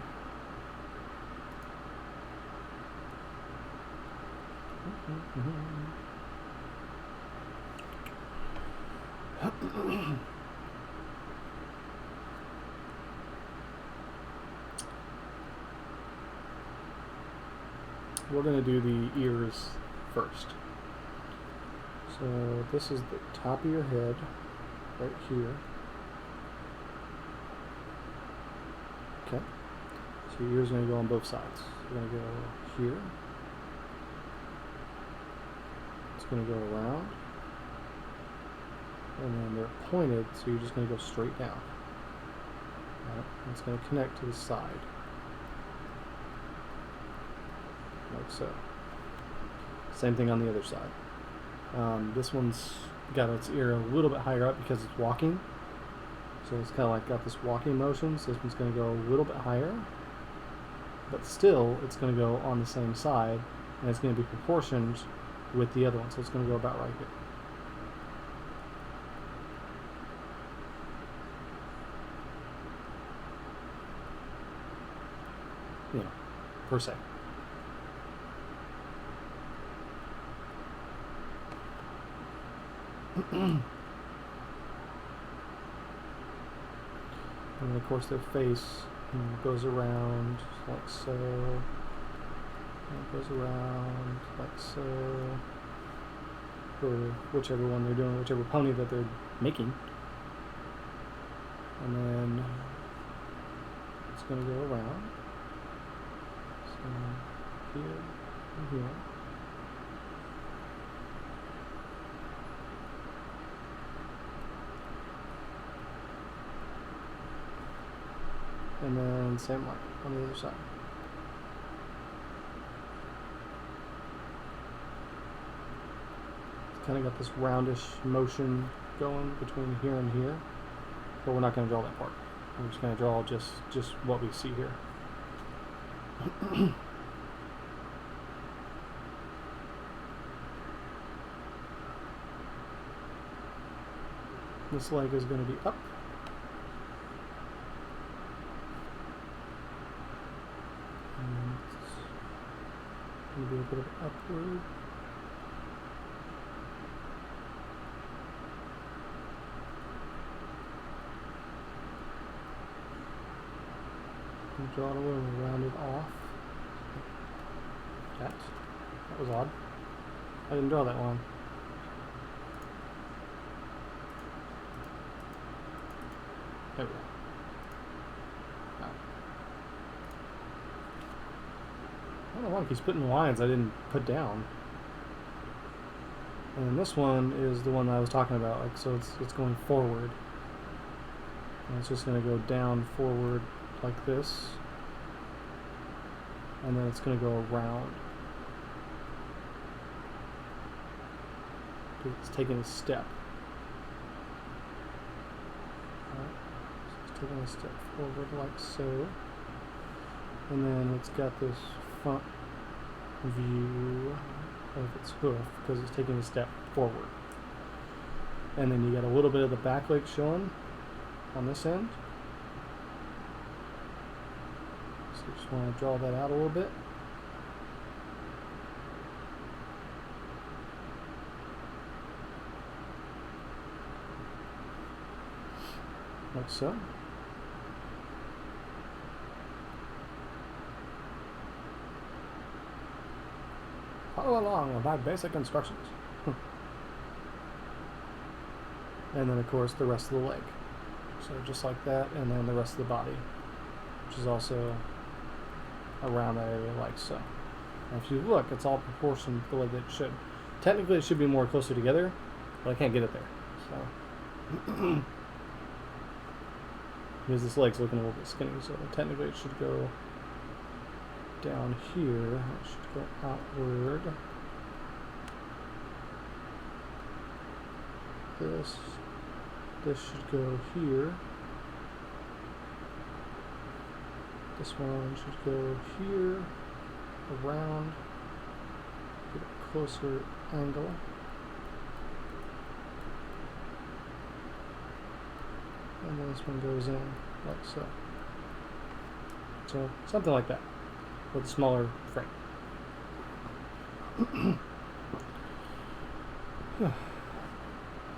A: We're going to do the ears first. So this is the top of your head, right here. Okay. So your ears are going to go on both sides. You're going to go here. It's going to go around. And then they're pointed, so you're just going to go straight down. Right? And it's going to connect to the side. Like so. Same thing on the other side. This one's got its ear a little bit higher up because it's walking. So it's kind of like got this walking motion. So this one's going to go a little bit higher. But still, it's going to go on the same side. And it's going to be proportioned with the other one. So it's going to go about right here. You know, per se. And of course their face goes around like so, and it goes around like so, for whichever one they're doing, whichever pony that they're making. And then it's going to go around, so here and here. And then same way on the other side. It's kind of got this roundish motion going between here and here, but we're not going to draw that part. We're just going to draw just what we see here. This leg is going to be up. Be a bit of upward. And draw it a little rounded off. That was odd. I didn't draw that one. There we go. I don't know why he's putting lines I didn't put down. And this one is the one that I was talking about, like, so it's going forward. And it's just going to go down forward like this. And then it's going to go around. It's taking a step. Alright, so it's taking a step forward like so. And then it's got this front view of its hoof because it's taking a step forward. And then you got a little bit of the back leg showing on this end. So just want to draw that out a little bit. Like so. Follow along with my basic instructions. And then of course the rest of the leg. So just like that, and then the rest of the body, which is also around that area like so. And if you look, it's all proportioned the way that it should. Technically it should be more closer together, but I can't get it there. So because this leg's looking a little bit skinny, so technically it should go down here. It should go outward. This should go here. This one should go here, around, get a closer angle. And then this one goes in like so. So something like that with a smaller frame.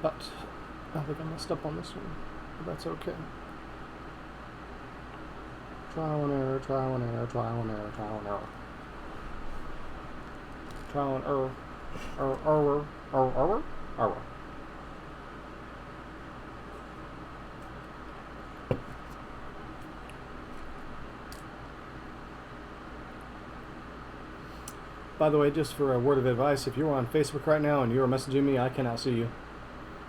A: But I think I messed up on this one, but that's okay. Trial and error, trial and error, trial and error, trial and error. Trial and error, error. By the way, just for a word of advice, if you're on Facebook right now and you're messaging me, I cannot see you.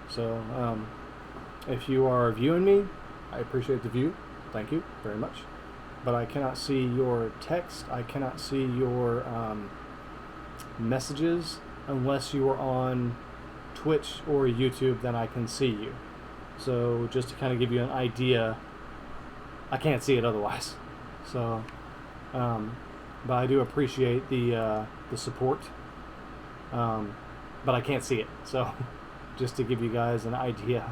A: So, if you are viewing me, I appreciate the view. Thank you very much. But I cannot see your text. I cannot see your messages unless you are on Twitch or YouTube. Then I can see you. So, just to kind of give you an idea, I can't see it otherwise. So, but I do appreciate the support. But I can't see it. So. Just to give you guys an idea,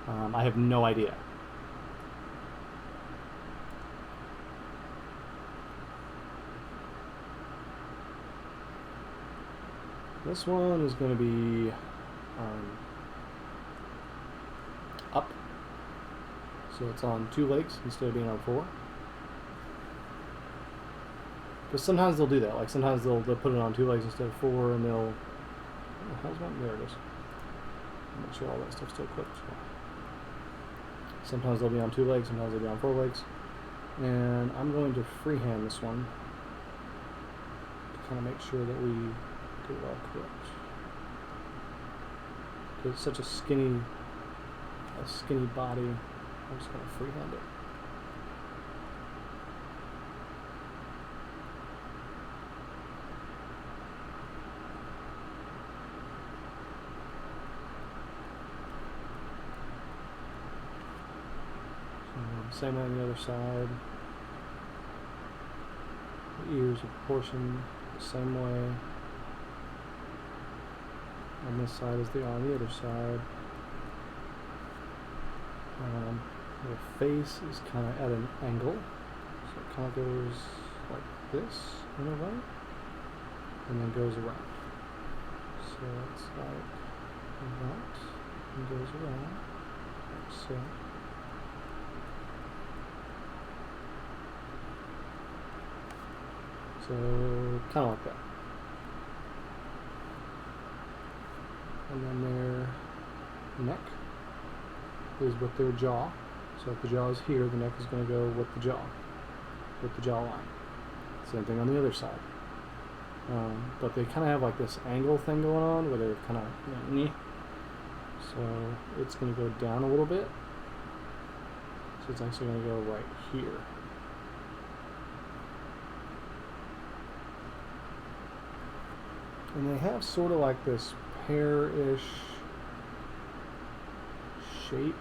A: I have no idea. This one is going to be up, so it's on 2 legs instead of being on 4. Because sometimes they'll do that. Like sometimes they'll put it on 2 legs instead of 4, and they'll. How's my? There it is. Make sure all that stuff's still clipped. Sometimes they'll be on 2 legs, sometimes they'll be on 4 legs. And I'm going to freehand this one to kind of make sure that we get it all correct. Because it's such a skinny body, I'm just going to freehand it. Same way on the other side. The ears are proportioned the same way on this side as they are on the other side. The face is kind of at an angle, so it kind of goes like this in a way, and then goes around. So it's like that, and goes around like so. So, kind of like that. And then their neck is with their jaw. So if the jaw is here, the neck is going to go with the jawline. Same thing on the other side. But they kind of have like this angle thing going on where they're kind of, so it's going to go down a little bit. So it's actually going to go right here. And they have sort of like this pear-ish shape.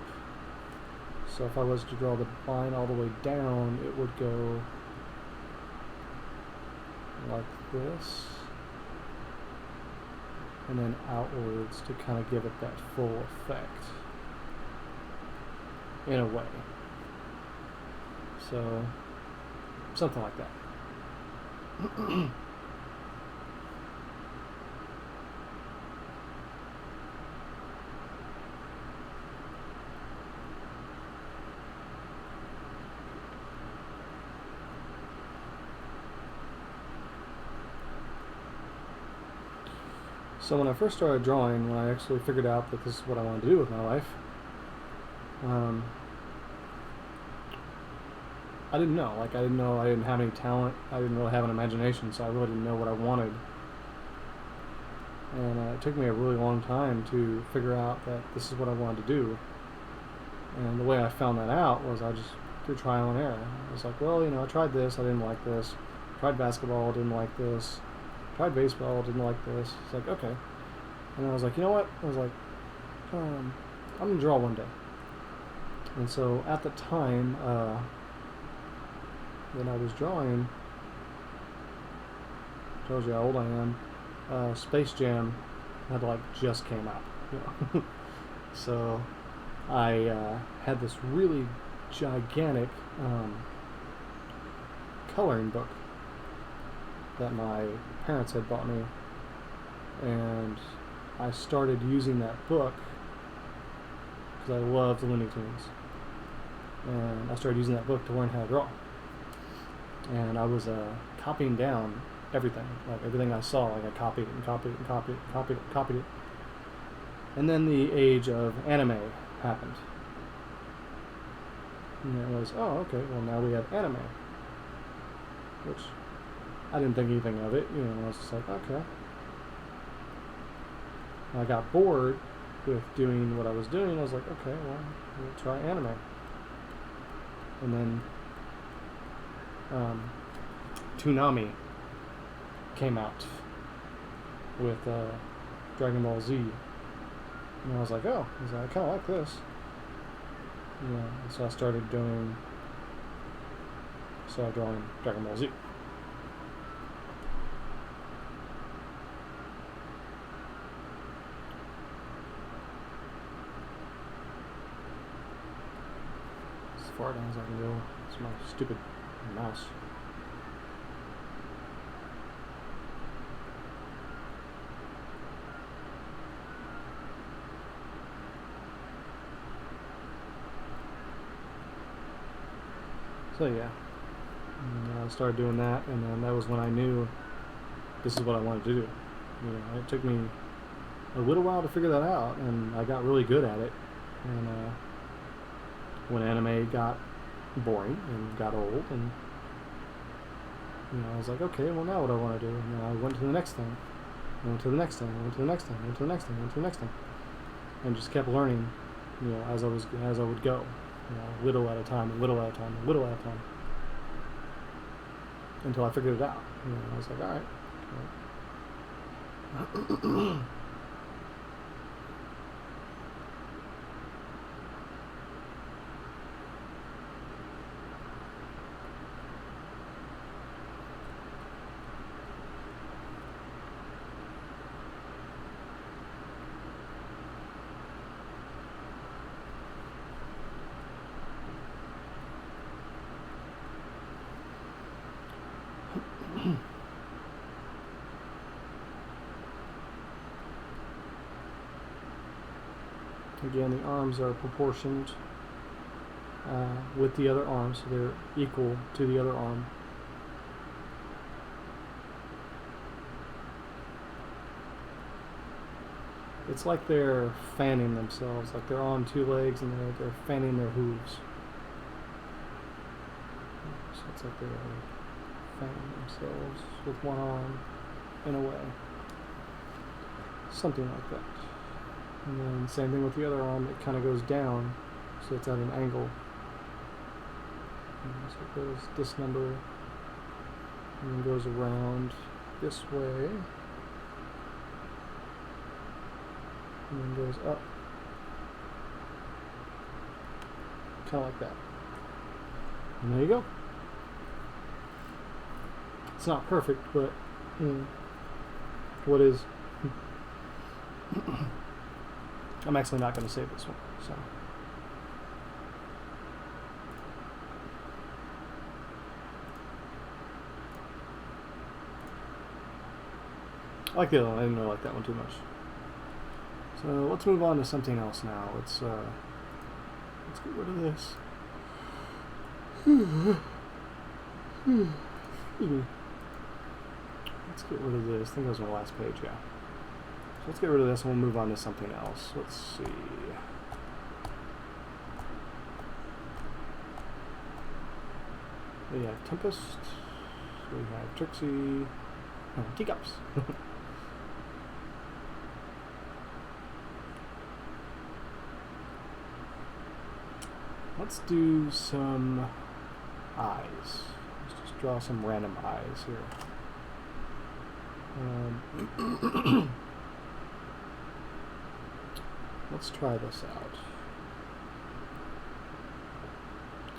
A: So if I was to draw the line all the way down, it would go like this, and then outwards to kind of give it that full effect in a way. So, something like that. So when I first started drawing, when I actually figured out that this is what I wanted to do with my life, I didn't know. Like, I didn't know I didn't have any talent. I didn't really have an imagination, so I really didn't know what I wanted. And it took me a really long time to figure out that this is what I wanted to do. And the way I found that out was I just through trial and error. I was like, well, I tried this, I didn't like this. Tried basketball, didn't like this. Tried baseball, didn't like this. It's like, okay. And I was like, you know what? I was like, I'm going to draw one day. And so at the time, when I was drawing, tells you how old I am, Space Jam had just came out. So I had this really gigantic coloring book that my parents had bought me, and I started using that book because I loved the Looney Tunes, and I started using that book to learn how to draw. And I was copying down everything, like everything I saw, like I copied it and copied it and copied it and copied it and copied it. And then the age of anime happened. And it was, oh, okay, well now we have anime. Which I didn't think anything of it, I was just like, okay. And I got bored with doing what I was doing. I was like, okay, well, we'll try anime. And then Toonami came out with Dragon Ball Z. And I was like, oh, I kind of like this. And so I started drawing Dragon Ball Z. As far down as I can go. It's my stupid mouse. So yeah, and I started doing that, and then that was when I knew this is what I wanted to do. It took me a little while to figure that out, and I got really good at it. And when anime got boring and got old, and I was like, okay, well now what do I want to do? And I went to the next thing, I went to the next thing, I went to the next thing, I went to the next thing, I went to the next thing, and just kept learning, as I would go. Little at a time, a little at a time, a little at a time, until I figured it out. I was like, all right. Again, the arms are proportioned with the other arm, so they're equal to the other arm. It's like they're fanning themselves, like they're on two legs and they're fanning their hooves. So it's like they're fanning themselves with one arm, in a way. Something like that. And then same thing with the other arm, it kind of goes down, so it's at an angle. And so it goes this number, and then goes around this way, and then goes up, kind of like that. And there you go. It's not perfect, but What is... I'm actually not going to save this one, so... I like the other one. I didn't really like that one too much. So let's move on to something else now. Let's get rid of this. Excuse me. Let's get rid of this. I think that was my last page, yeah. So let's get rid of this and we'll move on to something else. Let's see. We have Tempest. We have Trixie. Oh, Teacups. Let's do some eyes. Let's just draw some random eyes here. Let's try this out.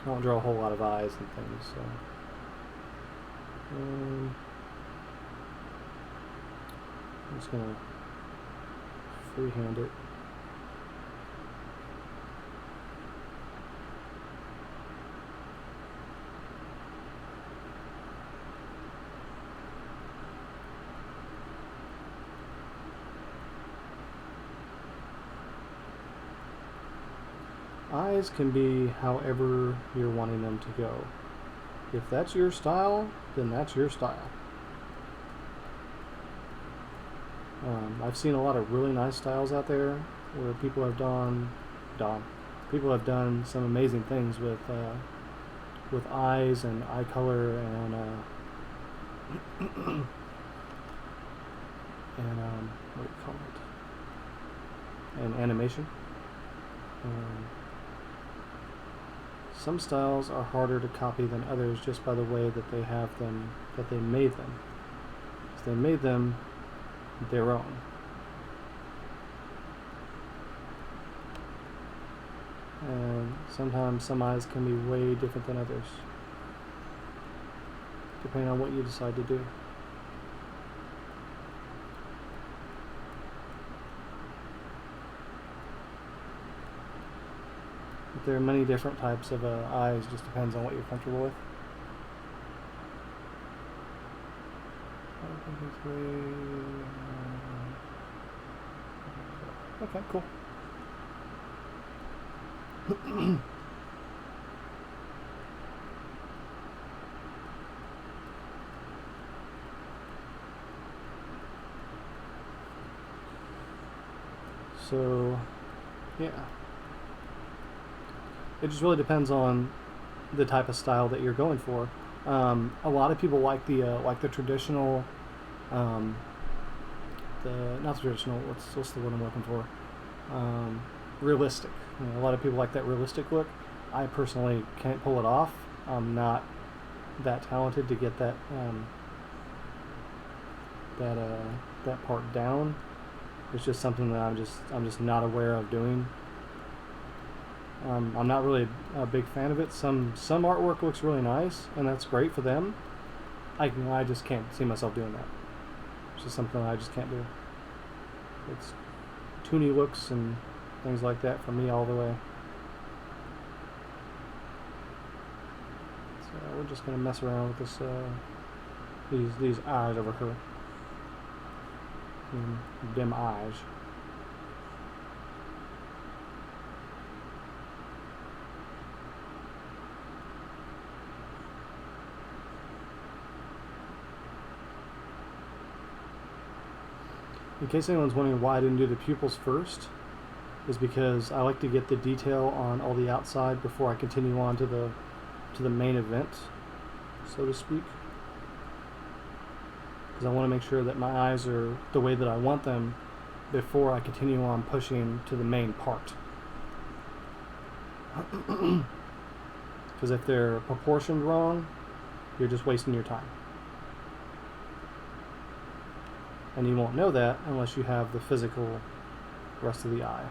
A: I won't draw a whole lot of eyes and things, so... I'm just gonna freehand it. Eyes can be however you're wanting them to go. If that's your style, then that's your style. I've seen a lot of really nice styles out there where people have done some amazing things with eyes and eye color and what do you call it? And animation. Some styles are harder to copy than others just by the way that they have them, that they made them. So they made them their own. And sometimes some eyes can be way different than others, depending on what you decide to do. But there are many different types of eyes, just depends on what you're comfortable with. Okay, cool. So, yeah. It just really depends on the type of style that you're going for. A lot of people like the traditional, not the traditional. What's the word I'm looking for? Realistic. You know, a lot of people like that realistic look. I personally can't pull it off. I'm not that talented to get that that part down. It's just something that I'm just not aware of doing. I'm not really a big fan of it. Some artwork looks really nice, and that's great for them. I just can't see myself doing that. It's just something I just can't do. It's toony looks and things like that for me all the way. So we're just gonna mess around with this these eyes over here. Dim eyes. In case anyone's wondering why I didn't do the pupils first, is because I like to get the detail on all the outside before I continue on to the main event, so to speak. Because I want to make sure that my eyes are the way that I want them before I continue on pushing to the main part. Because if they're proportioned wrong, you're just wasting your time. And you won't know that unless you have the physical rest of the eye.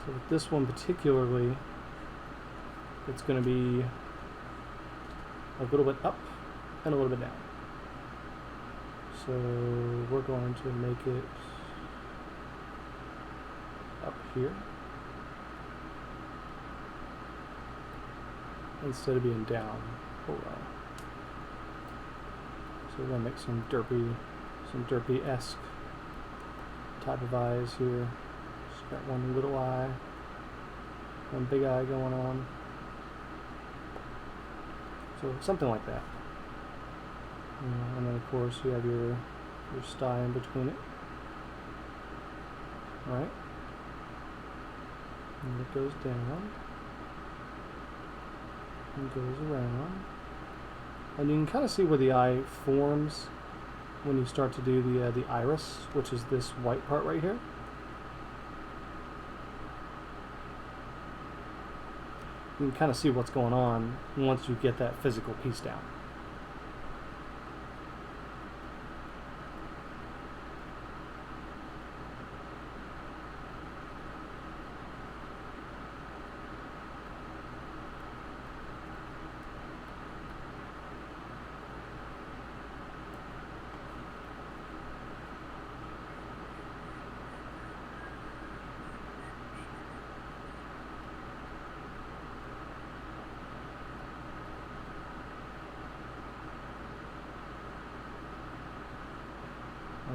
A: So with this one particularly, it's going to be a little bit up and a little bit down. So we're going to make it up here instead of being down. Hold on. So we're going to make some derpy-esque type of eyes here. Just got one little eye, one big eye going on. So something like that. And then of course you have your sty in between it. Alright. And it goes down. And goes around. And you can kind of see where the eye forms when you start to do the iris, which is this white part right here. You can kind of see what's going on once you get that physical piece down.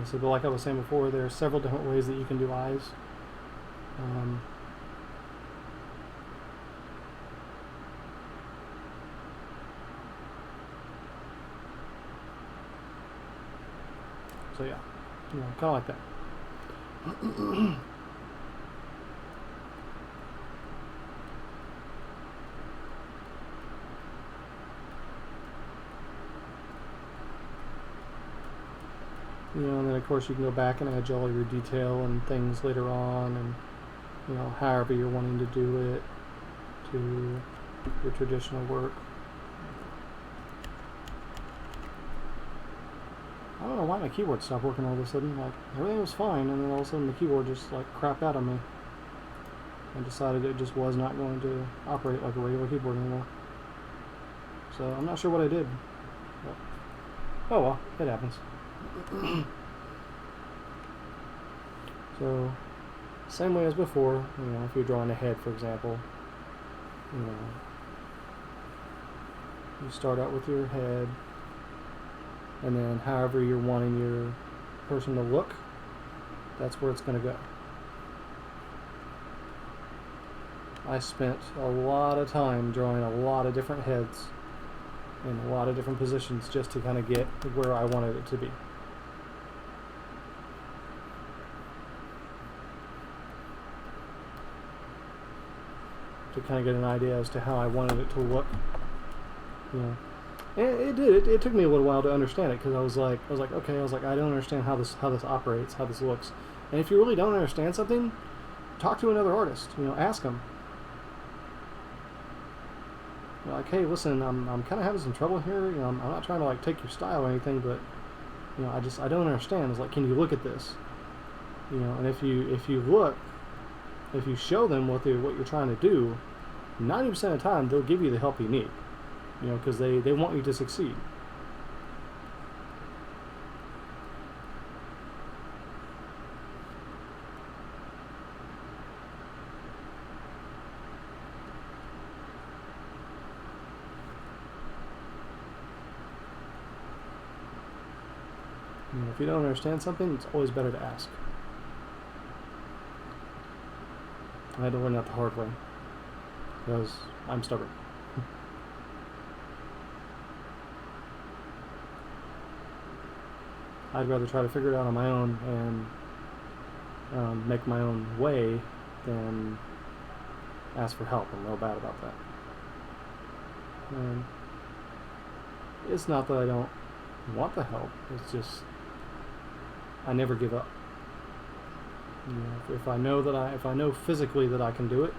A: So, but like I was saying before, there are several different ways that you can do eyes. So yeah, kind of like that. And then of course you can go back and add all your detail and things later on, and however you're wanting to do it to your traditional work. I don't know why my keyboard stopped working all of a sudden. Like, everything was fine, and then all of a sudden the keyboard just like crapped out on me. I decided it just was not going to operate like a regular keyboard anymore. So I'm not sure what I did. But, oh well, it happens. So, same way as before, if you're drawing a head, for example, you start out with your head, and then however you're wanting your person to look, that's where it's going to go. I spent a lot of time drawing a lot of different heads in a lot of different positions just to kind of get where I wanted it to be. To kind of get an idea as to how I wanted it to look. And it took me a little while to understand it, because I was like, I don't understand how this operates, how this looks. And if you really don't understand something, talk to another artist. Ask them. Like, hey, listen, I'm kind of having some trouble here. I'm not trying to like take your style or anything, but I don't understand. It's like, can you look at this? And if you show them what you're trying to do, 90% of the time they'll give you the help you need. Because they want you to succeed. If you don't understand something, it's always better to ask. I had to learn that the hard way, because I'm stubborn. I'd rather try to figure it out on my own and make my own way than ask for help. I'm real bad about that. And it's not that I don't want the help, it's just I never give up. If I know physically that I can do it,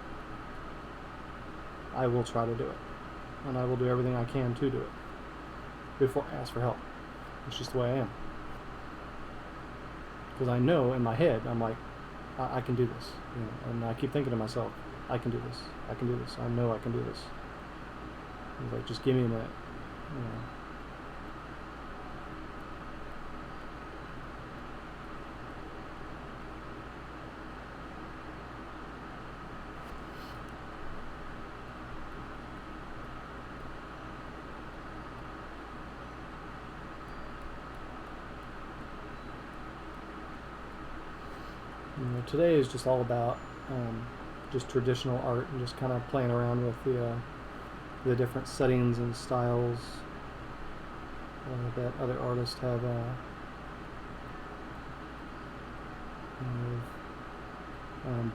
A: I will try to do it, and I will do everything I can to do it before I ask for help. It's just the way I am. Because I know in my head, I'm like, I can do this. You know, and I keep thinking to myself, I can do this. I can do this. I know I can do this. He's like, just give me a minute. You know. You know, today is just all about just traditional art and just kind of playing around with the different settings and styles that other artists have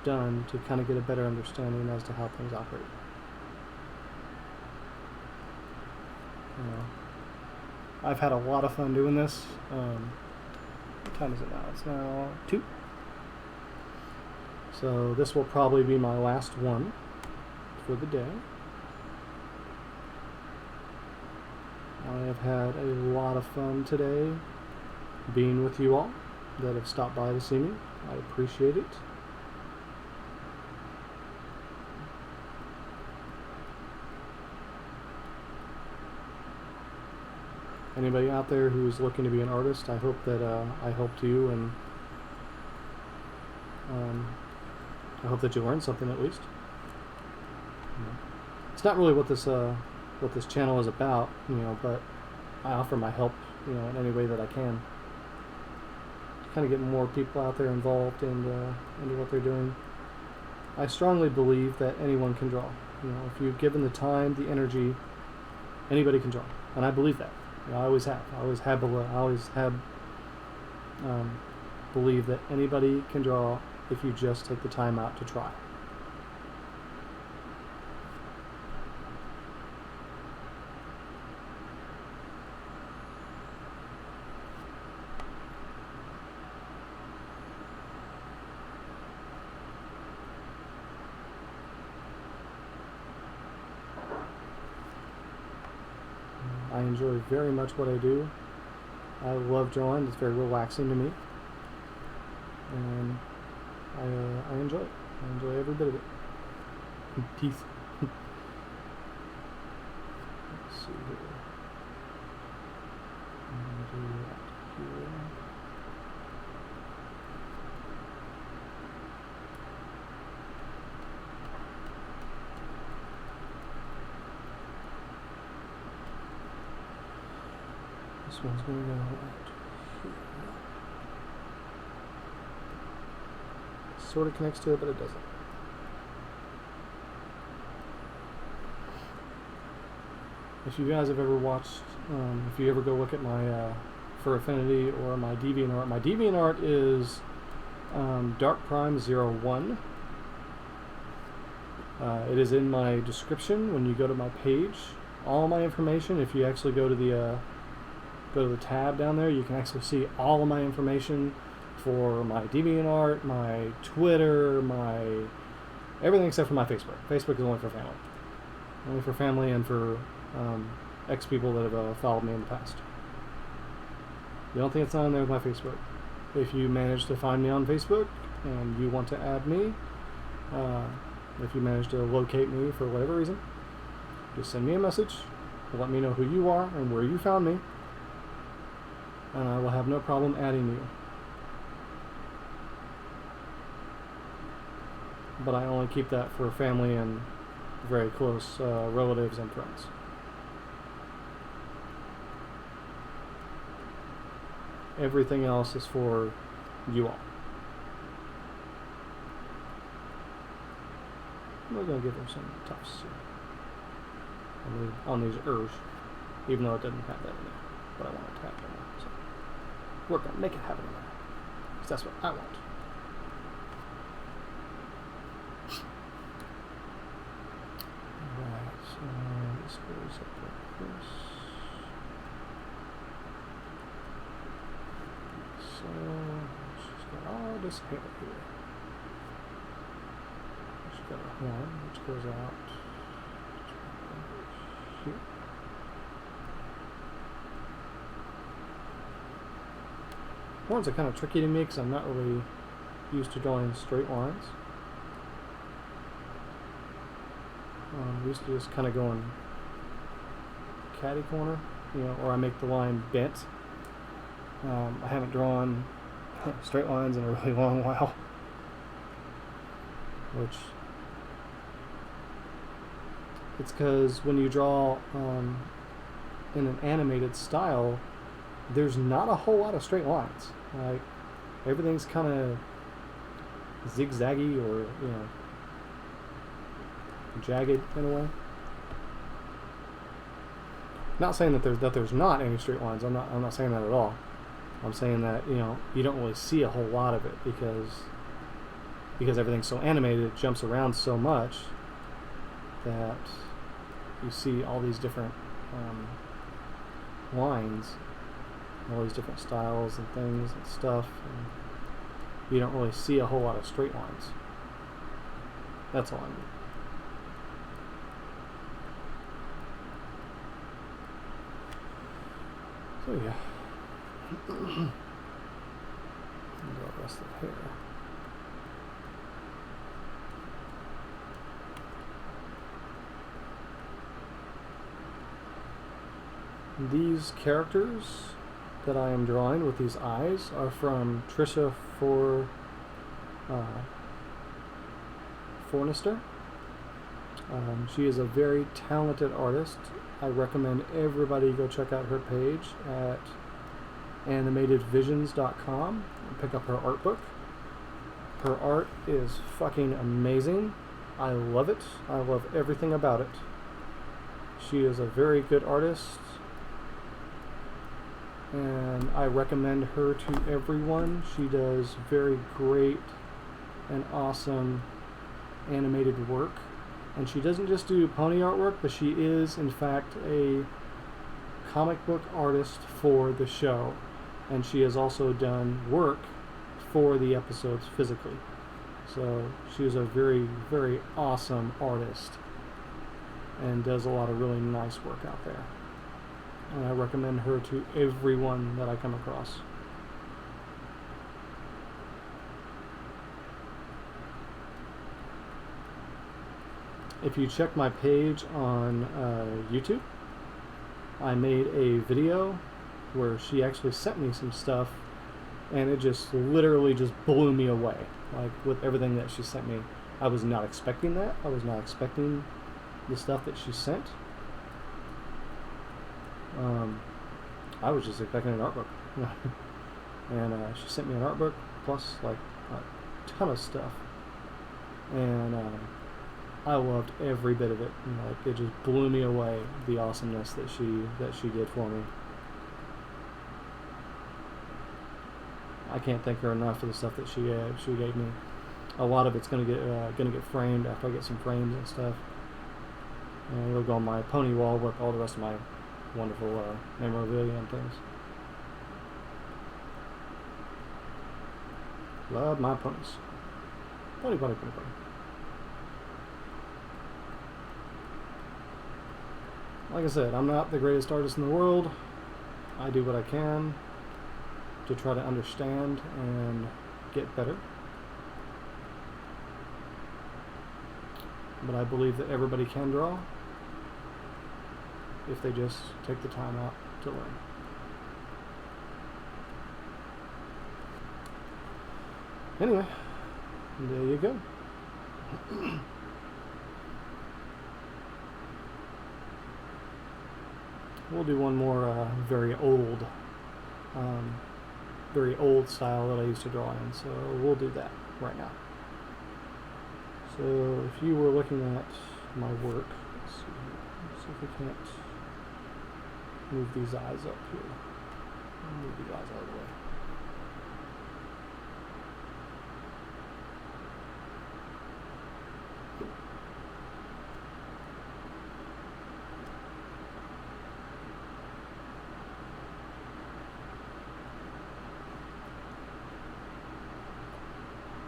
A: done to kind of get a better understanding as to how things operate. You know, I've had a lot of fun doing this. What time is it now? It's now 2. So this will probably be my last one for the day. I have had a lot of fun today being with you all that have stopped by to see me. I appreciate it. Anybody out there who's looking to be an artist, I hope that I helped you, and I hope that you learned something at least. You know, it's not really what this channel is about, you know, but I offer my help, you know, in any way that I can to kind of get more people out there involved and into what they're doing. I strongly believe that anyone can draw. You know, if you're given the time, the energy, anybody can draw, and I believe that. You know, I always have. I always have believe that anybody can draw if you just take the time out to try. I enjoy very much what I do. I love drawing. It's very relaxing to me. And I enjoy it. I enjoy every bit of it. Teeth. Let's see here. I'm going to do that here. This one's going to go out here. Sort of connects to it, but it doesn't. If you guys have ever watched, if you ever go look at my Fur Affinity or my DeviantArt is Dark Prime 01. It is in my description when you go to my page. All my information, if you actually go to the tab down there, you can actually see all of my information for my DeviantArt, my Twitter, my everything except for my Facebook. Facebook is only for family. Only for family and for ex-people that have followed me in the past. The only thing that's not on there is my Facebook. If you manage to find me on Facebook and you want to add me, if you manage to locate me for whatever reason, just send me a message, let me know who you are and where you found me, and I will have no problem adding you. But I only keep that for family and very close relatives and friends. Everything else is for you all. We're going to give them some tufts on these ers, even though it doesn't have that in there. But I want it to have it in there. So we're going to make it have it in there. Because that's what I want. This goes up like this. So she's got all this hair here. She's got a horn which goes out here. Horns are kind of tricky to me because I'm not really used to drawing straight lines. We used to just kind of go in catty corner, or I make the line bent. I haven't drawn straight lines in a really long while, which it's because when you draw in an animated style, there's not a whole lot of straight lines. Like, everything's kind of zigzaggy or jagged in a way. Not saying that there's not any straight lines. I'm not saying that at all. I'm saying that you don't really see a whole lot of it because everything's so animated, it jumps around so much that you see all these different lines, all these different styles and things and stuff, and you don't really see a whole lot of straight lines. That's all I mean. So yeah. And the rest of the hair. These characters that I am drawing with these eyes are from Trisha Fornister. She is a very talented artist. I recommend everybody go check out her page at animatedvisions.com and pick up her art book. Her art is fucking amazing. I love it. I love everything about it. She is a very good artist, and I recommend her to everyone. She does very great and awesome animated work. And she doesn't just do pony artwork, but she is, in fact, a comic book artist for the show. And she has also done work for the episodes physically. So she is a very, very awesome artist and does a lot of really nice work out there. And I recommend her to everyone that I come across. If you check my page on YouTube, I made a video where she actually sent me some stuff, and it just literally just blew me away. Like, with everything that she sent me, I was not expecting that. I was not expecting the stuff that she sent. I was just expecting an art book. And she sent me an art book plus like a ton of stuff, and I loved every bit of it. Like, it just blew me away, the awesomeness that she did for me. I can't thank her enough for the stuff that she gave me. A lot of it's gonna get framed after I get some frames and stuff, and it'll go on my pony wall with all the rest of my wonderful memorabilia and things. Love my ponies. Pony. Like I said, I'm not the greatest artist in the world. I do what I can to try to understand and get better. But I believe that everybody can draw if they just take the time out to learn. Anyway, there you go. We'll do one more very old style that I used to draw in, so we'll do that right now. So if you were looking at my work, let's see if we can't move these eyes up here. Move these eyes out of the way.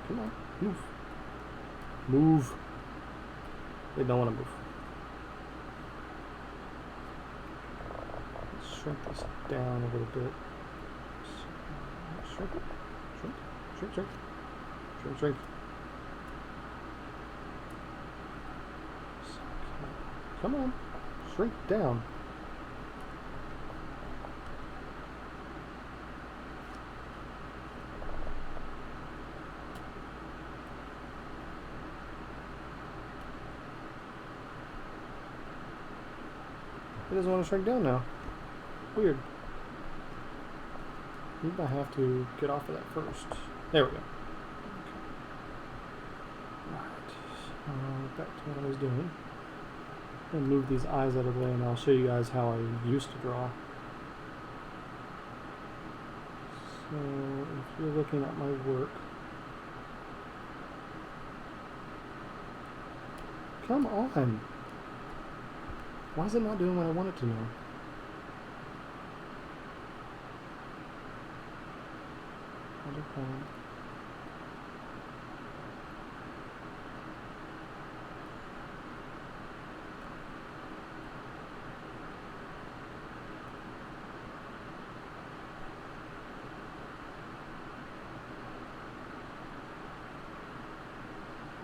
A: Come on, move. Move. They don't want to move. Let's shrink this down a little bit. Shrink. Shrink, shrink. Come on. Shrink down. It doesn't want to shrink down now. Weird. We might have to get off of that first. There we go. Okay. Alright. Back to what I was doing. I'm going to move these eyes out of the way and I'll show you guys how I used to draw. So, if you're looking at my work, come on! Why is it not doing what I want it to know? Other point.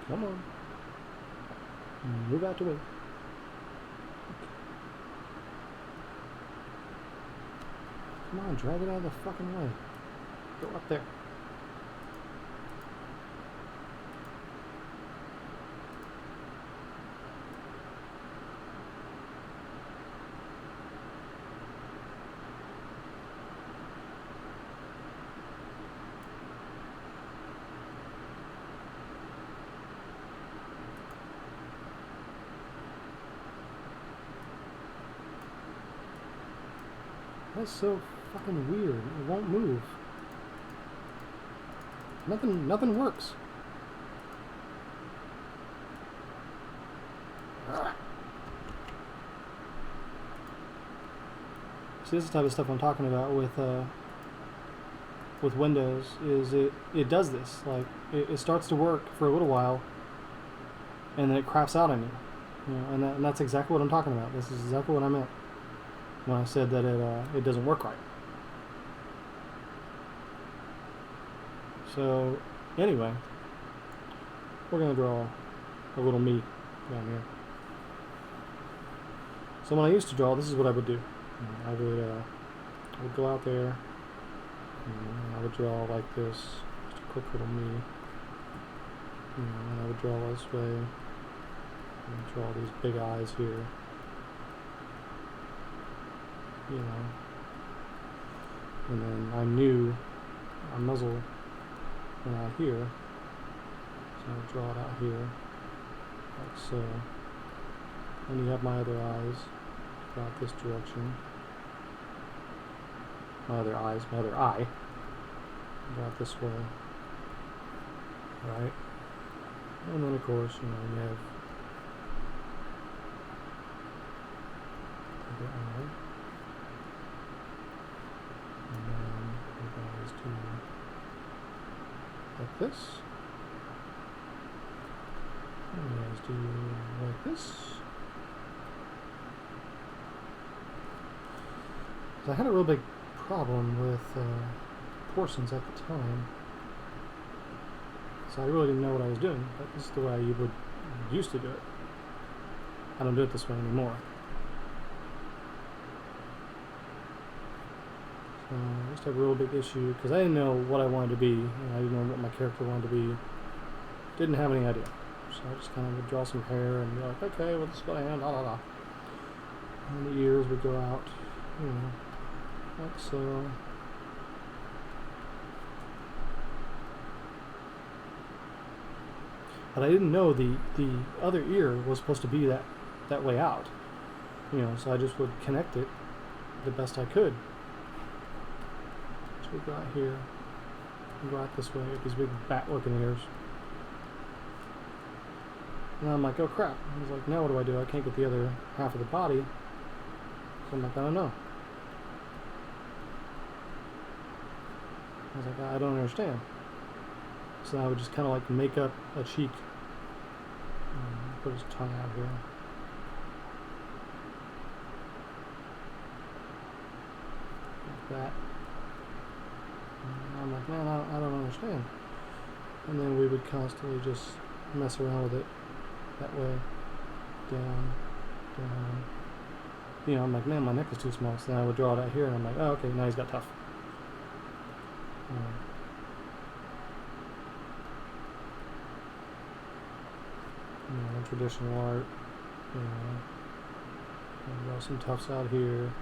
A: Come on. Move out the way. Come on, drag it out of the fucking way. Go up there. That's so fucking weird. It won't move. Nothing works. See, this is the type of stuff I'm talking about with Windows. Is it does this? Like it starts to work for a little while, and then it craps out on you. You know, and that's exactly what I'm talking about. This is exactly what I meant when I said that it doesn't work right. So anyway, we're gonna draw a little me down here. So when I used to draw, this is what I would do. I would go out there and I would draw like this, just a quick little me. And I would draw this way and draw these big eyes here. You know, and then I knew a muzzle out here, so I would draw it out here, like so. And you have my other eyes go out this direction. My other eye, go out this way, right? And then of course, you know, you have the other eye. And then you guys do like this. And you guys do like this. So I had a real big problem with portions at the time. So I really didn't know what I was doing, but this is the way you would used to do it. I don't do it this way anymore. I used to have a real big issue because I didn't know what I wanted to be, and I didn't know what my character wanted to be. Didn't have any idea. So I just kind of would draw some hair and be like, okay, well, this is what I am, la la la. And the ears would go out, you know, like so. But I didn't know the other ear was supposed to be that way out. You know, so I just would connect it the best I could. We go out here, and go out this way with these big bat-looking ears. And I'm like, oh crap. I was like, now what do? I can't get the other half of the body. So I'm like, I don't know. I was like, I don't understand. So I would just kind of like make up a cheek. Put his tongue out here. Like that. And I'm like, man, I don't understand. And then we would constantly just mess around with it that way. Down, down. You know, I'm like, man, my neck is too small. So then I would draw it out here, and I'm like, oh, okay, now he's got tough. You know, traditional art. You know, draw some tufts out here.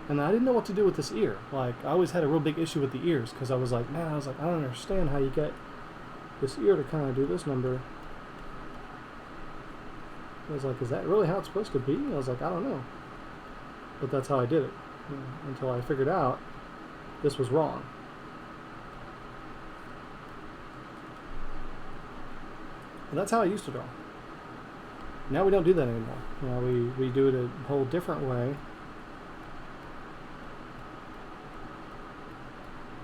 A: And I didn't know what to do with this ear. Like, I always had a real big issue with the ears, because I was like, man, I don't understand how you get this ear to kind of do this number. I was like, is that really how it's supposed to be? I was like, I don't know. But that's how I did it. You know, until I figured out this was wrong. And that's how I used to draw. Now we don't do that anymore. You know, we do it a whole different way.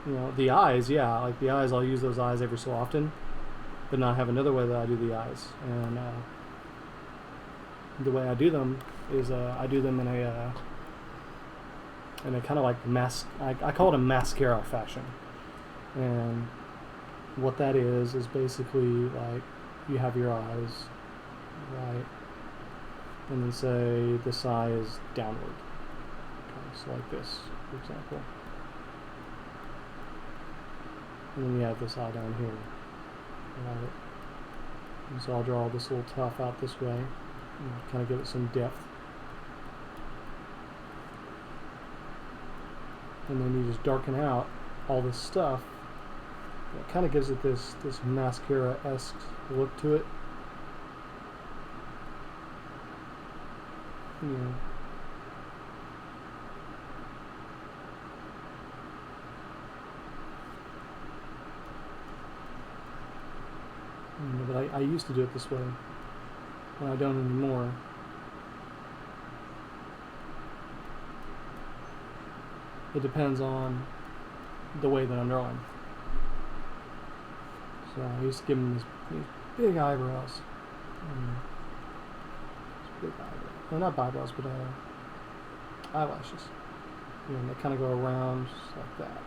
A: You know, the eyes, yeah, like the eyes, I'll use those eyes every so often. But now I have another way that I do the eyes. And the way I do them is I do them in a kind of like I call it a mascara fashion. And what that is basically like you have your eyes, right? And then say this eye is downward. Okay, so like this, for example. And then you have this eye down here. Right? And so I'll draw this little tuft out this way. And kind of give it some depth. And then you just darken out all this stuff. It kind of gives it this mascara-esque look to it. Yeah. But I used to do it this way, and I don't anymore. It depends on the way that I'm drawing. So I used to give him these big eyebrows. Big eyebrows. Well, not eyebrows, but eyelashes. You know, they kind of go around just like that.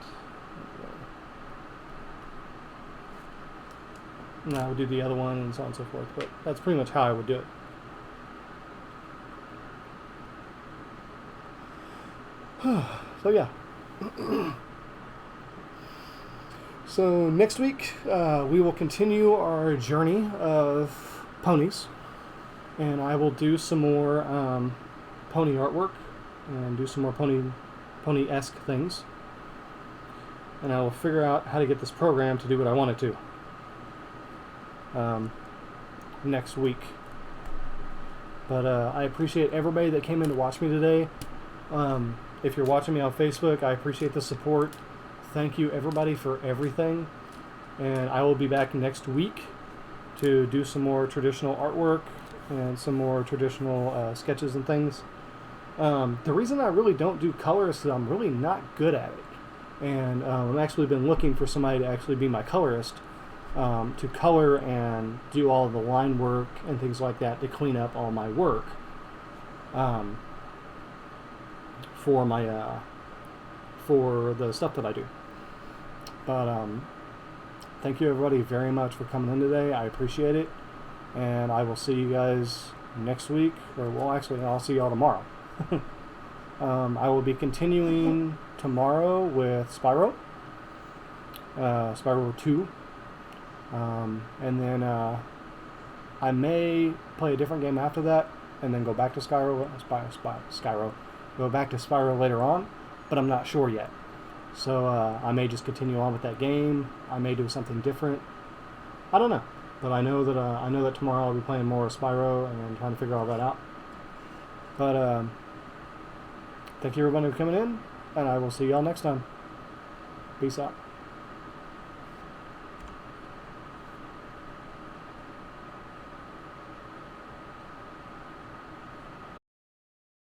A: And I would do the other one and so on and so forth, but that's pretty much how I would do it. So yeah. So next week we will continue our journey of ponies, and I will do some more pony artwork and do some more pony-esque things, and I will figure out how to get this program to do what I want it to. Next week. But I appreciate everybody that came in to watch me today. If you're watching me on Facebook, I appreciate the support. Thank you everybody for everything. And I will be back next week to do some more traditional artwork and some more traditional sketches and things. The reason I really don't do color is that I'm really not good at it. And I've actually been looking for somebody to actually be my colorist. To color and do all the line work and things like that to clean up all my work for my for the stuff that I do. But thank you everybody very much for coming in today. I appreciate it, and I will see you guys next week. Or well, actually, I'll see y'all tomorrow. I will be continuing tomorrow with Spyro, Spyro 2. And then I may play a different game after that, and then go back to Spyro. Go back to Spyro later on, but I'm not sure yet. So I may just continue on with that game. I may do something different. I don't know, but I know that tomorrow I'll be playing more Spyro and trying to figure all that out. But thank you everybody for coming in, and I will see y'all next time. Peace out.